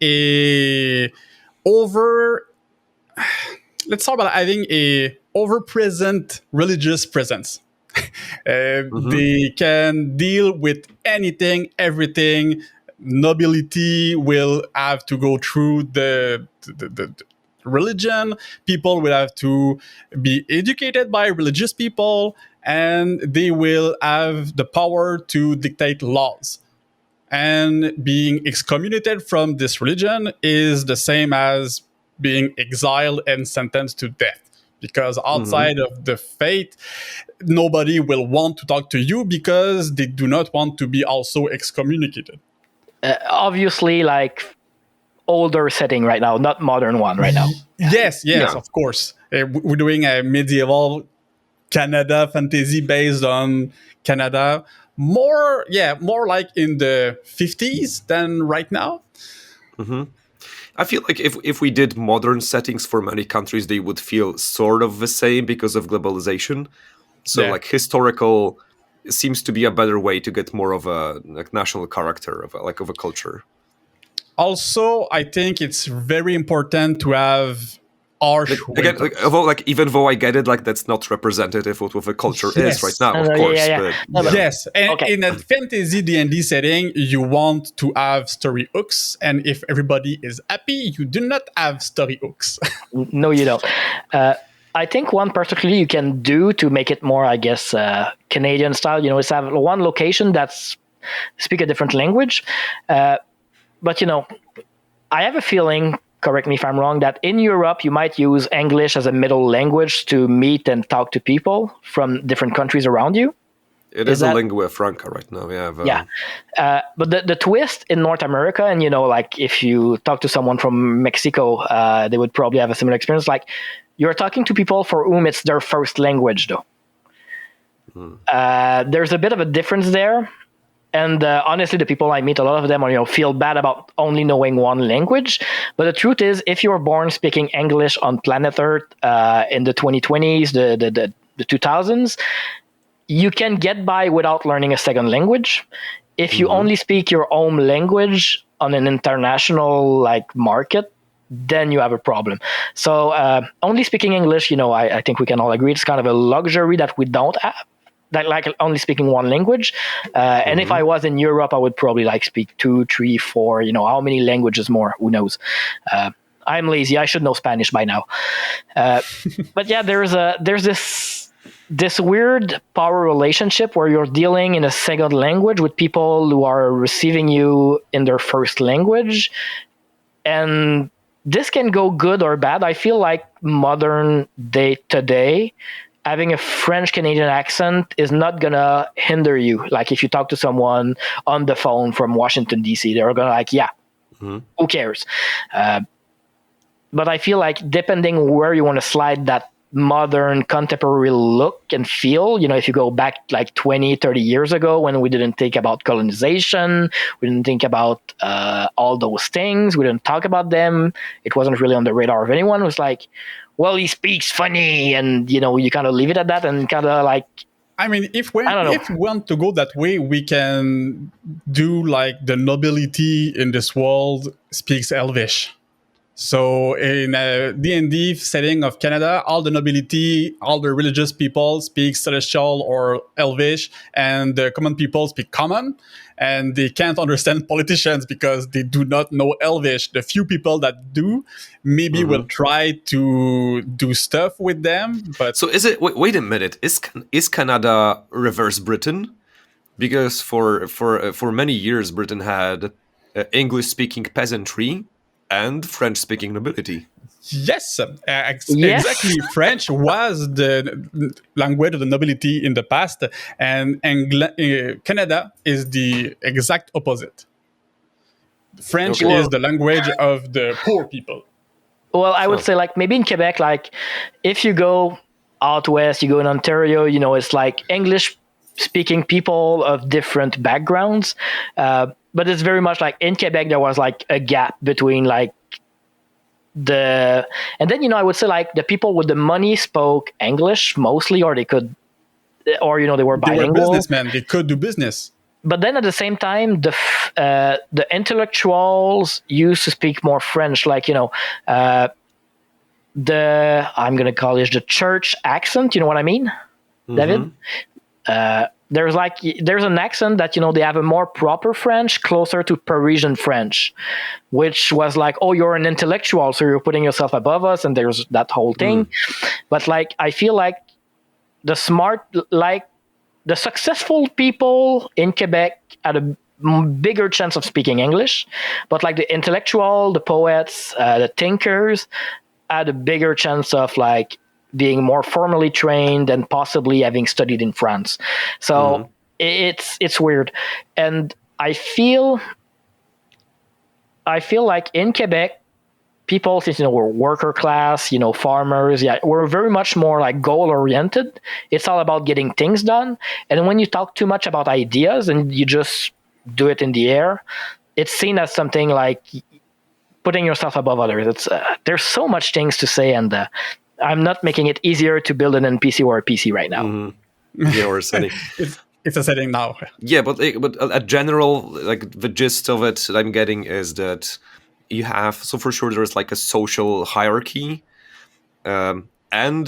let's talk about having a over-present religious presence. They can deal with anything, everything. Nobility will have to go through the religion. People will have to be educated by religious people, and they will have the power to dictate laws. And being excommunicated from this religion is the same as being exiled and sentenced to death. Because outside of the faith, nobody will want to talk to you because they do not want to be also excommunicated. Obviously, like older setting right now, not modern one right now. Yes, of course. We're doing a medieval Canada fantasy based on Canada. More like in the 50s than right now. I feel like if we did modern settings for many countries, they would feel sort of the same because of globalization. So like historical seems to be a better way to get more of a like national character of a culture. Also, I think it's very important to have harsh again, even though I get it, like that's not representative of what the culture is right now, of course. But, yes, and in a fantasy D&D setting, you want to have story hooks, and if everybody is happy, you do not have story hooks. No, you don't. I think one particularly you can do to make it more, I guess, Canadian style, is have one location that's speak a different language. But, I have a feeling, correct me if I'm wrong, that in Europe, you might use English as a middle language to meet and talk to people from different countries around you. It is a lingua franca right now, yeah. But the twist in North America, and, like if you talk to someone from Mexico, they would probably have a similar experience. Like you're talking to people for whom it's their first language, though. There's a bit of a difference there. And honestly, the people I meet, a lot of them are, feel bad about only knowing one language. But the truth is, if you're born speaking English on planet Earth in the 2020s, the 2000s, you can get by without learning a second language. If you only speak your own language on an international market, then you have a problem. So only speaking English, I think we can all agree it's kind of a luxury that we don't have. Like only speaking one language. And if I was in Europe, I would probably speak 2, 3, 4, how many languages more, who knows. I'm lazy. I should know Spanish by now. But yeah, there's this weird power relationship where you're dealing in a second language with people who are receiving you in their first language. And this can go good or bad. I feel like modern day today, having a French Canadian accent is not gonna hinder you. Like if you talk to someone on the phone from Washington DC, they're gonna who cares? But I feel like depending where you want to slide that modern contemporary look and feel, if you go back 20, 30 years ago when we didn't think about colonization, we didn't think about all those things, we didn't talk about them, it wasn't really on the radar of anyone. It was like, well, he speaks funny, and you kind of leave it at that, and kind of I mean, if we want to go that way, we can do the nobility in this world speaks Elvish. So in a D&D setting of Canada, all the nobility, all the religious people speak Celestial or Elvish, and the common people speak Common, and they can't understand politicians because they do not know Elvish. The few people that do maybe will try to do stuff with them, but... So is it... Wait a minute. Is Canada reverse Britain? Because for many years, Britain had English-speaking peasantry and French-speaking nobility. Yes, exactly. French was the language of the nobility in the past, and Canada is the exact opposite. French is the language of the poor people. Well, I would say like maybe in Quebec, like if you go out west, you go in Ontario, you know, it's like English-speaking people of different backgrounds. But it's very much like in Quebec, there was like a gap between like and then, you know, I would say like the people with the money spoke English mostly, or they could, or, you know, they were bilingual. They were businessmen. They could do business. But then at the same time, the intellectuals used to speak more French, like, you know, I'm going to call it the church accent. You know what I mean, David? There's an accent that, you know, they have a more proper French, closer to Parisian French, which was like, oh, you're an intellectual, so you're putting yourself above us, and there's that whole thing. But like, I feel like the successful people in Quebec had a bigger chance of speaking English, but like the intellectual, the poets, the thinkers had a bigger chance of like being more formally trained and possibly having studied in France. So it's weird. And I feel like in Quebec, people, since, you know, we're worker class, you know, farmers, we're very much more like goal oriented. It's all about getting things done. And when you talk too much about ideas and you just do it in the air, it's seen as something like putting yourself above others. It's there's so much things to say, and I'm not making it easier to build an NPC or a PC right now. Yeah, or a setting. It's a setting now. Yeah, but a general, like the gist of it that I'm getting is that you have, so for sure there's like a social hierarchy, and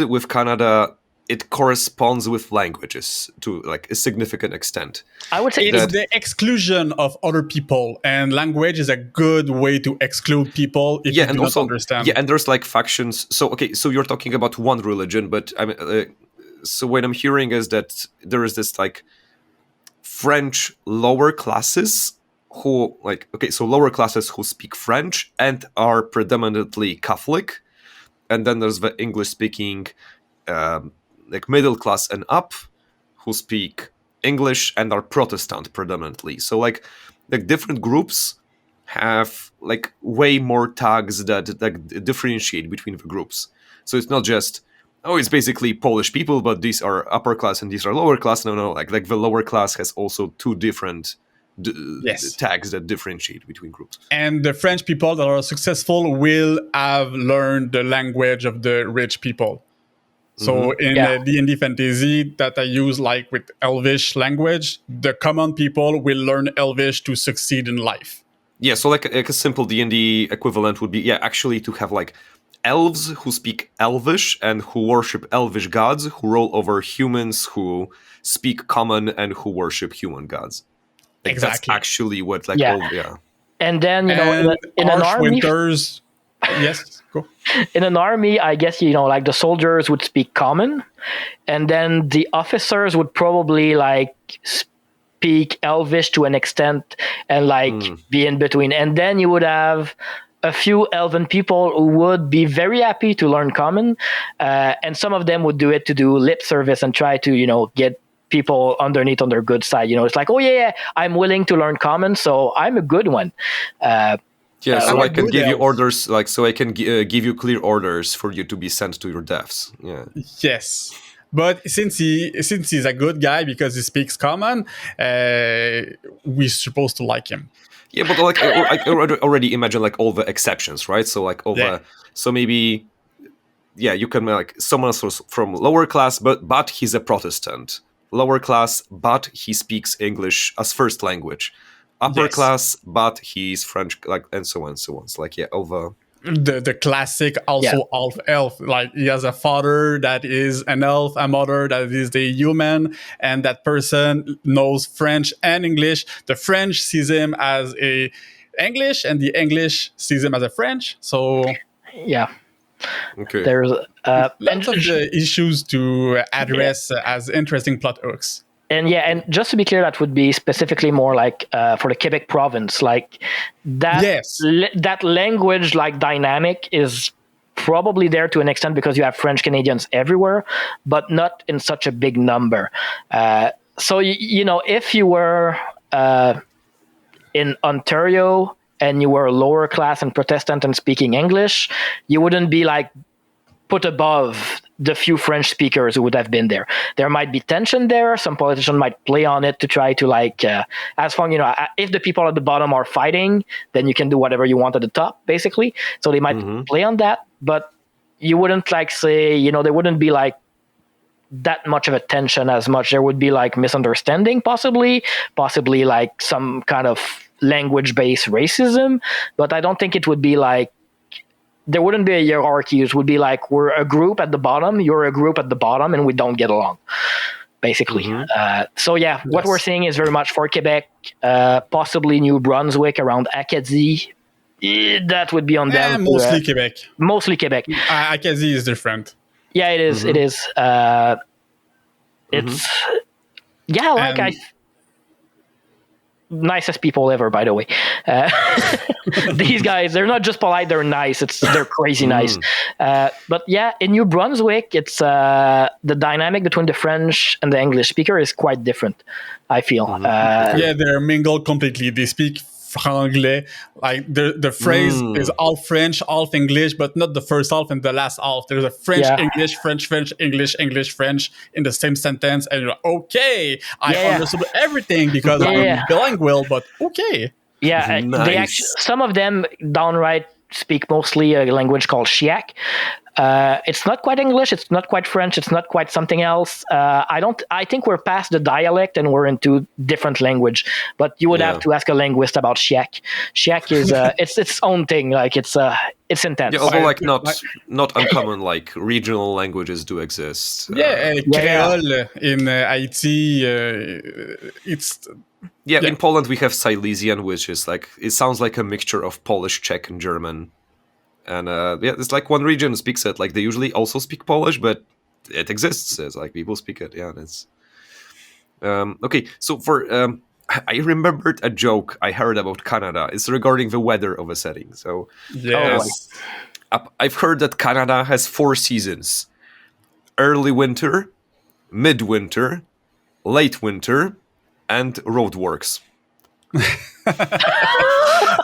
with Canada it corresponds with languages to like a significant extent. I would say it's the exclusion of other people, and language is a good way to exclude people if you do not understand. Yeah, and there's like factions. So you're talking about one religion, but I mean, so what I'm hearing is that there is this like French lower classes who lower classes who speak French and are predominantly Catholic, and then there's the English-speaking like middle class and up who speak English and are Protestant predominantly. So like different groups have like way more tags that like differentiate between the groups. So it's not just, oh, it's basically Polish people, but these are upper class and these are lower class. No, like the lower class has also two different tags that differentiate between groups. And the French people that are successful will have learned the language of the rich people. So in D&D fantasy that I use like with Elvish language, the common people will learn Elvish to succeed in life. Yeah, so like a simple D&D equivalent would be, actually to have like elves who speak Elvish and who worship Elvish gods, who roll over humans who speak common and who worship human gods. Like exactly. That's actually what And then, you know, in an army... Winters... Yes, go. In an army, I guess, you know, like the soldiers would speak common, and then the officers would probably like speak Elvish to an extent and like be in between. And then you would have a few elven people who would be very happy to learn common, and some of them would do it to do lip service and try to, you know, get people underneath on their good side. You know, it's like, oh yeah, I'm willing to learn common, so I'm a good one. So I can give you orders, like, so I can give you clear orders for you to be sent to your deaths. Yeah. Yes, but since he's a good guy because he speaks common, we're supposed to like him. Yeah, but like I already imagine like all the exceptions, right? So like so maybe, you can like someone from lower class, but he's a Protestant. Lower class, but he speaks English as first language. Upper class, but he's French, like, and so on, so on. It's like, all the classic also half elf. Like he has a father that is an elf, a mother that is the human, and that person knows French and English. The French sees him as a English, and the English sees him as a French. So there's lots of the issues to address as interesting plot hooks. And just to be clear, that would be specifically more like for the Quebec province, like that. That language like dynamic is probably there to an extent because you have French Canadians everywhere, but not in such a big number. So if you were in Ontario and you were lower class and Protestant and speaking English, you wouldn't be like put above the few French speakers who would have been there. There might be tension there. Some politician might play on it to try to as long, if the people at the bottom are fighting, then you can do whatever you want at the top, basically. So they might play on that, but you wouldn't say, there wouldn't be like that much of a tension as much. There would be like misunderstanding, possibly like some kind of language-based racism, but I don't think it would be like, there wouldn't be a hierarchy. It would be like, we're a group at the bottom, you're a group at the bottom, and we don't get along, basically. What we're seeing is very much for Quebec, possibly New Brunswick around Acadie. That would be on them. Mostly Quebec. Mostly Quebec. Acadie is different. Yeah, it is. It is. It's... nicest people ever, by the way. These guys, they're not just polite, they're nice. They're crazy nice. But in New Brunswick, it's the dynamic between the French and the English speaker is quite different, I feel. They're mingled completely. They speak franglais. Like the phrase is half French, half English, but not the first half and the last half. There's a French, English, French, French, English, English, French in the same sentence, and you're like, okay, I understood everything because I'm bilingual, but okay. Yeah, nice. They actually, some of them downright speak mostly a language called Chiac. It's not quite English, it's not quite French, it's not quite something else. I think we're past the dialect and we're into different language, but you would have to ask a linguist about Chiac. Chiac is it's its own thing, like it's intense. Yeah, although not uncommon, like regional languages do exist. Creole in Haiti, it's... in Poland we have Silesian, which is like, it sounds like a mixture of Polish, Czech, and German. And it's like one region speaks it. Like they usually also speak Polish, but it exists. It's like people speak it. Yeah, and it's okay. So I remembered a joke I heard about Canada. It's regarding the weather of a setting. So I've heard that Canada has 4 seasons: early winter, midwinter, late winter, and roadworks.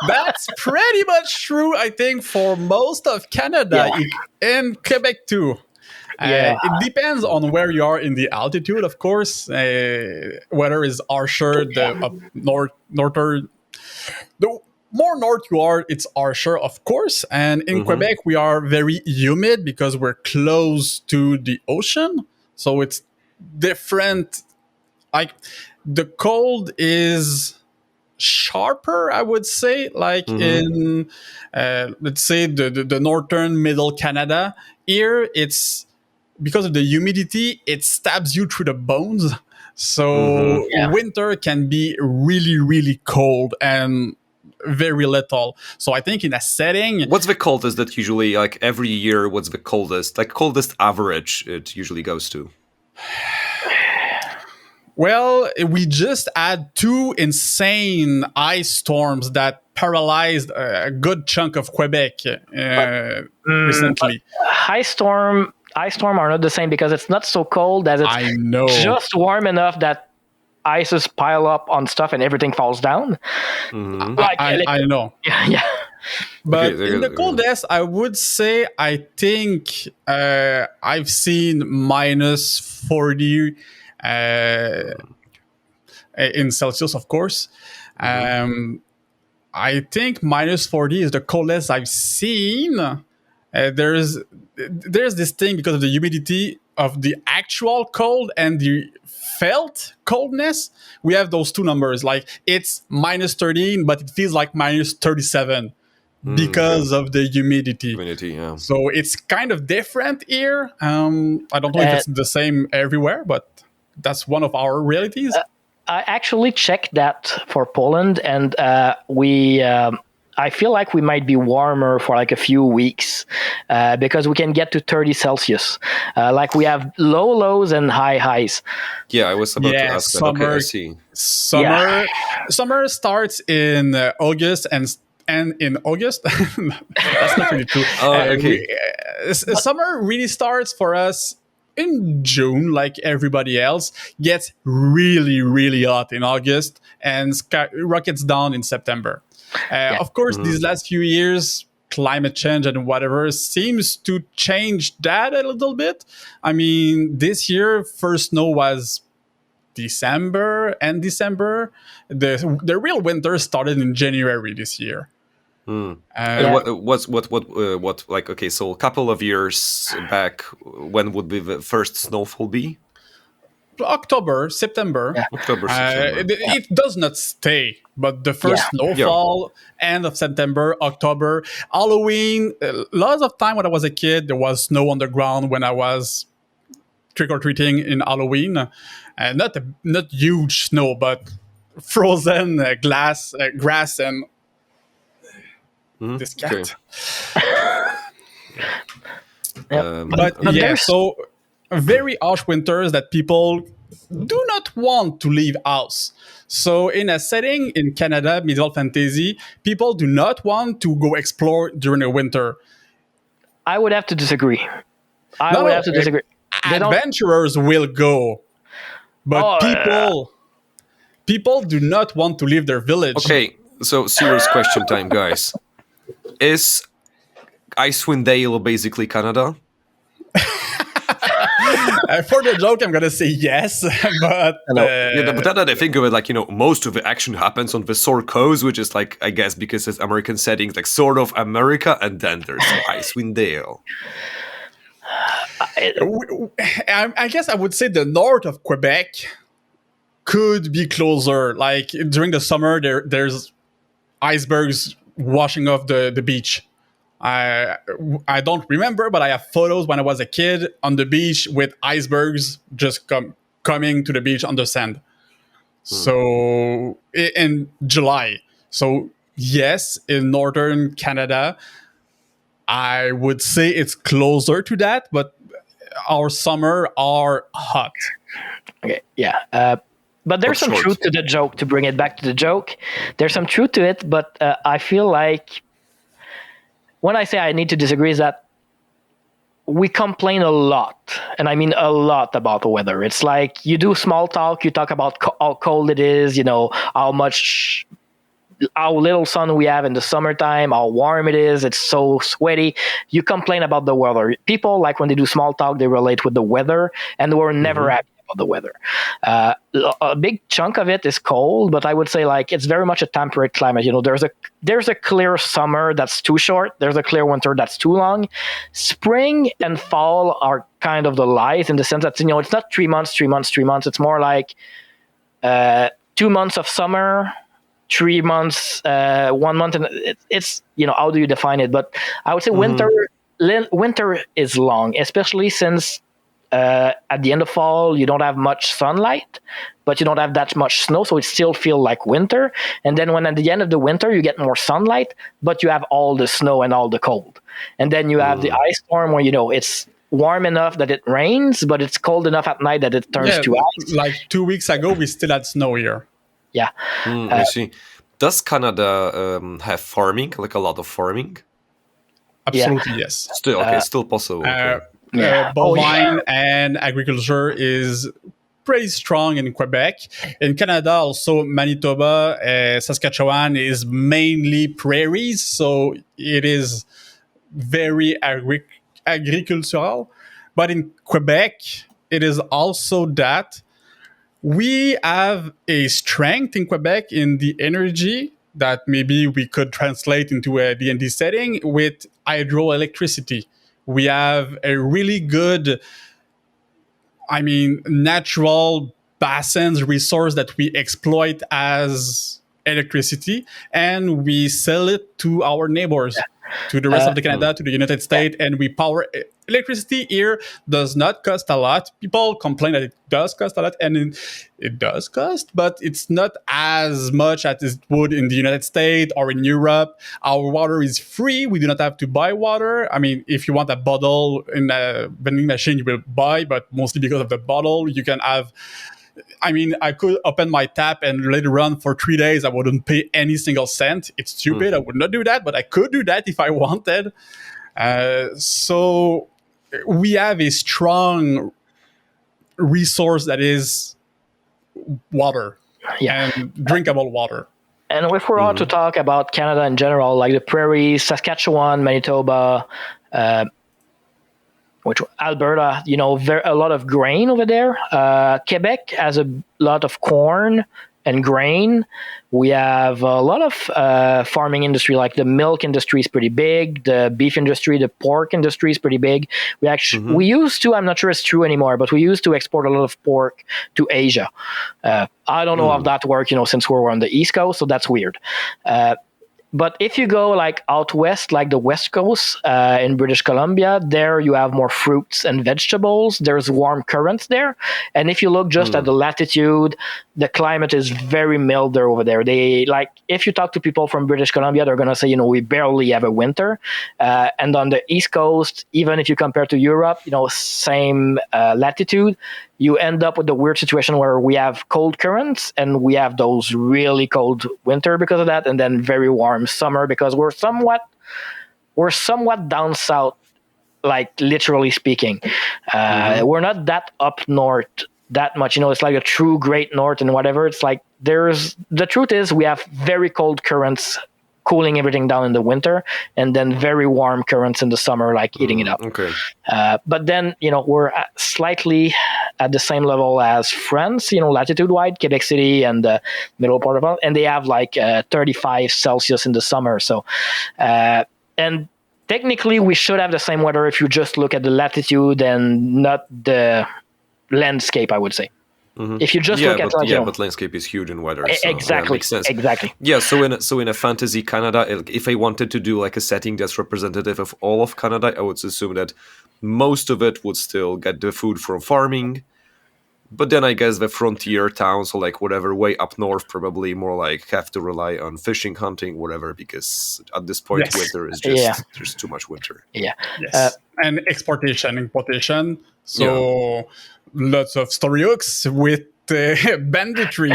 That's pretty much true, I think, for most of Canada and Quebec too. It depends on where you are in the altitude, of course. Whether it's harsher, northern. The more north you are, it's harsher, of course. And in Quebec, we are very humid because we're close to the ocean, so it's different. Like the cold is sharper, I would say, like in let's say the northern middle Canada. Here it's because of the humidity, it stabs you through the bones, so winter can be really, really cold and very lethal. So I think in a setting, what's the coldest that usually, like every year, what's the coldest average it usually goes to? Well, we just had 2 insane ice storms that paralyzed a good chunk of Quebec recently. Ice storm are not the same because it's not so cold as it's just warm enough that ices pile up on stuff and everything falls down. I know. Yeah. But in the coldest, I would say, I think I've seen minus 40 in Celsius, of course. I think minus 40 is the coldest I've seen. There's this thing because of the humidity of the actual cold and the felt coldness. We have those 2 numbers. Like it's minus 13, but it feels like minus 37. because of the humidity. Yeah. So it's kind of different here. I don't know if it's the same everywhere, but that's one of our realities. I actually checked that for Poland, and I feel like we might be warmer for like a few weeks because we can get to 30 Celsius. Like we have low lows and high highs. Yeah, I was about to ask that. Okay, I see. Summer starts in August and in August. That's not really true. Okay. Summer really starts for us in June, like everybody else. Gets really, really hot in August and rockets down in September. Of course, these last few years, climate change and whatever seems to change that a little bit. I mean, this year, first snow was December. The real winter started in January this year. And what like, okay, so a couple of years back, when would be the first snowfall be? October, September. Yeah. October, September. It does not stay, but the first snowfall, end of September, October, Halloween. Lots of time when I was a kid, there was snow on the ground when I was trick-or-treating in Halloween. Not huge snow, but frozen grass and this cat. Okay. So very harsh winters that people do not want to leave house. So in a setting in Canada, medieval fantasy, people do not want to go explore during the winter. I would have to disagree. Adventurers will go, but people do not want to leave their village. Okay, so serious question time, guys. Is Icewind Dale basically Canada? For the joke, I'm gonna say yes, but but now that I think of it, like, most of the action happens on the Sore Coast, which is like, I guess because it's American settings, like sort of America, and then there's Icewind Dale. I guess I would say the north of Quebec could be closer. Like during the summer, there's icebergs washing off the beach. I don't remember, but I have photos when I was a kid on the beach with icebergs just coming to the beach on the sand. So in July. So yes, in northern Canada, I would say it's closer to that, but our summer are hot. Okay, yeah. But there's some truth to the joke, to bring it back to the joke. There's some truth to it, but I feel like when I say I need to disagree is that we complain a lot, and I mean a lot, about the weather. It's like you do small talk, you talk about how cold it is, how little sun we have in the summertime, how warm it is, it's so sweaty. You complain about the weather. People, like when they do small talk, they relate with the weather, and we're never happy about the weather. A big chunk of it is cold, but I would say like it's very much a temperate climate. There's a clear summer that's too short. There's a clear winter that's too long. Spring and fall are kind of the lies in the sense that it's not 3 months, 3 months, 3 months. It's more like 2 months of summer, 3 months, 1 month, and it's how do you define it? But I would say winter is long, especially since at the end of fall you don't have much sunlight, but you don't have that much snow, so it still feels like winter. And then when at the end of the winter you get more sunlight, but you have all the snow and all the cold, and then you have the ice storm where it's warm enough that it rains, but it's cold enough at night that it turns to ice. Like 2 weeks ago, we still had snow here. Yeah. I see. Does Canada have farming, like a lot of farming? Absolutely, yes. Still possible. Bovine and agriculture is pretty strong in Quebec. In Canada, also Manitoba, Saskatchewan is mainly prairies, so it is very agricultural. But in Quebec, it is also that we have a strength in Quebec in the energy that maybe we could translate into a D&D setting with hydroelectricity. We have a really good, natural basins resource that we exploit as electricity, and we sell it to our neighbors, to the rest of the Canada, to the United States, and we power. Electricity here does not cost a lot. People complain that it does cost a lot, and it does cost, but it's not as much as it would in the United States or in Europe. Our water is free. We do not have to buy water. I mean, if you want a bottle in a vending machine, you will buy, but mostly because of the bottle, you can have. I mean, I could open my tap and let it run for 3 days. I wouldn't pay any single cent. It's stupid. I would not do that, but I could do that if I wanted. So we have a strong resource that is water and drinkable water. And if we're on to talk about Canada in general, like the prairies, Saskatchewan, Manitoba, Alberta, a lot of grain over there. Quebec has a lot of corn and grain. We have a lot of farming industry, like the milk industry is pretty big. The beef industry, the pork industry is pretty big. We used to, I'm not sure it's true anymore, but we used to export a lot of pork to Asia. I don't know how that works, since we're on the East Coast, so that's weird. But if you go like out west, like the West Coast in British Columbia, there you have more fruits and vegetables. There's warm currents there. And if you look just at the latitude, the climate is very mild there over there. If you talk to people from British Columbia, they're going to say, we barely have a winter. And on the East Coast, even if you compare to Europe, same latitude, you end up with the weird situation where we have cold currents and we have those really cold winter because of that, and then very warm summer because we're somewhat down south, like literally speaking. We're not that up north that much. It's like a true great north and whatever. It's like the truth is we have very cold currents cooling everything down in the winter, and then very warm currents in the summer, like eating it up. Okay. But then, we're slightly at the same level as France, latitude-wise, Quebec City and the middle part of it, and they have like 35 Celsius in the summer. So, and technically we should have the same weather if you just look at the latitude and not the landscape, I would say. If you just look at but landscape is huge in weather. So exactly. makes sense. Exactly. Yeah. So in a fantasy Canada, if I wanted to do like a setting that's representative of all of Canada, I would assume that most of it would still get the food from farming. But then I guess the frontier towns or like whatever way up north probably more like have to rely on fishing, hunting, whatever, because at this point winter is just there's too much winter. Yeah. Yes. And importation. So lots of story hooks with banditry.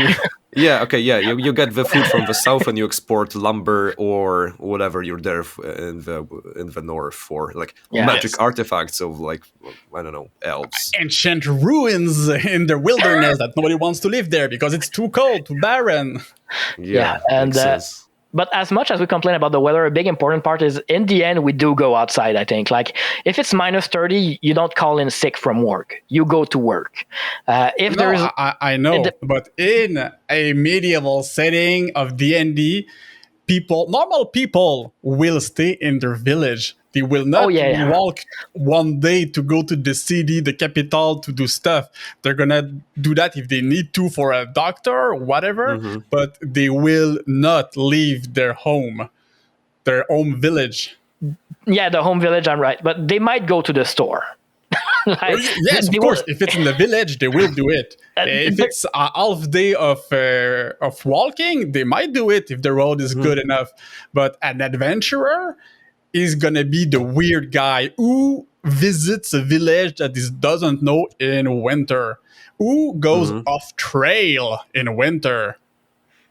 You get the food from the south and you export lumber or whatever you're there in the north for, like magic artifacts of like, I don't know, elves. Ancient ruins in the wilderness that nobody wants to live there because it's too cold, too barren. And but as much as we complain about the weather, a big important part is in the end, we do go outside, I think. Like if it's minus 30, you don't call in sick from work. You go to work. I know, but in a medieval setting of D&D, normal people will stay in their village. They will not walk one day to go to the city, the capital, to do stuff. They're going to do that if they need to for a doctor or whatever, but they will not leave their home village. Yeah, the home village, I'm right. But they might go to the store. Yes, of course. If it's in the village, they will do it. If it's a half day of walking, they might do it if the road is good enough. But an adventurer is going to be the weird guy who visits a village that he doesn't know in winter, who goes off trail in winter.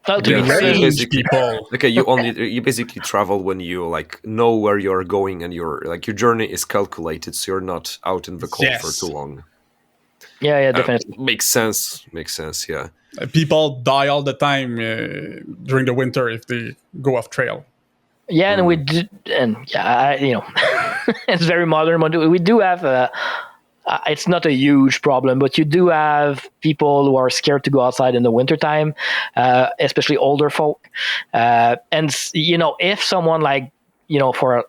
People. Okay, you basically travel when you like know where you're going and your journey is calculated, so you're not out in the cold for too long. Yeah, definitely. Makes sense. Yeah. People die all the time during the winter if they go off trail. Yeah, and we did, and it's very modern. We do have it's not a huge problem, but you do have people who are scared to go outside in the wintertime, especially older folk. And if someone for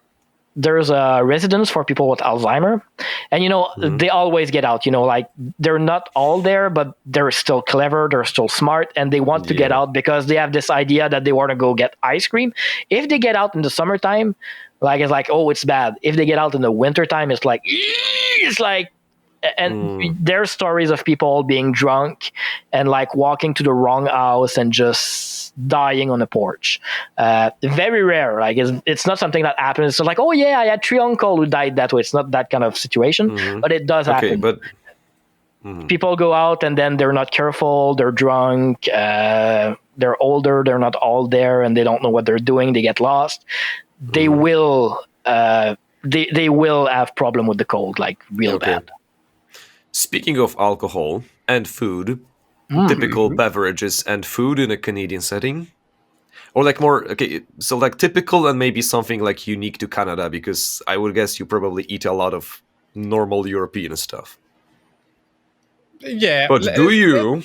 there's a residence for people with Alzheimer, and they always get out. Like they're not all there, but they're still clever, they're still smart, and they want to get out because they have this idea that they want to go get ice cream. If they get out in the summertime, like it's like, oh, it's bad. If they get out in the wintertime, it's like, and there are stories of people being drunk and like walking to the wrong house and just dying on the porch. Very rare. Like it's not something that happens. It's like, oh yeah, I had 3 uncles who died that way. It's not that kind of situation, but it does happen. But people go out and then they're not careful. They're drunk. They're older. They're not all there, and they don't know what they're doing. They get lost. They will. They will have problem with the cold, like real bad. Speaking of alcohol and food, typical beverages and food in a Canadian setting, or like more so like typical and maybe something like unique to Canada, because I would guess you probably eat a lot of normal European stuff. Yeah, but do you?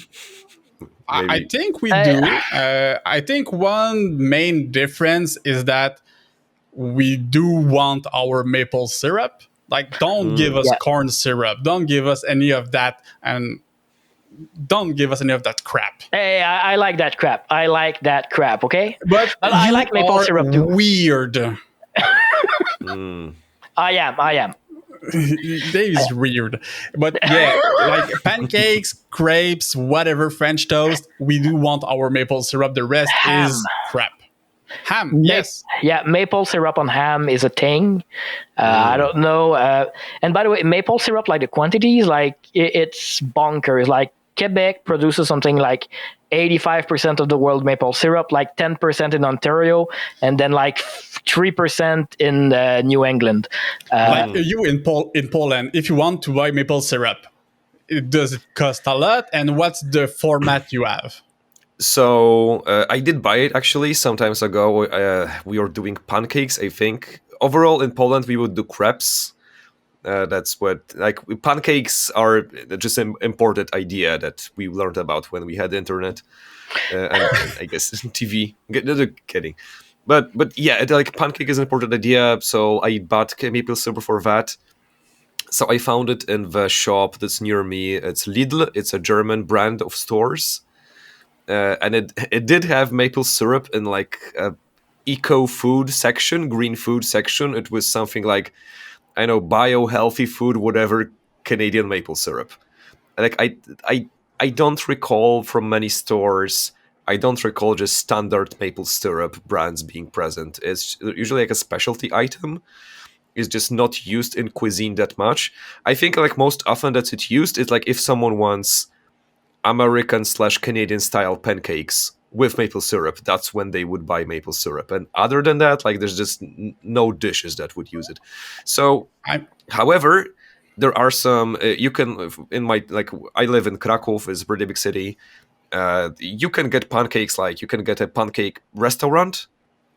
I think we do. I think one main difference is that we do want our maple syrup. Like, don't give us corn syrup. Don't give us any of that, and don't give us any of that crap. Hey, I like that crap. Okay, but I like maple syrup too. Weird. I am. Dave is weird, but yeah, like pancakes, crepes, whatever, French toast. We do want our maple syrup. The rest is crap. Ham, yes. Yeah, maple syrup on ham is a thing. I don't know. And by the way, maple syrup, like the quantities, like it's bonkers. Like Quebec produces something like 85% of the world maple syrup, like 10% in Ontario, and then like 3% in New England. Like you in Poland, if you want to buy maple syrup, does it cost a lot? And what's the format you have? So I did buy it actually some times ago. We were doing pancakes, I think. Overall in Poland we would do crepes. That's what, like, pancakes are just an imported idea that we learned about when we had internet and I guess TV. No, kidding. But yeah, like pancake is an important idea. So I bought maple syrup for that. So I found it in the shop that's near me. It's Lidl. It's a German brand of stores. And it did have maple syrup in like a eco food section, green food section. It was something like, I know, bio healthy food, whatever, Canadian maple syrup. Like I don't recall from many stores. I don't recall just standard maple syrup brands being present. It's usually like a specialty item. It's just not used in cuisine that much. I think like most often that it's used is like if someone wants American/Canadian style pancakes with maple syrup, that's when they would buy maple syrup. And other than that, like there's just no dishes that would use it. So, however, there are some, you can, in my, like, I live in Kraków, it's a pretty big city. You can get pancakes, like you can get a pancake restaurant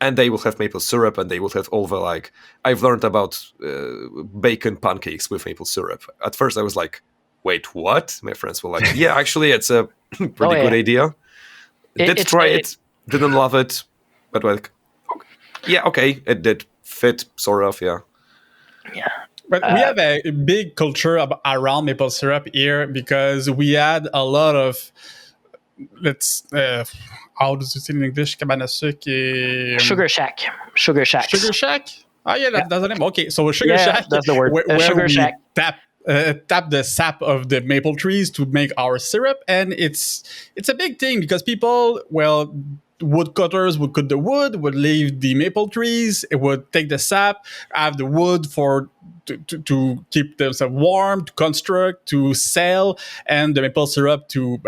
and they will have maple syrup and they will have all the, like, I've learned about bacon pancakes with maple syrup. At first I was like, wait, what? My friends were like, yeah, actually it's a pretty good idea. Did try it, didn't love it, but like, yeah, okay, it did fit, sort of, yeah. Yeah. But we have a big culture around maple syrup here because we had a lot of, how does it say in English? Cabane à sucre. Sugar Shack. Sugar Shack? Oh, yeah, that's the name. Okay, so Sugar Shack. That's the word. Where Sugar we Shack. tap the sap of the maple trees to make our syrup, and it's a big thing because people, well, woodcutters would cut the wood, would leave the maple trees, it would take the sap, have the wood for to keep themselves warm, to construct, to sell, and the maple syrup to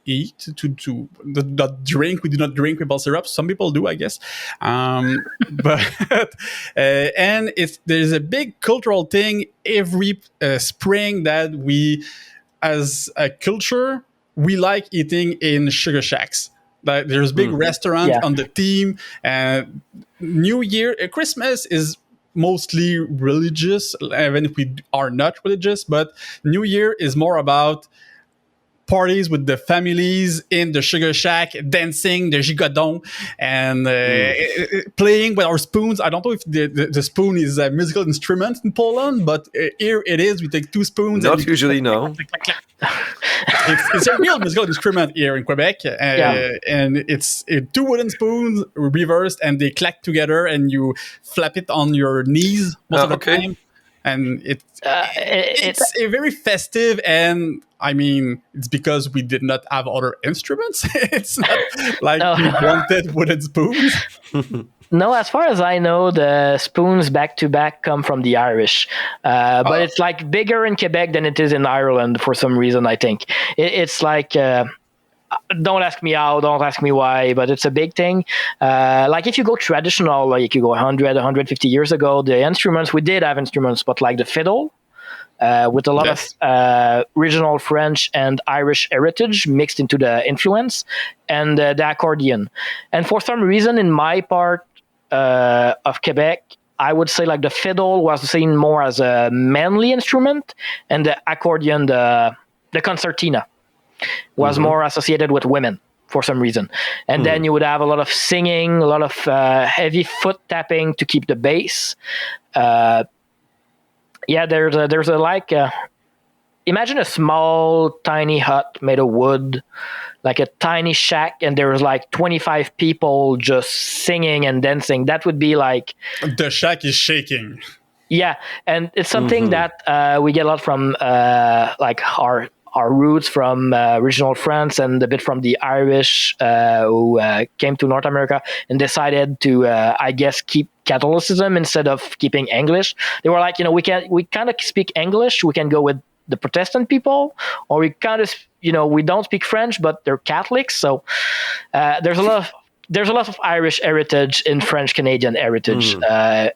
eat, to not drink. We do not drink maple syrup. Some people do, I guess. But and there's a big cultural thing every spring that we, as a culture, we like eating in sugar shacks. Like there's big restaurant on the theme, and New Year, Christmas is mostly religious, even if we are not religious. But New Year is more about parties with the families in the sugar shack, dancing the gigodon, and playing with our spoons. I don't know if the spoon is a musical instrument in Poland, but here it is. We take two spoons. Not usually, no. It's a real musical instrument here in Quebec, and it's two wooden spoons reversed, and they clack together, and you flap it on your knees most of the time. And it's a very festive, and I mean, it's because we did not have other instruments. It's not like we wanted wooden spoons. No, as far as I know, the spoons back to back come from the Irish, but it's like bigger in Quebec than it is in Ireland for some reason. I think it's like. Don't ask me how, don't ask me why, but it's a big thing. Like if you go traditional, like you go 100, 150 years ago, the instruments, we did have instruments, but like the fiddle, with a lot of regional French and Irish heritage mixed into the influence, and the accordion. And for some reason, in my part of Quebec, I would say like the fiddle was seen more as a manly instrument, and the accordion, the concertina, was more associated with women for some reason. And then you would have a lot of singing, a lot of heavy foot tapping to keep the bass. There's a like, imagine a small, tiny hut made of wood, like a tiny shack, and there's like 25 people just singing and dancing. That would be like... The shack is shaking. Yeah, and it's something that we get a lot from like our roots from regional France and a bit from the Irish who came to North America and decided to, I guess, keep Catholicism instead of keeping English. They were like, we kind of speak English. We can go with the Protestant people, or we kind of, we don't speak French, but they're Catholics. So there's a lot of Irish heritage in French Canadian heritage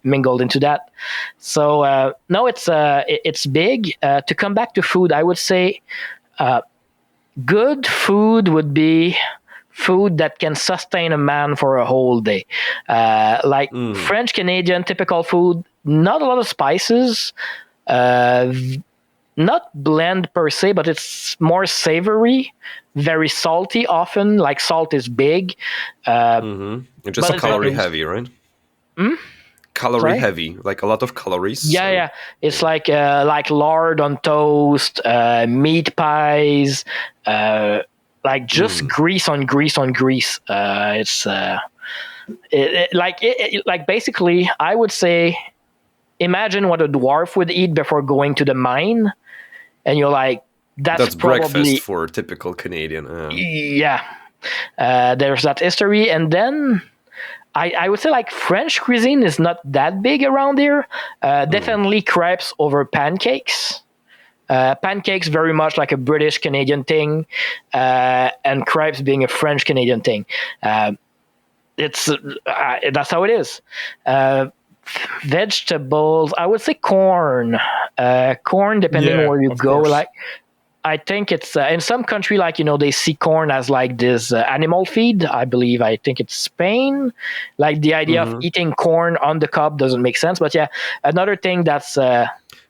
mingled into that. So no, it's big. To come back to food, I would say good food would be food that can sustain a man for a whole day. Like French Canadian typical food, not a lot of spices, not bland per se, but it's more savory, very salty often, like salt is big. Just a calorie heavy, right? Calorie heavy, like a lot of calories. Yeah. It's like lard on toast, meat pies, like just grease on grease on grease. It's like basically, I would say, imagine what a dwarf would eat before going to the mine, and you're like, that's probably breakfast for typical Canadian. There's that history, and then I would say like French cuisine is not that big around here. Definitely crepes over pancakes. Pancakes very much like a British Canadian thing, and crepes being a French Canadian thing. It's that's how it is. Vegetables, I would say corn. Corn, depending where you go, course. Like I think it's in some country, like they see corn as like this animal feed. I think it's Spain. Like the idea of eating corn on the cob doesn't make sense. But yeah, another thing that's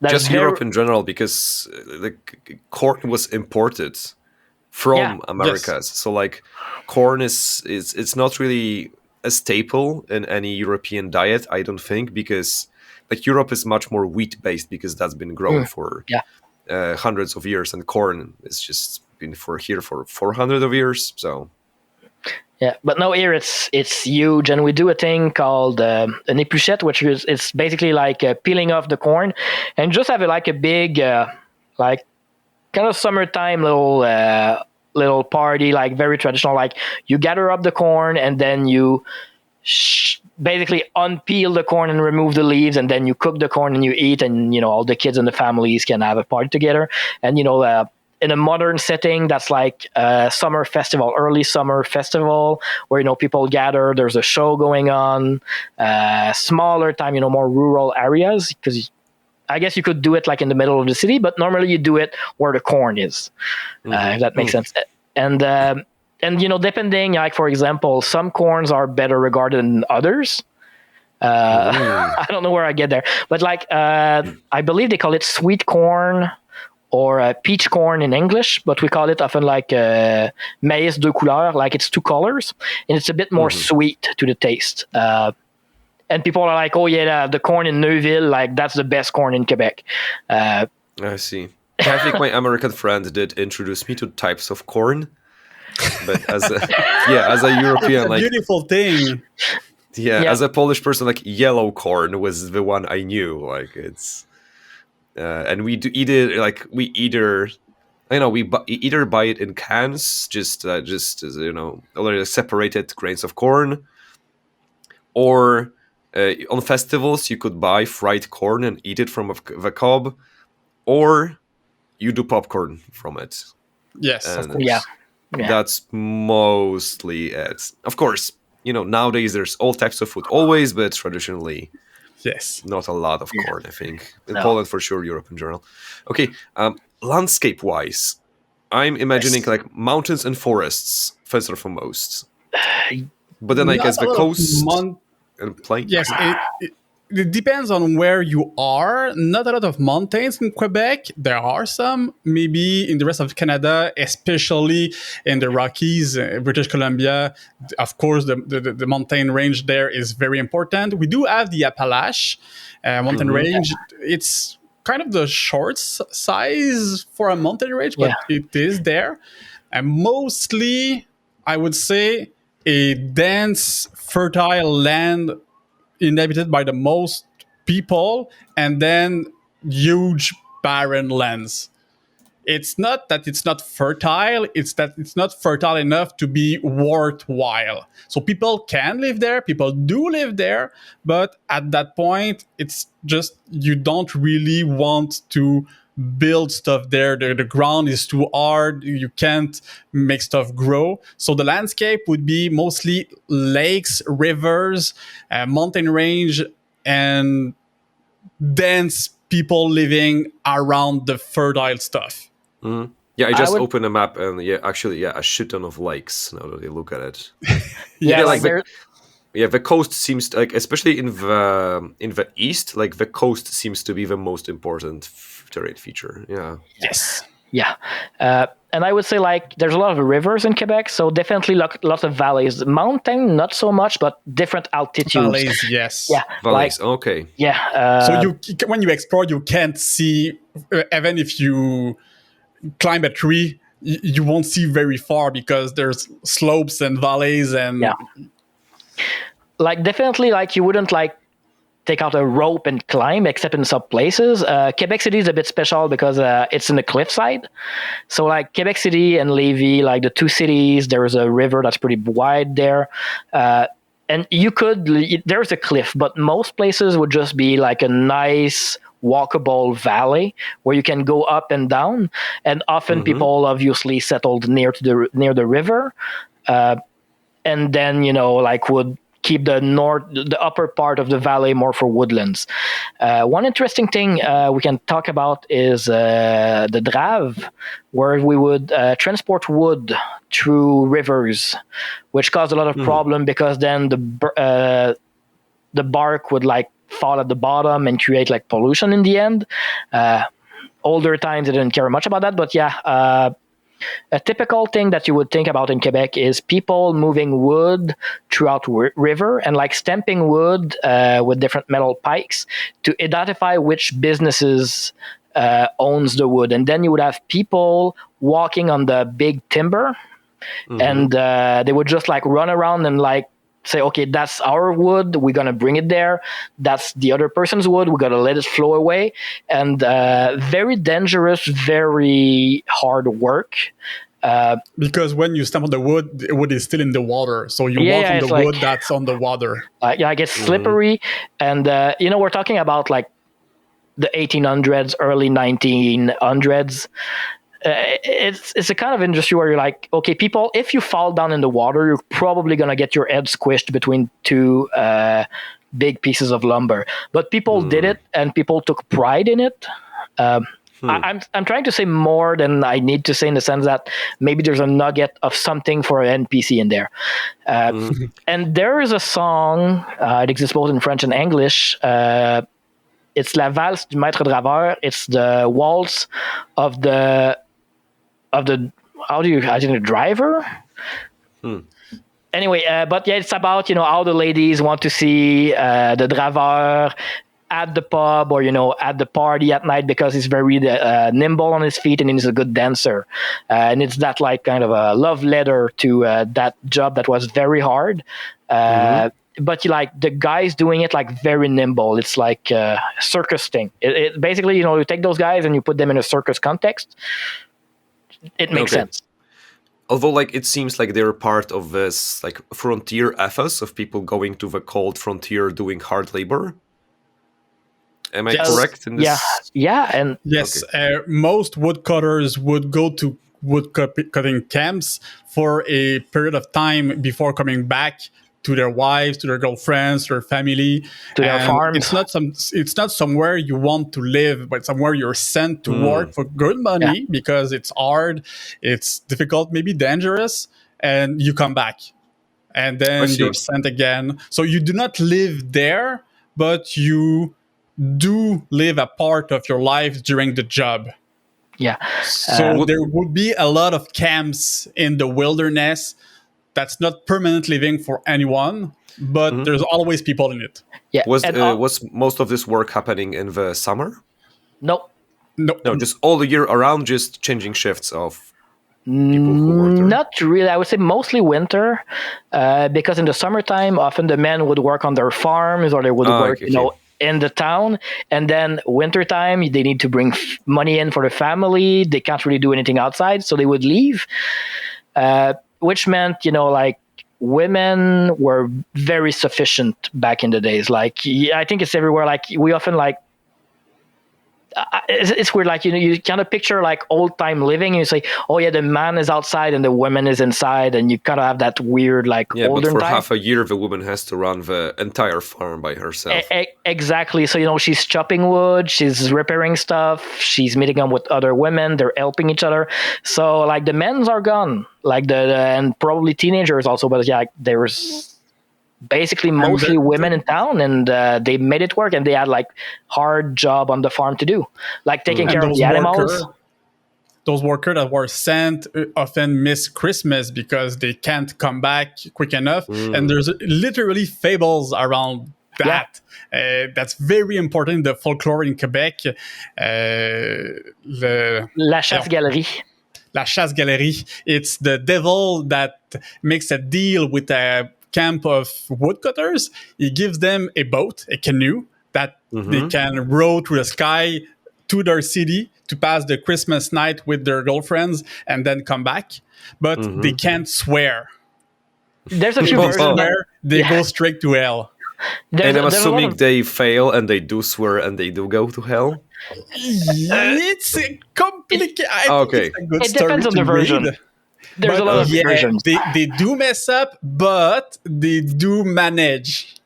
just Europe in general, because the corn was imported from Americas. So like corn is it's not really a staple in any European diet, I don't think, because like Europe is much more wheat based, because that's been grown for hundreds of years, and corn is just been for 400 of years. So but no, here it's huge, and we do a thing called an épluchette, which is it's basically like peeling off the corn, and just have like a big like kind of summertime little party, like very traditional. Like you gather up the corn, and then you basically unpeel the corn and remove the leaves, and then you cook the corn and you eat, and all the kids and the families can have a party together. And in a modern setting, that's like a summer festival, early summer festival, where people gather. There's a show going on. Smaller time, more rural areas, because I guess you could do it like in the middle of the city, but normally you do it where the corn is. If that makes sense. And depending, like for example, some corns are better regarded than others. I don't know where I get there, but like I believe they call it sweet corn or peach corn in English, but we call it often like maïs deux couleurs, like it's 2 colors, and it's a bit more sweet to the taste. And people are like, oh yeah, the corn in Neuville, like that's the best corn in Quebec. I see. I think my American friend did introduce me to types of corn, but as a European, it's a beautiful thing. Yeah, as a Polish person, like yellow corn was the one I knew. Like it's, and we do either either buy it in cans, just already separated grains of corn, or on festivals you could buy fried corn and eat it from the cob, or you do popcorn from it. Yes, and of course. That's mostly it. Of course, nowadays there's all types of food always, but traditionally, yes, not a lot of corn, I think. In Poland, for sure, Europe in general. Okay, landscape-wise, I'm imagining like mountains and forests, first and foremost. But then I guess the coast and plains. Yes, it depends on where you are. Not a lot of mountains in Quebec. There are some, maybe in the rest of Canada, especially in the Rockies, British Columbia. Of course, the mountain range there is very important. We do have the Appalache mountain range. It's kind of the short size for a mountain range, but it is there. And mostly, I would say, a dense, fertile land inhabited by the most people, and then huge barren lands. It's not that it's not fertile, it's that it's not fertile enough to be worthwhile. So people can live there, people do live there, but at that point, it's just you don't really want to build stuff there. The ground is too hard, you can't make stuff grow. So the landscape would be mostly lakes, rivers, mountain range, and dense people living around the fertile stuff. Mm-hmm. Yeah, I just opened a map, and a shit ton of lakes now that I look at it. The coast seems like, especially in the east, like the coast seems to be the most important terrain feature. Yeah. Yes. Yeah. And I would say like there's a lot of rivers in Quebec, so definitely lots of valleys. Mountain, not so much, but different altitudes. Valleys, yes. Yeah. Valleys, okay. Yeah. So when you explore, you can't see, even if you climb a tree, you won't see very far because there's slopes and valleys and... Yeah. Like definitely like you wouldn't like take out a rope and climb, except in some places. Quebec City is a bit special because it's in the cliffside. So like Quebec City and Lévis, like the 2 cities, there's a river that's pretty wide there. And there's a cliff, but most places would just be like a nice walkable valley where you can go up and down. And often people obviously settled near the river. And then, would keep the upper part of the valley more for woodlands. One interesting thing we can talk about is the Drave, where we would transport wood through rivers, which caused a lot of problem because then the bark would like fall at the bottom and create like pollution in the end. Older times, they didn't care much about that, but a typical thing that you would think about in Quebec is people moving wood throughout river and like stamping wood with different metal pikes to identify which businesses owns the wood. And then you would have people walking on the big timber and they would just like run around and like say, okay, that's our wood, we're going to bring it there. That's the other person's wood, we're going to let it flow away. And very dangerous, very hard work. Because when you stamp on the wood is still in the water. So you walk on the wood that's on the water. It gets slippery. And, we're talking about like the 1800s, early 1900s. It's a kind of industry where you're like, okay, people, if you fall down in the water, you're probably going to get your head squished between 2 big pieces of lumber. But people did it, and people took pride in it. I'm trying to say more than I need to say in the sense that maybe there's a nugget of something for an NPC in there. And there is a song, it exists both in French and English, It's La Valse du Maître Draveur. It's the waltz of the driver? Anyway, but yeah, it's about, how the ladies want to see the Draveur at the pub or, at the party at night because he's very nimble on his feet and he's a good dancer. And it's that like kind of a love letter to that job that was very hard. But the guys doing it like very nimble. It's like a circus thing. It basically, you take those guys and you put them in a circus context. It makes sense. Although, like, it seems like they're part of this, like, frontier ethos of people going to the cold frontier doing hard labor. Am I correct in this? Yeah, and yes, most woodcutters would go to woodcutting camps for a period of time before coming back to their wives, to their girlfriends, to their family, to their farms. It's not somewhere you want to live, but somewhere you're sent to work for good money because it's hard, it's difficult, maybe dangerous, and you come back, and then you're sent again. So you do not live there, but you do live a part of your life during the job. Yeah. So there would be a lot of camps in the wilderness. That's not permanent living for anyone, but there's always people in it. Yeah. Was most of this work happening in the summer? No, just all the year around, just changing shifts of people who work there. Not really. I would say mostly winter, because in the summertime, often the men would work on their farms or they would work, in the town, and then wintertime they need to bring money in for the family. They can't really do anything outside, so they would leave. Which meant, like, women were very sufficient back in the days. Like, I think it's everywhere. Like, we often, like, it's weird. Like, you kind of picture, like, old-time living, and you say, oh, yeah, the man is outside and the woman is inside, and you kind of have that weird, like, older but for time. half a year, the woman has to run the entire farm by herself. Exactly. So, she's chopping wood, she's repairing stuff, she's meeting up with other women, they're helping each other. So, like, the men's are gone. Like, and probably teenagers also, but yeah, there was basically mostly women in town, and they made it work, and they had like hard job on the farm to do, like taking care of the animals. Those workers that were sent often miss Christmas because they can't come back quick enough, and there's literally fables around that. That's very important in the folklore in Quebec. La chasse-galerie. La chasse-galerie. It's the devil that makes a deal with a camp of woodcutters. He gives them a boat, a canoe, that they can row through the sky to their city to pass the Christmas night with their girlfriends and then come back. But they can't swear. There's a few versions where they go straight to hell. And I'm assuming they fail and they do swear and they do go to hell? It's complicated. Okay. It depends on the version. There's a lot of versions. They do mess up, but they do manage.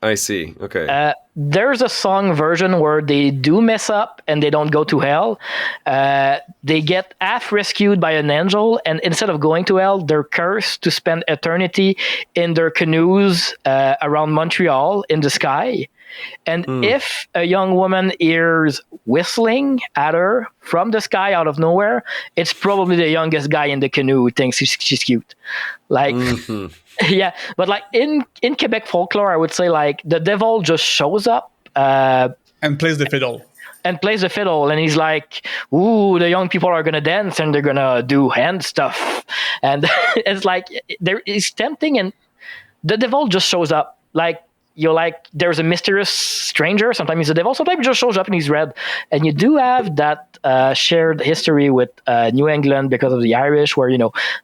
I see. Okay. There's a song version where they do mess up and they don't go to hell. They get half rescued by an angel, and instead of going to hell, they're cursed to spend eternity in their canoes around Montreal in the sky. And if a young woman hears whistling at her from the sky out of nowhere, it's probably the youngest guy in the canoe who thinks she's cute. Like, yeah. But like in Quebec folklore, I would say like the devil just shows up and plays the fiddle. And he's like, ooh, the young people are gonna dance and they're gonna do hand stuff, and it's like it's tempting, and the devil just shows up. Like, you're like, there's a mysterious stranger. Sometimes he's a devil. Sometimes he just shows up and he's red. And you do have that shared history with New England because of the Irish, where,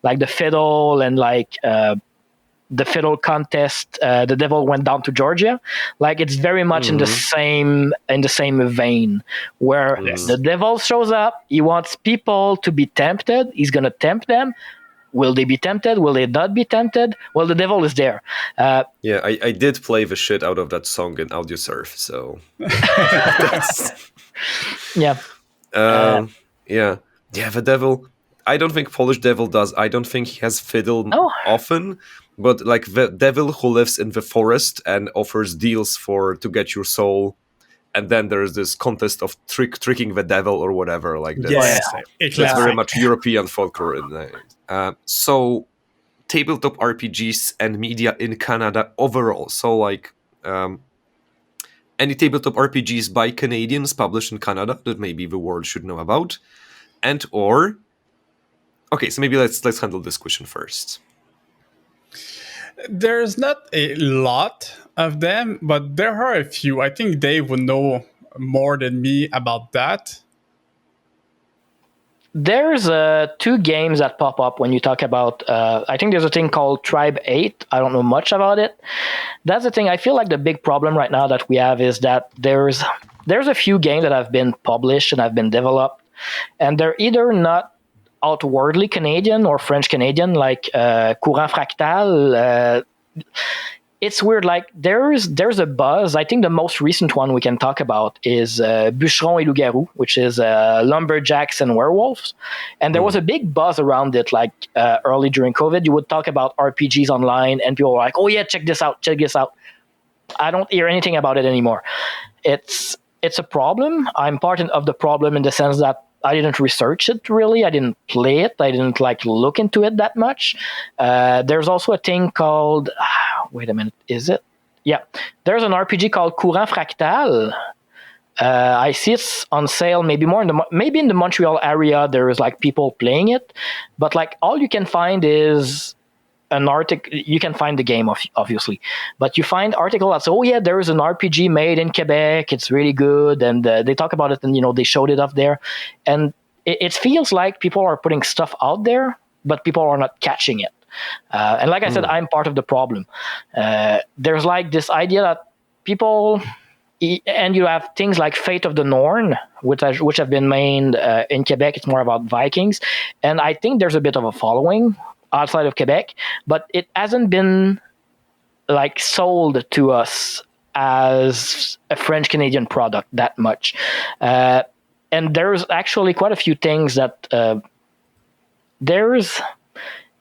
like the fiddle and like the fiddle contest, the devil went down to Georgia. Like, it's very much in the same vein, where the devil shows up. He wants people to be tempted. He's gonna tempt them. Will they be tempted? Will they not be tempted? Well, the devil is there. Yeah, I did play the shit out of that song in AudioSurf, so... Yeah. Yeah, the devil... I don't think Polish devil does. I don't think he has fiddle often, but like the devil who lives in the forest and offers deals to get your soul and then there's this contest of tricking the devil or whatever like that. Yes, That's very much European folklore. So tabletop RPGs and media in Canada overall. So like any tabletop RPGs by Canadians published in Canada that maybe the world should know about, and or okay, so maybe let's handle this question first. There's not a lot of them, but there are a few. I think Dave would know more than me about that. There's two games that pop up when you talk about, I think there's a thing called Tribe 8. I don't know much about it. That's the thing. I feel like the big problem right now that we have is that there's a few games that have been published and have been developed, and they're either not outwardly Canadian or French Canadian, like Courant Fractal. It's weird. Like there's a buzz. I think the most recent one we can talk about is Bucherons et Loup-Garous, which is Lumberjacks and werewolves. And there was a big buzz around it. Like early during COVID, you would talk about RPGs online, and people were like, "Oh yeah, check this out, check this out." I don't hear anything about it anymore. It's a problem. I'm part of the problem in the sense that I didn't research it really. I didn't play it. I didn't like look into it that much. There's also a thing called, wait a minute, is it? Yeah. There's an RPG called Courant Fractal. I see it's on sale, maybe in the Montreal area. There is like people playing it, but like all you can find is an article. You can find the game, obviously, but you find article that says, "Oh yeah, there is an RPG made in Quebec. It's really good," and they talk about it, and they showed it up there, and it feels like people are putting stuff out there, but people are not catching it. And like I said, I'm part of the problem. There's like this idea that people, and you have things like Fate of the Norn, which have been made in Quebec. It's more about Vikings, and I think there's a bit of a following outside of Quebec, but it hasn't been like sold to us as a French Canadian product that much. And there's actually quite a few things that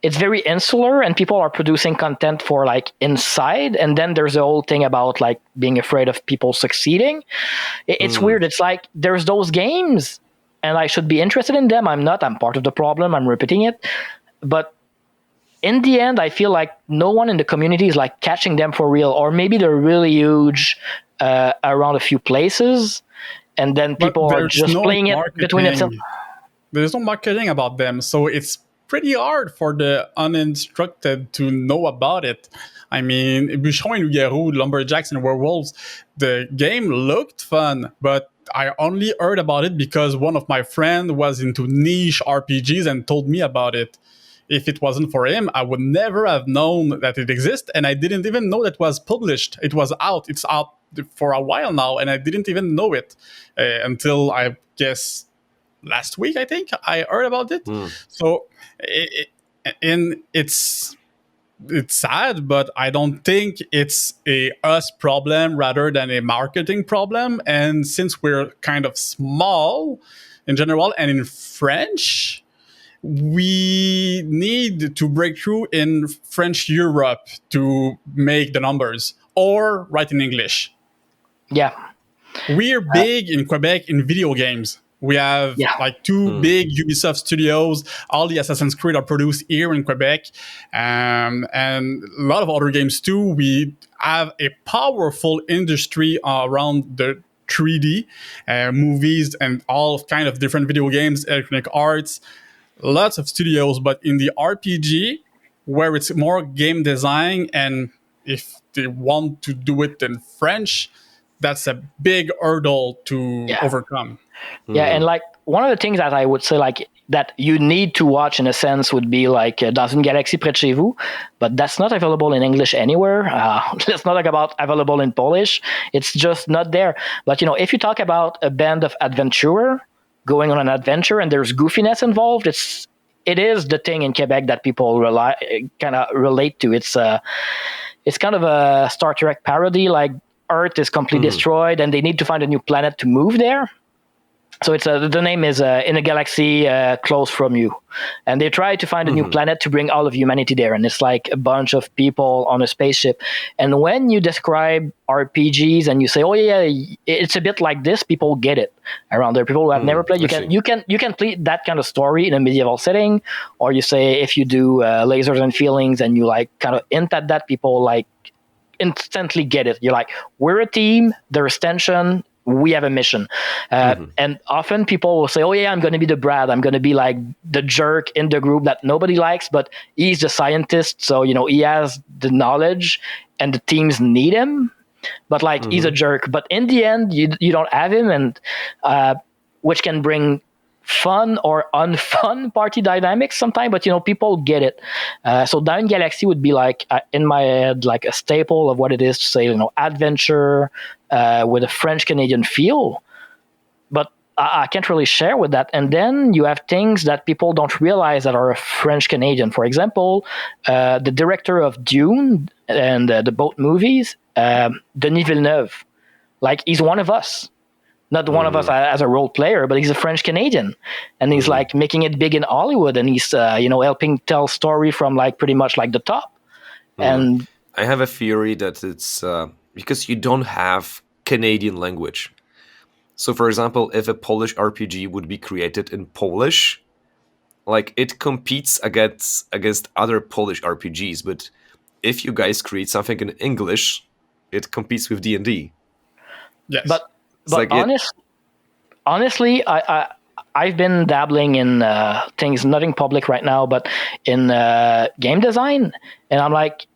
it's very insular, and people are producing content for like inside, and then there's the whole thing about like being afraid of people succeeding. It's weird. It's like there's those games and I should be interested in them. I'm not. I'm part of the problem. I'm repeating it. But in the end, I feel like no one in the community is like catching them for real, or maybe they're really huge around a few places, and then people are just playing it between themselves. There's no marketing about them, so it's pretty hard for the uninstructed to know about it. I mean, Bucherons et Loup-Garous, Lumberjacks and Werewolves, the game looked fun, but I only heard about it because one of my friends was into niche RPGs and told me about it. If it wasn't for him, I would never have known that it exists, and I didn't even know that it was published. It was out. It's out for a while now, and I didn't even know it until, I guess, last week, I think, I heard about it. So, it's sad, but I don't think it's a us problem rather than a marketing problem. And since we're kind of small in general and in French, we need to break through in French Europe to make the numbers, or write in English. Yeah. We're big in Quebec in video games. We have like two big Ubisoft studios. All the Assassin's Creed are produced here in Quebec. And a lot of other games too. We have a powerful industry around the 3D movies and all kind of different video games, Electronic Arts, lots of studios. But in the RPG, where it's more game design, and if they want to do it in French, that's a big hurdle to overcome. Yeah, and like one of the things that I would say like that you need to watch in a sense would be like Dans une galaxie près de chez vous, but that's not available in English anywhere. It's not like about available in Polish. It's just not there. But if you talk about a band of adventurer going on an adventure and there's goofiness involved, it is the thing in Quebec that people kind of relate to. It's kind of a Star Trek parody. Like Earth is completely destroyed, and they need to find a new planet to move there. So it's the name is In a Galaxy Close from You, and they try to find a new planet to bring all of humanity there, and it's like a bunch of people on a spaceship. And when you describe RPGs and you say, "Oh yeah, it's a bit like this," people get it around there. People who have never played, you can play that kind of story in a medieval setting, or you say if you do lasers and feelings and you like kind of hint at that, people like instantly get it. You're like, we're a team. There's tension. We have a mission. And often people will say, oh yeah, I'm going to be the Brad. I'm going to be like the jerk in the group that nobody likes, but he's the scientist. So, he has the knowledge and the teams need him, but like he's a jerk. But in the end, you don't have him, and which can bring fun or unfun party dynamics sometimes, but people get it. So Down Galaxy would be like in my head like a staple of what it is to say adventure with a French Canadian feel, but I can't really share with that. And then you have things that people don't realize that are French Canadian. For example, the director of Dune and the boat movies, Denis Villeneuve, like he's one of us. Not one of us as a role player, but he's a French Canadian, and he's like making it big in Hollywood, and he's helping tell story from like pretty much like the top. And I have a theory that it's because you don't have Canadian language. So, for example, if a Polish RPG would be created in Polish, like it competes against other Polish RPGs. But if you guys create something in English, it competes with D&D. Yes. But honestly, I've been dabbling in things, nothing public right now, but in game design, and I'm like,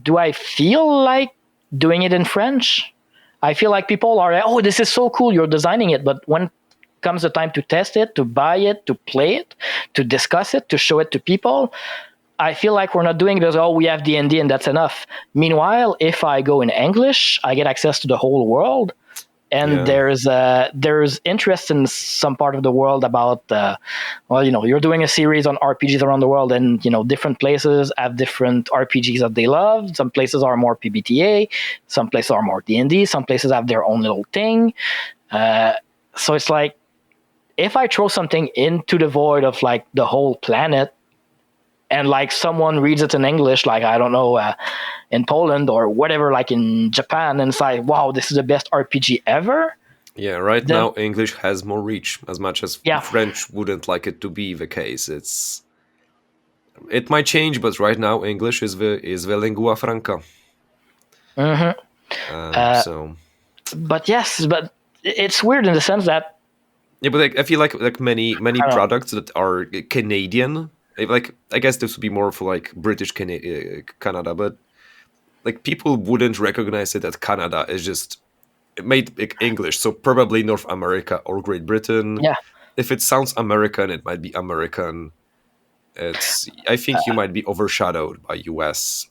do I feel like doing it in French? I feel like people are like, oh, this is so cool, you're designing it, but when comes the time to test it, to buy it, to play it, to discuss it, to show it to people, I feel like we're not doing this, oh, we have D&D and that's enough. Meanwhile, if I go in English, I get access to the whole world. And there's interest in some part of the world about, you're doing a series on RPGs around the world, and, different places have different RPGs that they love. Some places are more PBTA, some places are more D&D, some places have their own little thing. So it's like, if I throw something into the void of like the whole planet, and like someone reads it in English, like, I don't know, in Poland or whatever, like in Japan, and it's like, wow, this is the best RPG ever. Yeah, now English has more reach, as much as French wouldn't like it to be the case. It might change, but right now English is the lingua franca. But yes, but it's weird in the sense that I feel like many products that are Canadian. Like, I guess this would be more for like British Canada, but like people wouldn't recognize it that Canada is just made English, so probably North America or Great Britain. Yeah. If it sounds American, it might be American. I think you might be overshadowed by US.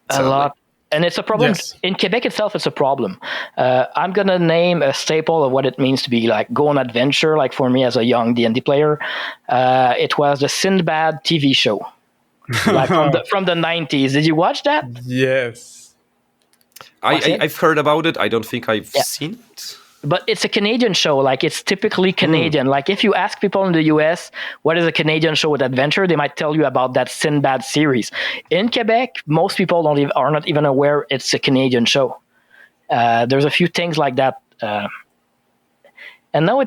A lot. And it's a problem. Yes. In Quebec itself, it's a problem. I'm going to name a staple of what it means to be like go on adventure. Like for me as a young D&D player, it was the Sinbad TV show. Like from the 90s. Did you watch that? Yes. I've heard about it. I don't think I've seen it. But it's a Canadian show. Like it's typically Canadian. Like if you ask people in the US, what is a Canadian show with adventure? They might tell you about that Sinbad series. In Quebec, most people are not even aware it's a Canadian show. There's a few things like that. And now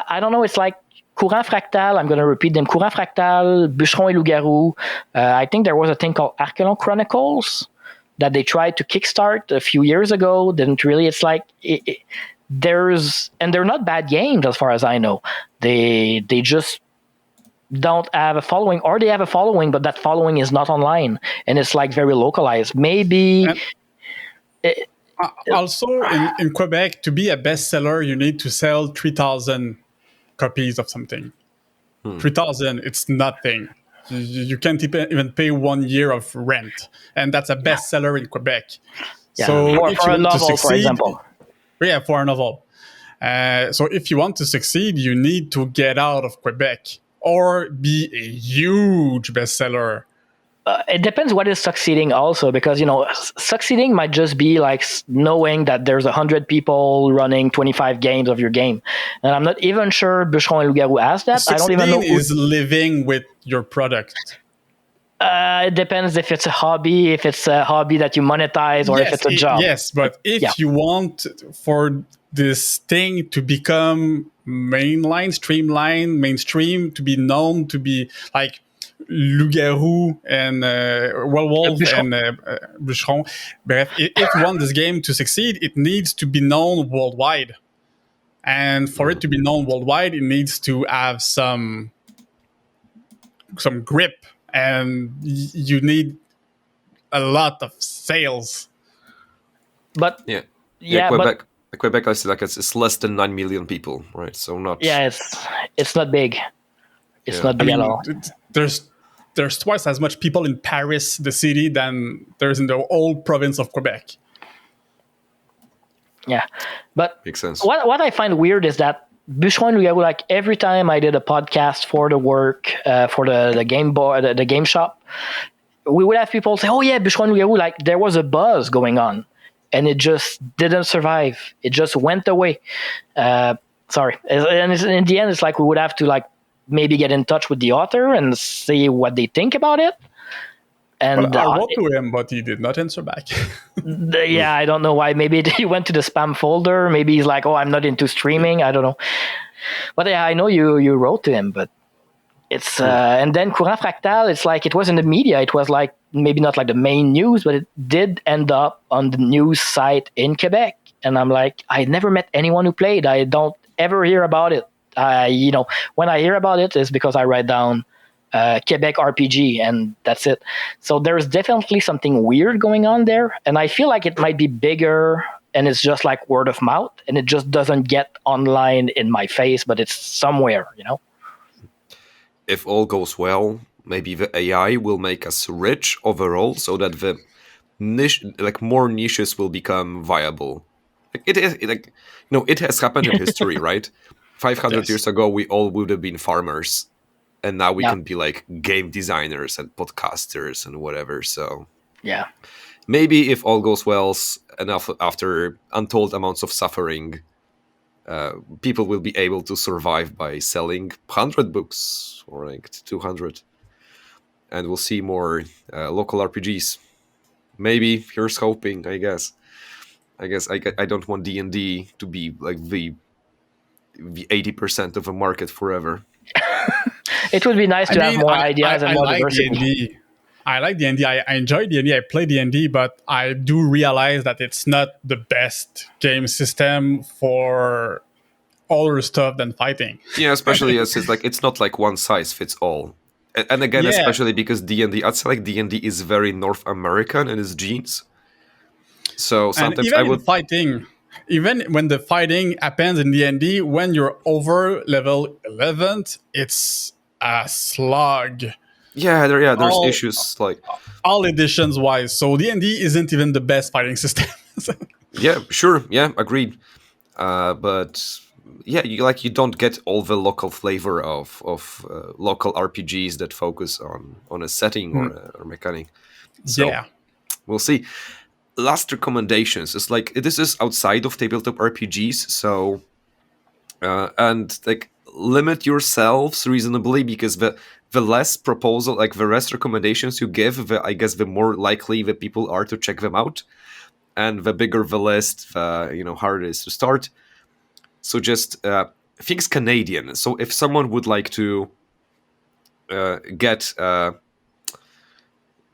I don't know, it's like Courant Fractal. I'm going to repeat them. Courant Fractal, Bucherons et Loup-Garous. I think there was a thing called Archelon Chronicles that they tried to kickstart a few years ago. Didn't really. It's like... they're not bad games as far as I know. They just don't have a following, or they have a following, but that following is not online, and it's like very localized. Maybe. Also, in Quebec, to be a bestseller, you need to sell 3,000 copies of something. 3,000, it's nothing. You can't even pay 1 year of rent, and that's a bestseller in Quebec. Yeah. So for a novel, for example. Yeah, for a novel. So if you want to succeed, you need to get out of Quebec or be a huge bestseller. it depends what is succeeding also, because succeeding might just be like knowing that there's 100 people running 25 games of your game, and I'm not even sure Bucherons and Loup-Garous has that. Succeeding I don't even know is living with your product. It depends if it's a hobby, if it's a hobby that you monetize, or if it's a job. Yes, but if you want for this thing to become mainstream, to be known, to be like Loup-Garous and werewolves and Bucherons. Bref, if you want this game to succeed, it needs to be known worldwide. And for it to be known worldwide, it needs to have some grip, and you need a lot of sales. But Quebec, I see, like it's less than 9 million people, right? So not. Yeah, it's not big. It's not big at all. There's twice as much people in Paris, the city, than there's in the whole province of Quebec. Yeah, but makes sense. What I find weird is that Bucherons and Loup-Garous, like every time I did a podcast for the work, for the game board, the game shop, we would have people say, "Oh yeah, Bucherons and Loup-Garous," like there was a buzz going on, and it just didn't survive. It just went away. Sorry, and in the end, it's like we would have to like maybe get in touch with the author and see what they think about it. And I wrote to him, but he did not answer back. Yeah, I don't know why. Maybe he went to the spam folder. Maybe he's like, "Oh, I'm not into streaming." I don't know. But yeah, I know you wrote to him. But it's and then Courant Fractal. It's like it was in the media. It was like maybe not like the main news, but it did end up on the news site in Quebec. And I'm like, I never met anyone who played. I don't ever hear about it. When I hear about it, it's because I write down Quebec RPG, and that's it. So there's definitely something weird going on there, and I feel like it might be bigger, and it's just like word of mouth, and it just doesn't get online in my face, but it's somewhere, If all goes well, maybe the AI will make us rich overall, so that the niche, like more niches, will become viable. It has happened in history, right? 500 years ago, we all would have been farmers. And now we can be like game designers and podcasters and whatever. So maybe if all goes well enough, after untold amounts of suffering, people will be able to survive by selling 100 books or like 200. And we'll see more local RPGs. Maybe, here's hoping, I guess. I don't want D&D to be like the 80% of a market forever. It would be nice to have more ideas and more diversity. D&D. I like D&D. I enjoy D&D. I play D&D, but I do realize that it's not the best game system for other stuff than fighting. Yeah, especially as it's not like one size fits all. And again, especially because D&D, I'd say like D&D is very North American in its genes. So sometimes I would fighting. Even when the fighting happens in D&D, when you're over level 11, it's a slog. Yeah, there's issues like all editions wise. So D&D isn't even the best fighting system. Yeah, sure. Yeah, agreed. But yeah, you don't get all the local flavor of local RPGs that focus on a setting or mechanic. So we'll see. Last recommendations is like this is outside of tabletop RPGs, so and like limit yourselves reasonably, because the less proposal, like the less recommendations you give, I guess the more likely the people are to check them out, and the bigger the list, harder it is to start. So just things Canadian. So if someone would like to get a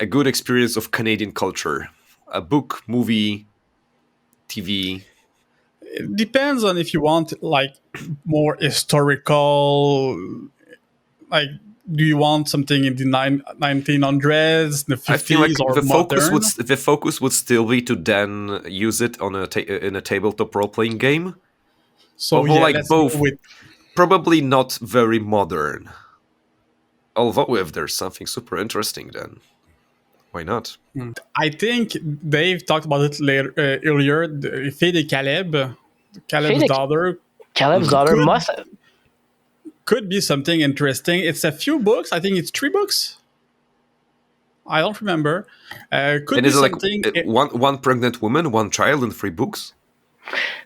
good experience of Canadian culture. A book, movie, TV. It depends on if you want like more historical. Like, do you want something in the 1900s, the 50s, I feel like or modern? The focus would still be to then use it on in a tabletop role playing game. So like both, probably not very modern. Although if there's something super interesting, then. Why not? I think Dave talked about it earlier. The Fée de Caleb's daughter. Caleb's daughter could be something interesting. It's a few books. I think it's 3 books. I don't remember. Could And be is it like something. one pregnant woman, one child, and 3 books?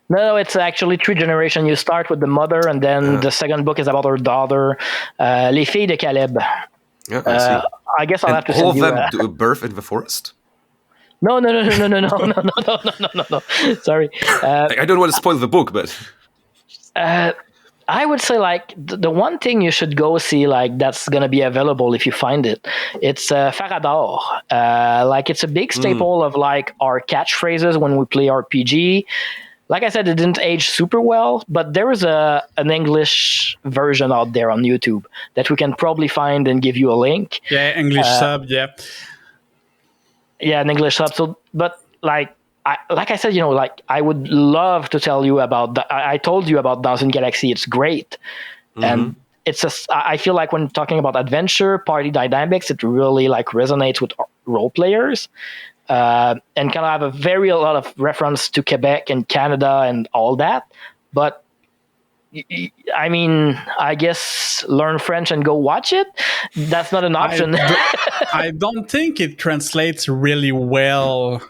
No, it's actually 3 generations. You start with the mother, and then the second book is about her daughter, Les Filles de Caleb. Yeah, I see. I guess I'll And have to all send of you. them do birth in the forest? No. Sorry. I don't want to spoil the book, but I would say like the one thing you should go see like that's gonna be available if you find it. It's Farador. Like it's a big staple of like our catchphrases when we play RPG. Like I said, it didn't age super well, but there is an English version out there on YouTube that we can probably find and give you a link. Yeah, English sub. Yeah. Yeah, an English sub. So, but like I said, you know, like I would love to tell you about. I told you about Thousand Galaxy. It's great, and it's I feel like when talking about adventure, party dynamics, it really like resonates with role players, and kind of have a lot of reference to Quebec and Canada and all that. But I mean, I guess learn French and go watch it. That's not an option. I don't think it translates really well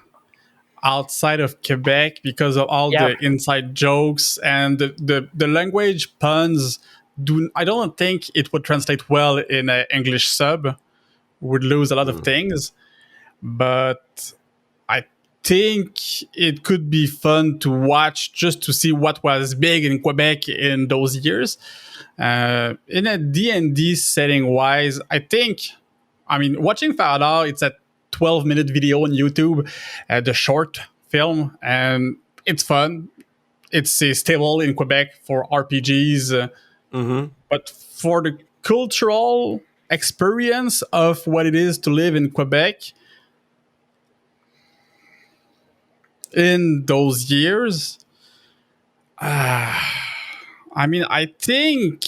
outside of Quebec because of all the inside jokes and the language puns. I don't think it would translate well in an English sub. Would lose a lot of things, but I think it could be fun to watch just to see what was big in Quebec in those years. In a D&D setting wise, I mean, watching Farador, it's a 12-minute video on YouTube, the short film, and it's fun. It's a staple in Quebec for RPGs, but for the cultural experience of what it is to live in Quebec in those years, I mean, I think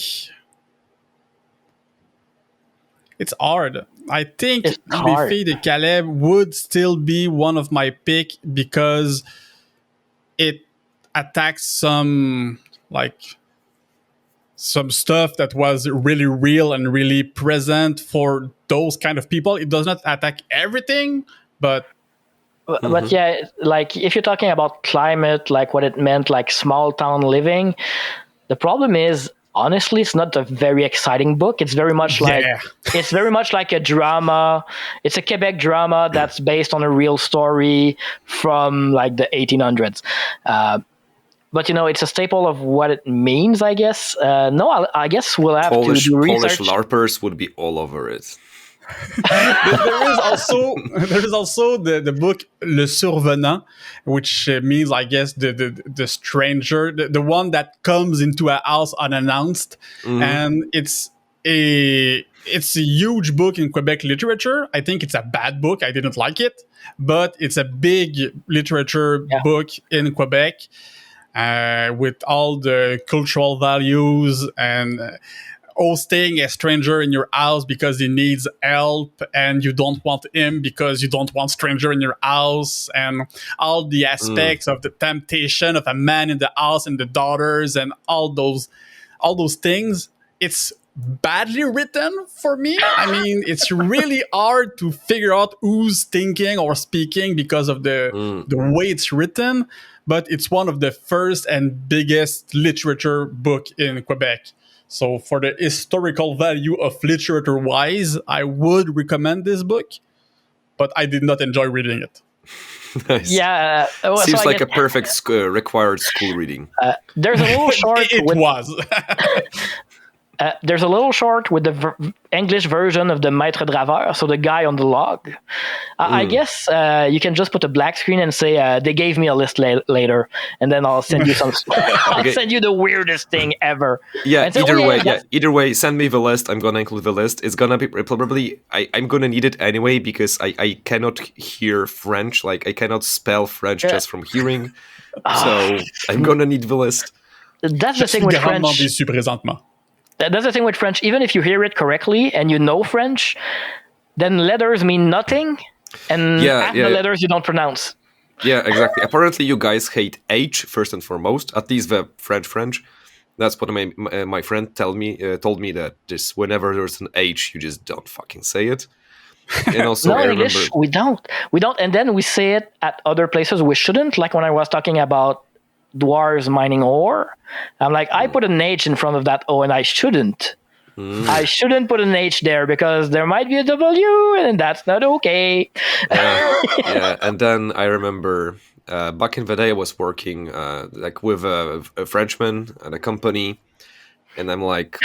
it's hard. I think Les Filles de Caleb would still be one of my pick because it attacks some stuff that was really real and really present for those kind of people. It does not attack everything, but yeah, like if you're talking about climate, like what it meant, like small town living, the problem is, honestly, it's not a very exciting book. It's very much like a drama. It's a Quebec drama that's based on a real story from like the 1800s. But you know, it's a staple of what it means, I guess. I guess we'll have to do research. Polish LARPers would be all over it. there is also the book Le Survenant, which means, I guess, the stranger, the one that comes into a house unannounced, and it's a huge book in Quebec literature. I think it's a bad book. I didn't like it, but it's a big literature book in Quebec, with all the cultural values and hosting a stranger in your house because he needs help and you don't want him because you don't want stranger in your house, and all the aspects of the temptation of a man in the house and the daughters and all those things. It's badly written for me. I mean, it's really hard to figure out who's thinking or speaking because of the way it's written, but it's one of the first and biggest literature book in Quebec. So for the historical value of literature-wise, I would recommend this book, but I did not enjoy reading it. Nice. Yeah. Seems like a perfect required school reading. There's a little short. There's a little short with the English version of the Maître Draveur, so the guy on the log. I guess you can just put a black screen and say, they gave me a list later, and then I'll send you some I'll send you the weirdest thing ever. Yeah, say, either way, send me the list. I'm going to include the list. It's going to be probably, I'm going to need it anyway because I cannot hear French. Like, I cannot spell French just from hearing. So I'm going to need the list. That's the thing with French. That's the thing with French. Even if you hear it correctly and you know French, then letters mean nothing, and the letters you don't pronounce. Yeah, exactly. Apparently, you guys hate H first and foremost. At least the French. That's what my friend told me that just whenever there's an H, you just don't fucking say it. And also, No, I in remember. English, we don't. We don't. And then we say it at other places we shouldn't. Like when I was talking about dwarves mining ore, I'm like, I put an H in front of that O and I shouldn't. I shouldn't put an H there because there might be a W and that's not okay. Yeah. And then I remember back in the day I was working like with a Frenchman at a company, and I'm like,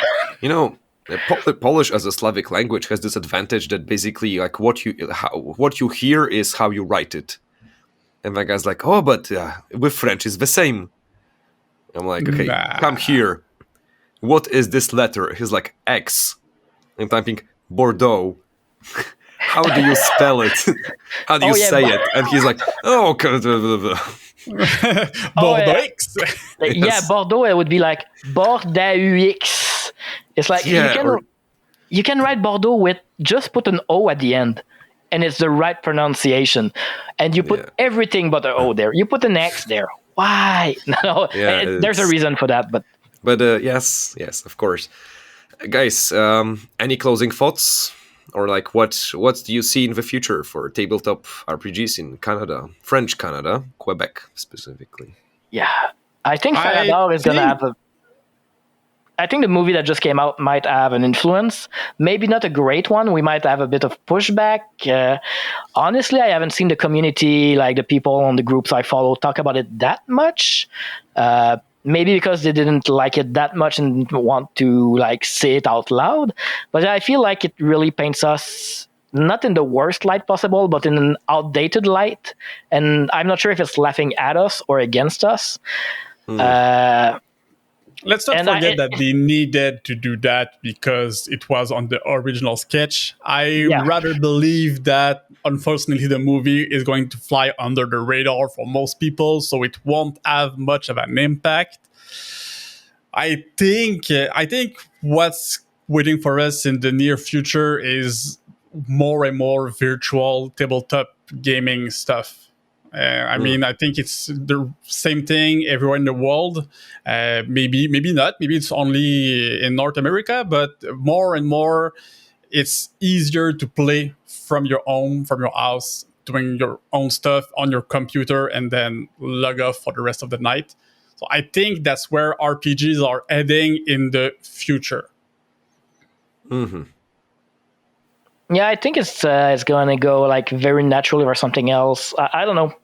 Polish as a Slavic language has this advantage that basically like what you hear is how you write it. And the guy's like, oh, but with French it's the same. I'm like, okay, come here. What is this letter? He's like, X. I'm typing Bordeaux. How do you spell it? How do you say it? And he's like, oh, Bordeaux. Yeah, Bordeaux, it would be like Bordeaux. It's like you can write Bordeaux with just put an O at the end, and it's the right pronunciation. And you put everything but an O there. You put an X there. Why? No, there's a reason for that, but yes, of course. Guys, any closing thoughts? Or like what do you see in the future for tabletop RPGs in Canada? French Canada, Quebec specifically. Yeah. I think Farador is going to have I think the movie that just came out might have an influence. Maybe not a great one. We might have a bit of pushback. Honestly, I haven't seen the community, like the people on the groups I follow, talk about it that much. Maybe because they didn't like it that much and didn't want to like say it out loud. But I feel like it really paints us not in the worst light possible, but in an outdated light. And I'm not sure if it's laughing at us or against us. Let's not forget that they needed to do that because it was on the original sketch. I rather believe that, unfortunately, the movie is going to fly under the radar for most people, so it won't have much of an impact. I think what's waiting for us in the near future is more and more virtual tabletop gaming stuff. I mean, I think it's the same thing everywhere in the world. Maybe not. Maybe it's only in North America, but more and more, it's easier to play from your home, from your house, doing your own stuff on your computer, and then log off for the rest of the night. So I think that's where RPGs are heading in the future. Mm-hmm. Yeah, I think it's going to go like very naturally or something else. I don't know.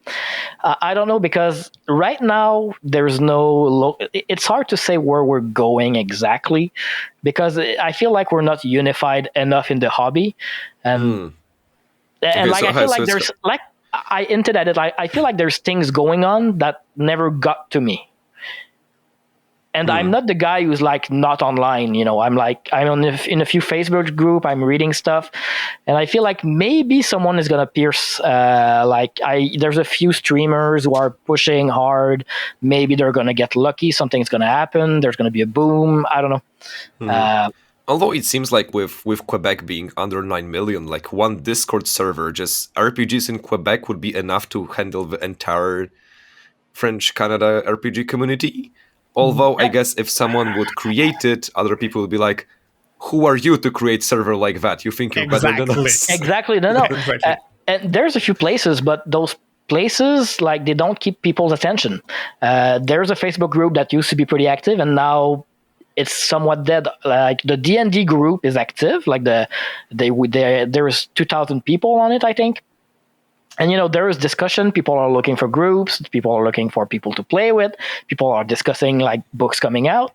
I don't know because right now there's no. It's hard to say where we're going exactly because I feel like we're not unified enough in the hobby, and like I feel like there's like I hinted at it. I feel like there's things going on that never got to me. And I'm not the guy who's like not online, I'm in a few Facebook group, I'm reading stuff, and I feel like maybe someone is gonna pierce. There's a few streamers who are pushing hard. Maybe they're gonna get lucky. Something's gonna happen. There's gonna be a boom. I don't know. Although it seems like with Quebec being under 9 million, like one Discord server, just RPGs in Quebec would be enough to handle the entire French Canada RPG community. Although I guess if someone would create it, other people would be like, who are you to create server like that? You think you're better than us? Exactly. No. Exactly. And there's a few places, but those places, like, they don't keep people's attention. There's a Facebook group that used to be pretty active, and now it's somewhat dead. Like, the D&D group is active. Like, there's 2,000 people on it, I think. And, there is discussion. People are looking for groups. People are looking for people to play with. People are discussing, like, books coming out.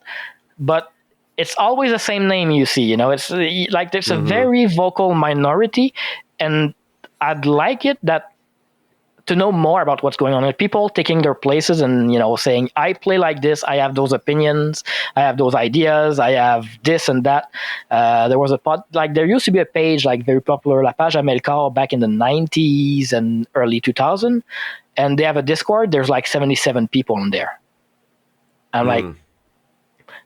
But it's always the same name you see, It's like there's a very vocal minority. And I'd like it to know more about what's going on with people taking their places and, saying, I play like this. I have those opinions. I have those ideas. I have this and that. There was there used to be a page, like, very popular, La Page Amelcar, back in the 90s and early 2000. And they have a Discord. There's like 77 people in there. I'm like,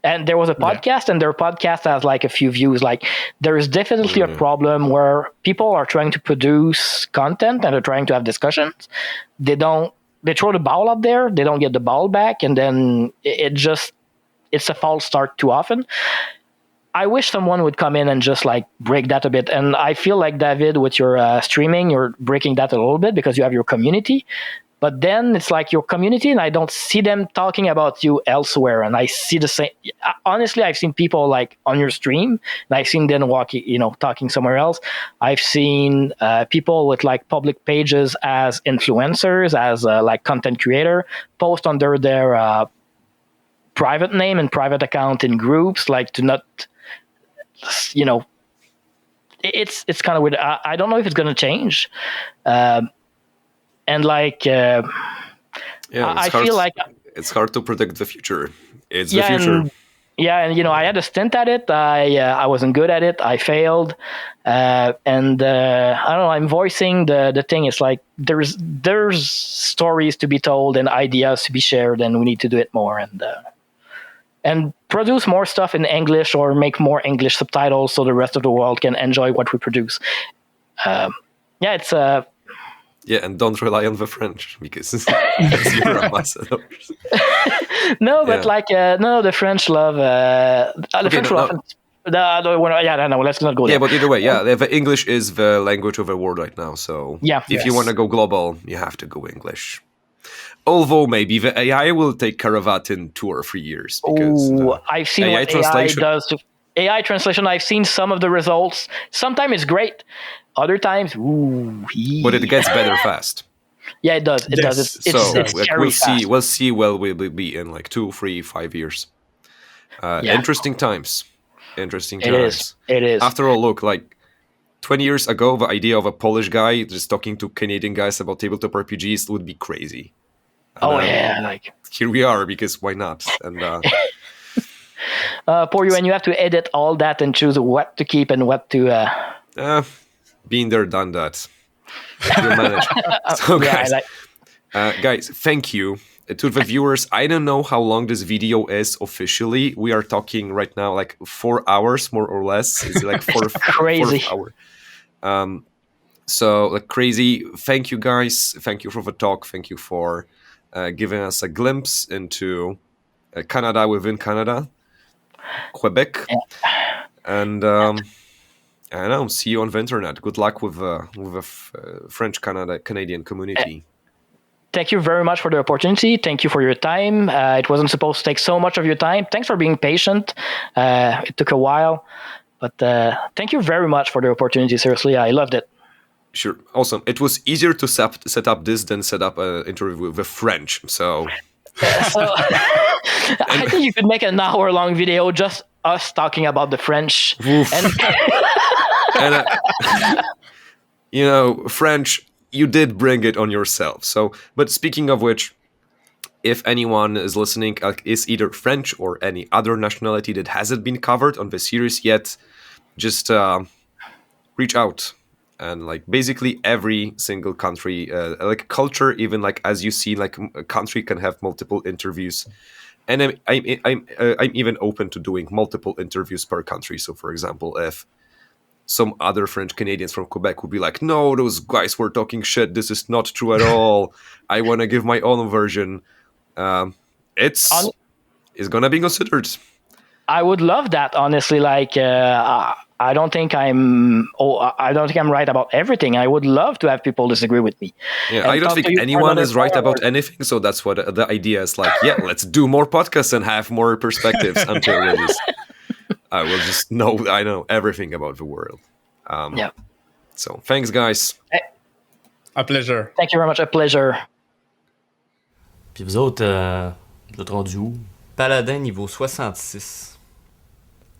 and there was a podcast, and their podcast has like a few views. Like, there is definitely a problem where people are trying to produce content and they're trying to have discussions. They throw the ball up there, they don't get the ball back, and then it's a false start too often. I wish someone would come in and just like break that a bit. And I feel like David, with your streaming, you're breaking that a little bit because you have your community. But then it's like your community, and I don't see them talking about you elsewhere. And I see the same. Honestly, I've seen people like on your stream, and I've seen them talking somewhere else. I've seen people with like public pages as influencers, as like content creator, post under their private name and private account in groups, like to not, it's kind of weird. I don't know if it's going to change. And like, I feel like it's hard to predict the future. It's the future. And I had a stint at it. I wasn't good at it. I failed, and I don't know. I'm voicing the thing. It's like there's stories to be told and ideas to be shared, and we need to do it more and produce more stuff in English or make more English subtitles so the rest of the world can enjoy what we produce. It's Yeah, and don't rely on the French because you're ambassadors. No, but the French love the French love. Let's not go there. Yeah, but either way, the English is the language of the world right now. So if you want to go global, you have to go English. Although maybe the AI will take care of that in 2 or 3 years. Because I've seen AI what translation. AI does to AI translation. I've seen some of the results. Sometimes it's great. Other times, but it gets better fast. Yeah, it does. It does. It's we'll fast. see. We'll see where we'll be in like 2, 3, 5 years. Interesting times. Interesting times. It is. After all, look, like 20 years ago, the idea of a Polish guy just talking to Canadian guys about tabletop RPGs would be crazy. Like here we are because why not? And poor you, and you have to edit all that and choose what to keep and what to. Been there, done that. You'll manage. So, guys, thank you to the viewers. I don't know how long this video is officially. We are talking right now like 4 hours, more or less. It's like crazy. 4 hour. So like crazy. Thank you, guys. Thank you for the talk. Thank you for giving us a glimpse into Canada within Canada, Quebec, and. I don't know. See you on the internet. Good luck with the French Canadian community. Thank you very much for the opportunity. Thank you for your time. It wasn't supposed to take so much of your time. Thanks for being patient. It took a while, but thank you very much for the opportunity. Seriously, I loved it. Sure, awesome. It was easier to set up this than set up an interview with the French. So, I think you could make an hour-long video just us talking about the French. And French, you did bring it on yourself. So, but speaking of which, if anyone is listening, is either French or any other nationality that hasn't been covered on the series yet, just reach out. And like basically every single country, like culture, even like as you see, like a country can have multiple interviews. And I'm even open to doing multiple interviews per country. So, for example, if some other French Canadians from Quebec would be like, no, those guys were talking shit. This is not true at all. I want to give my own version. It's going to be considered. I would love that, honestly. Like, I don't think I'm right about everything. I would love to have people disagree with me. Yeah, I don't think anyone is right about anything. So that's what the idea is. Like, let's do more podcasts and have more perspectives until we just, I will just know. I know everything about the world. So thanks, guys. A pleasure. Thank you very much. A pleasure. Puis vous autres, vous êtes rendus où? Paladin niveau 66.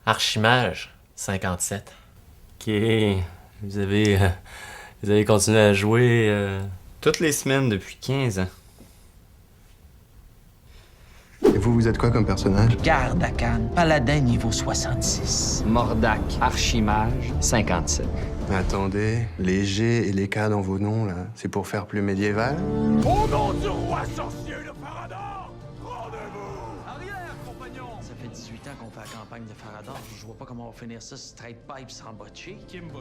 Archimage 57. Ok. Vous avez continué à jouer toutes les semaines depuis 15 ans. Et vous êtes quoi comme personnage? Garde à Cannes, paladin niveau 66. Mordac, Archimage 57. Attendez, les G et les K dans vos noms, là, c'est pour faire plus médiéval? Au nom du roi sorcier de Farador, rendez-vous! Arrière, compagnon! Ça fait 18 ans qu'on fait la campagne de Farador. Je vois pas comment on va finir ça straight pipe sans botcher.